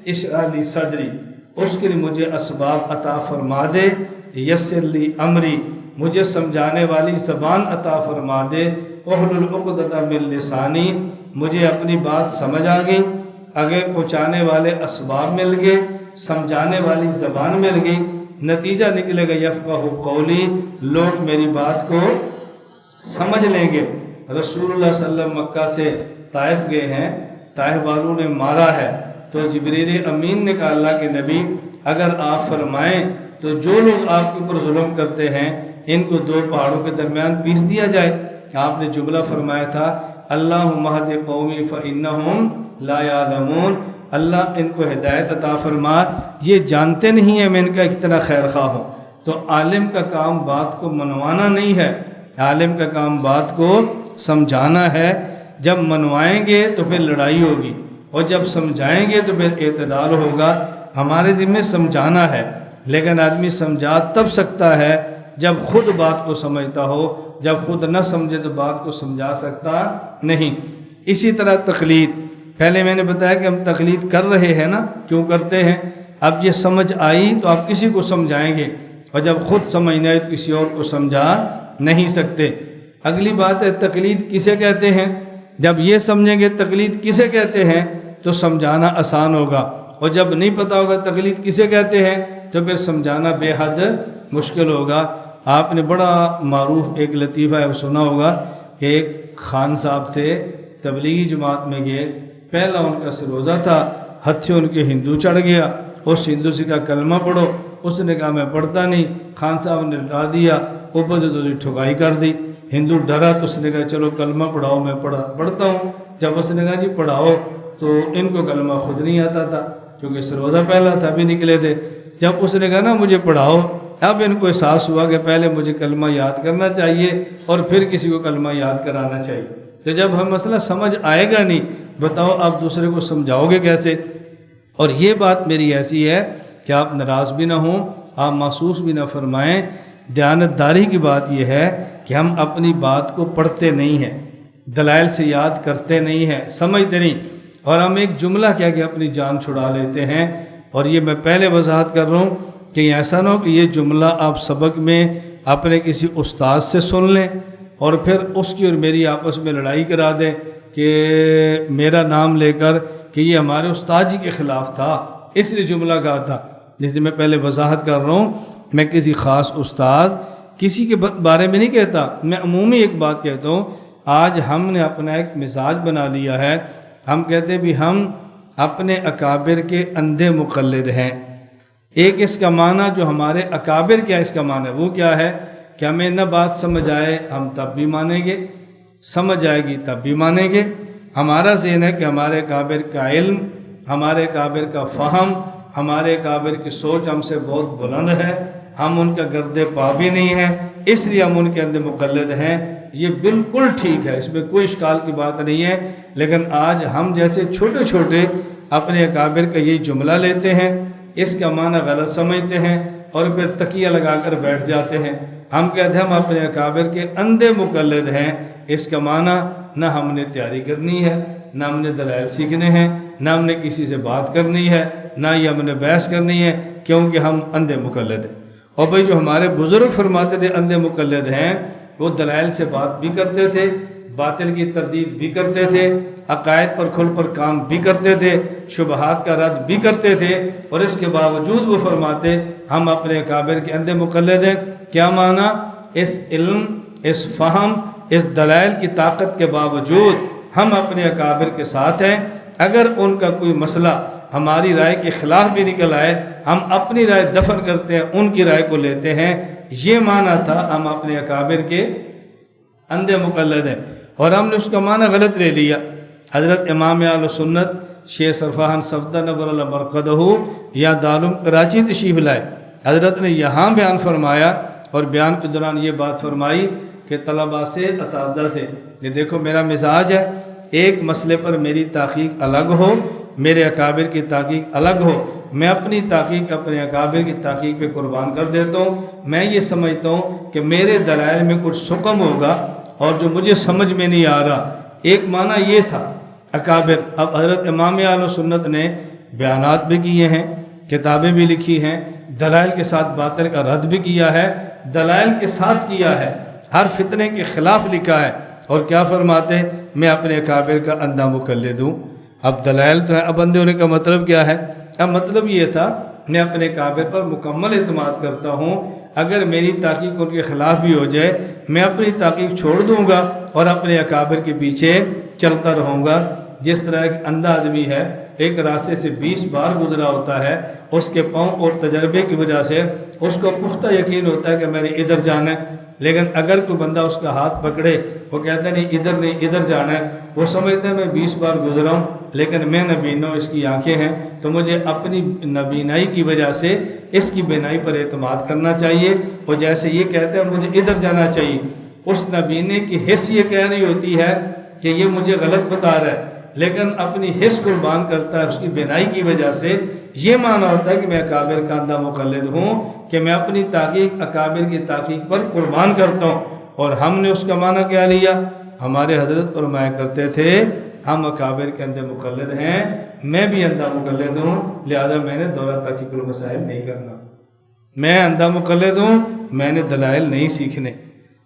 اشرح لی صدری، اس کے لیے مجھے اسباب عطا فرما دے، یسر لی امری، مجھے سمجھانے والی زبان عطا فرما دے، واحلل عقدۃ من لسانی، مجھے اپنی بات سمجھ آ گئی، آگے پہنچانے والے اسباب مل گئے، سمجھانے والی زبان مل گئی، نتیجہ نکلے گا یفقہوا قولی، لوگ میری بات کو سمجھ لیں گے۔ رسول اللہ صلی اللہ علیہ وسلم مکہ سے طائف گئے ہیں، طائف والوں نے مارا ہے، تو جبریل امین نے کہا اللہ کے نبی اگر آپ فرمائیں تو جو لوگ آپ کے اوپر ظلم کرتے ہیں ان کو 2 پہاڑوں کے درمیان پیس دیا جائے۔ آپ نے جملہ فرمایا تھا اللہم اہد قومی فإنہم لا یعلمون، اللہ ان کو ہدایت عطا فرما، یہ جانتے نہیں ہیں میں ان کا کتنا خیر خواہ ہوں۔ تو عالم کا کام بات کو منوانا نہیں ہے، عالم کا کام بات کو سمجھانا ہے۔ جب منوائیں گے تو پھر لڑائی ہوگی، اور جب سمجھائیں گے تو پھر اعتدال ہوگا۔ ہمارے ذمہ سمجھانا ہے، لیکن آدمی سمجھا تب سکتا ہے جب خود بات کو سمجھتا ہو، جب خود نہ سمجھے تو بات کو سمجھا سکتا نہیں۔ اسی طرح تقلید، پہلے میں نے بتایا کہ ہم تقلید کر رہے ہیں نا، کیوں کرتے ہیں؟ اب یہ سمجھ آئی تو آپ کسی کو سمجھائیں گے، اور جب خود سمجھنا ہے تو کسی اور کو سمجھا نہیں سکتے۔ اگلی بات ہے تقلید کسے کہتے ہیں؟ جب یہ سمجھیں گے تقلید کسے کہتے ہیں تو سمجھانا آسان ہوگا، اور جب نہیں پتہ ہوگا تقلید کسے کہتے ہیں تو پھر سمجھانا بے حد مشکل ہوگا۔ آپ نے بڑا معروف ایک لطیفہ ہے سنا ہوگا کہ ایک خان صاحب تھے، تبلیغی جماعت میں گئے، پہلا ان کا روزہ تھا، ہاتھ سے ان کے ہندو چڑھ گیا، اس ہندو سے کہا کلمہ پڑھو، اس نے کہا میں پڑھتا نہیں، خان صاحب نے ڈرا دیا، اوپر سے تو ٹھکائی کر دی، ہندو ڈرا تو اس نے کہا چلو کلمہ پڑھاؤ، میں پڑھتا ہوں۔ جب اس نے کہا جی پڑھاؤ تو ان کو کلمہ خود نہیں آتا تھا، کیونکہ روزہ پہلا تھا، بھی نکلے تھے۔ جب اس نے کہا نا مجھے پڑھاؤ، اب ان کو احساس ہوا کہ پہلے مجھے کلمہ یاد کرنا چاہیے اور پھر کسی کو کلمہ یاد کرانا چاہیے۔ تو جب ہم مسئلہ سمجھ آئے گا نہیں، بتاؤ آپ دوسرے کو سمجھاؤ گے کیسے؟ اور یہ بات میری ایسی ہے کہ آپ ناراض بھی نہ ہوں، آپ محسوس بھی نہ فرمائیں۔ دیانتداری کی بات یہ ہے کہ ہم اپنی بات کو پڑھتے نہیں ہیں، دلائل سے یاد کرتے نہیں ہیں، سمجھتے نہیں، اور ہم ایک جملہ کہہ کے اپنی جان چھڑا لیتے ہیں۔ اور یہ میں پہلے وضاحت کر رہا ہوں کہ ایسا نہ ہو کہ یہ جملہ آپ سبق میں اپنے کسی استاد سے سن لیں اور پھر اس کی اور میری آپس میں لڑائی کرا دیں کہ میرا نام لے کر کہ یہ ہمارے استاد جی کے خلاف تھا، اس لیے جملہ کہا تھا۔ جس لیے میں پہلے وضاحت کر رہا ہوں، میں کسی خاص استاد کسی کے بارے میں نہیں کہتا، میں عمومی ایک بات کہتا ہوں۔ آج ہم نے اپنا ایک مزاج بنا لیا ہے، ہم کہتے ہیں بھی ہم اپنے اکابر کے اندھے مقلد ہیں۔ ایک اس کا معنی جو ہمارے اکابر کیا اس کا معنی ہے، وہ کیا ہے کہ ہمیں نہ بات سمجھ آئے ہم تب بھی مانیں گے، سمجھ آئے گی تب بھی مانیں گے۔ ہمارا ذہن ہے کہ ہمارے اکابر کا علم، ہمارے اکابر کا فہم، ہمارے اکابر کی سوچ ہم سے بہت بلند ہے، ہم ان کا گرد پا بھی نہیں ہیں، اس لیے ہم ان کے اندھے مقلد ہیں۔ یہ بالکل ٹھیک ہے، اس میں کوئی اشکال کی بات نہیں ہے، لیکن آج ہم جیسے چھوٹے چھوٹے اپنے اکابر کا یہی جملہ لیتے ہیں، اس کا معنی غلط سمجھتے ہیں اور پھر تکیہ لگا کر بیٹھ جاتے ہیں۔ ہم کہتے ہیں ہم اپنے اکابر کے اندھے مقلد ہیں، اس کا معنی نہ ہم نے تیاری کرنی ہے، نہ ہم نے دلائل سیکھنے ہیں، نہ ہم نے کسی سے بات کرنی ہے، نہ ہی ہم نے بحث کرنی ہے، کیونکہ ہم اندھے مقلد ہیں۔ اور بھئی جو ہمارے بزرگ فرماتے تھے اندھے مقلد ہیں، وہ دلائل سے بات بھی کرتے تھے، باطل کی تردید بھی کرتے تھے، عقائد پر کھل پر کام بھی کرتے تھے، شبہات کا رد بھی کرتے تھے، اور اس کے باوجود وہ فرماتے ہم اپنے اکابر کے اندھے مقلد ہیں۔ کیا معنی؟ اس علم، اس فہم، اس دلائل کی طاقت کے باوجود ہم اپنے اکابر کے ساتھ ہیں۔ اگر ان کا کوئی مسئلہ ہماری رائے کے خلاف بھی نکل آئے، ہم اپنی رائے دفن کرتے ہیں، ان کی رائے کو لیتے ہیں۔ یہ معنی تھا ہم اپنے اکابر کے اندھے مقلد ہیں، اور ہم نے اس کا معنی غلط لے لیا۔ حضرت امام اہل سنت شیخ سرفراز صفدر نور اللہ مرقدہ یا دارالعلوم کراچی تشریف لائے، حضرت نے یہاں بیان فرمایا، اور بیان کے دوران یہ بات فرمائی کہ طلباء سے، اساتذہ سے، یہ دیکھو میرا مزاج ہے، ایک مسئلے پر میری تحقیق الگ ہو، میرے اکابر کی تحقیق الگ ہو، میں اپنی تحقیق اپنے اکابر کی تحقیق پہ قربان کر دیتا ہوں۔ میں یہ سمجھتا ہوں کہ میرے دلائل میں کچھ سقم ہوگا اور جو مجھے سمجھ میں نہیں آ رہا۔ ایک معنی یہ تھا اکابر۔ اب حضرت امام اہل سنت نے بیانات بھی کیے ہیں، کتابیں بھی لکھی ہیں، دلائل کے ساتھ باطل کا رد بھی کیا ہے، دلائل کے ساتھ کیا ہے، ہر فتنے کے خلاف لکھا ہے، اور کیا فرماتے؟ میں اپنے اکابر کا اندھا مقلد ہوں۔ اب دلائل تو ہے، اب اندھے ہونے کا مطلب کیا ہے؟ اب مطلب یہ تھا میں اپنے اکابر پر مکمل اعتماد کرتا ہوں، اگر میری تحقیق ان کے خلاف بھی ہو جائے میں اپنی تحقیق چھوڑ دوں گا اور اپنے اکابر کے پیچھے چلتا رہوں گا۔ جس طرح ایک اندھا آدمی ہے، ایک راستے سے 20 بار گزرا ہوتا ہے، اس کے پاؤں اور تجربے کی وجہ سے اس کو پختہ یقین ہوتا ہے کہ میں نے ادھر جانا ہے۔ لیکن اگر کوئی بندہ اس کا ہاتھ پکڑے، وہ کہتا ہے نہیں ادھر جانا ہے، وہ سمجھتا ہے میں 20 بار گزرا ہوں لیکن میں نبینا ہوں، اس کی آنکھیں ہیں، تو مجھے اپنی نبینائی کی وجہ سے اس کی بینائی پر اعتماد کرنا چاہیے۔ اور جیسے یہ کہتے ہیں مجھے ادھر جانا چاہیے، اس نبینے کی حس یہ کہہ رہی ہوتی ہے کہ یہ مجھے غلط بتا رہا ہے، لیکن اپنی حس قربان کرتا ہے اس کی بینائی کی وجہ سے۔ یہ معنی ہوتا ہے کہ میں اکابر کا اندھا مقلد ہوں، کہ میں اپنی تحقیق اکابر کی تحقیق پر قربان کرتا ہوں۔ اور ہم نے اس کا معنی کیا لیا؟ ہمارے حضرت فرمایا کرتے تھے ہم اکابر کے اندھے مقلد ہیں، میں بھی اندھا مقلد ہوں، لہذا میں نے دورہ تحقیق المسائل نہیں کرنا۔ میں اندھا مقلد ہوں، میں نے دلائل نہیں سیکھنے۔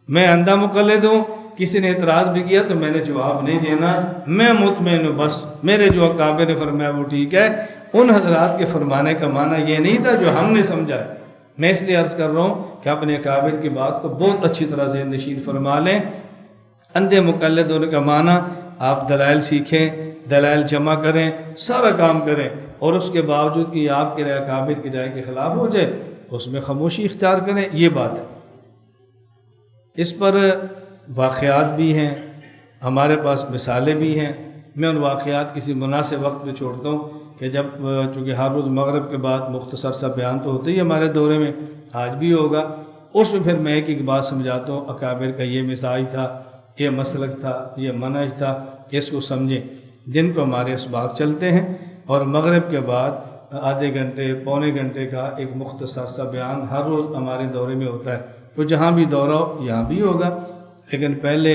میں اندھا مقلد ہوں، کسی نے اعتراض بھی کیا تو میں نے جواب نہیں دینا، میں مطمئن ہوں، بس میرے جو اکابر نے فرمایا وہ ٹھیک ہے۔ ان حضرات کے فرمانے کا معنی یہ نہیں تھا جو ہم نے سمجھا ہے۔ میں اس لیے عرض کر رہا ہوں کہ اپنے اکابر کی بات کو بہت اچھی طرح ذہن نشین فرما لیں۔ اندھے مقلد ہونے کا معنی آپ دلائل سیکھیں، دلائل جمع کریں، سارا کام کریں، اور اس کے باوجود کہ آپ کے رائے اکابر کی رائے کے خلاف ہو جائے اس میں خاموشی اختیار کریں، یہ بات ہے۔ اس پر واقعات بھی ہیں، ہمارے پاس مثالیں بھی ہیں۔ میں ان واقعات کسی مناسب وقت پہ چھوڑتا ہوں کہ جب چونکہ ہر روز مغرب کے بعد مختصر سا بیان تو ہوتا ہی ہمارے دورے میں، آج بھی ہوگا، اس میں پھر میں ایک بات سمجھاتا ہوں، اکابر کا یہ مزاج تھا، یہ مسلک تھا، یہ منہج تھا، اس کو سمجھیں۔ دن کو ہمارے اسباق چلتے ہیں اور مغرب کے بعد آدھے گھنٹے پونے گھنٹے کا ایک مختصر سا بیان ہر روز ہمارے دورے میں ہوتا ہے۔ تو جہاں بھی دورہ ہو یہاں بھی ہوگا، لیکن پہلے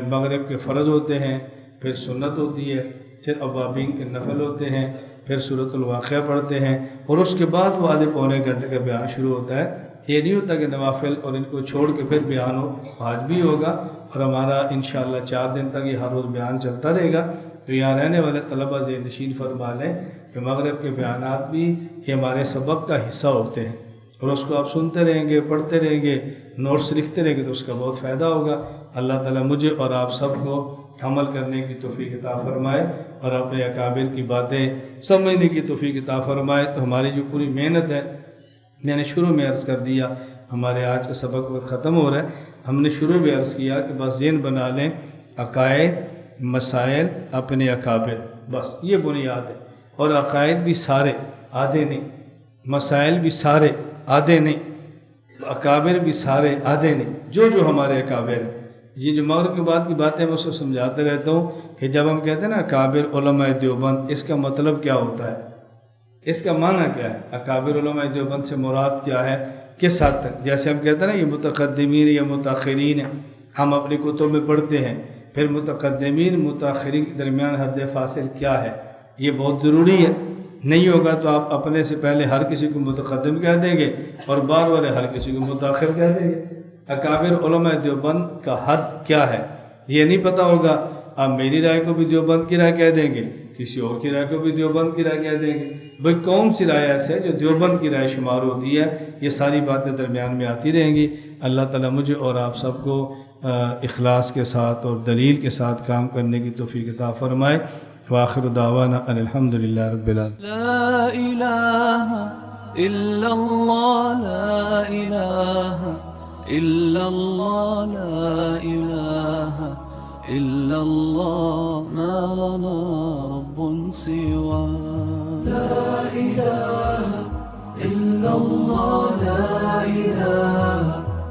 مغرب کے فرض ہوتے ہیں، پھر سنت ہوتی ہے، پھر اوابین کے نفل ہوتے ہیں، پھر سورۃ الواقعہ پڑھتے ہیں، اور اس کے بعد وہ آدھے پونے گھنٹے کا بیان شروع ہوتا ہے۔ یہ نہیں ہوتا کہ نوافل اور ان کو چھوڑ کے پھر بیان ہو، آج بھی ہوگا، اور ہمارا انشاءاللہ 4 دن تک یہ ہر روز بیان چلتا رہے گا۔ تو یہاں رہنے والے طلبہ ذہن نشین فرما لیں کہ مغرب کے بیانات بھی یہ ہمارے سبق کا حصہ ہوتے ہیں، اور اس کو آپ سنتے رہیں گے، پڑھتے رہیں گے، نوٹس لکھتے رہیں گے تو اس کا بہت فائدہ ہوگا۔ اللہ تعالیٰ مجھے اور آپ سب کو عمل کرنے کی توفیق عطا فرمائے اور اپنے اکابر کی باتیں سمجھنے کی توفیق عطا فرمائے۔ تو ہماری جو پوری محنت ہے، میں نے شروع میں عرض کر دیا، ہمارے آج کا سبق وقت ختم ہو رہا ہے، ہم نے شروع میں عرض کیا کہ بس ذہن بنا لیں، عقائد، مسائل، اپنے اکابر، بس یہ بنیاد ہے۔ اور عقائد بھی سارے، آدھے نہیں، مسائل بھی سارے، آدھے نہیں، اکابر بھی سارے، آدھے نہیں، جو ہمارے اکابر ہیں۔ یہ جو مغرب کے بعد کی باتیں میں اس کو سمجھاتے رہتا ہوں کہ جب ہم کہتے ہیں نا اکابر علماء دیوبند، اس کا مطلب کیا ہوتا ہے، اس کا معنی کیا ہے؟ اکابر علماء دیوبند سے مراد کیا ہے، کس حد تک؟ جیسے ہم کہتے ہیں نا یہ متقدمین یا متاخرین ہیں، ہم اپنی کتب میں پڑھتے ہیں، پھر متقدمین متاخرین کے درمیان حد فاصل کیا ہے، یہ بہت ضروری ہے۔ نہیں ہوگا تو آپ اپنے سے پہلے ہر کسی کو متقدم کہہ دیں گے اور بعد والے ہر کسی کو متاخر کہہ دیں گے۔ اکابر علماء دیوبند کا حد کیا ہے یہ نہیں پتہ ہوگا، آپ میری رائے کو بھی دیوبند کی رائے کہہ دیں گے، کسی اور کی رائے کو بھی دیوبند کی رائے کہہ دیں گے۔ بھئی کون سی رائے ایسے ہے جو دیوبند کی رائے شمار ہوتی ہے؟ یہ ساری باتیں درمیان میں آتی رہیں گی۔ اللہ تعالیٰ مجھے اور آپ سب کو اخلاص کے ساتھ اور دلیل کے ساتھ کام کرنے کی توفیق عطا فرمائے۔ وآخر دعوانا ان الحمدللہ رب العالمین۔ لا إله إلا الله، لا إله إلا الله، لا إله إلا الله، ما لنا رب سواه. لا إله إلا الله، لا إله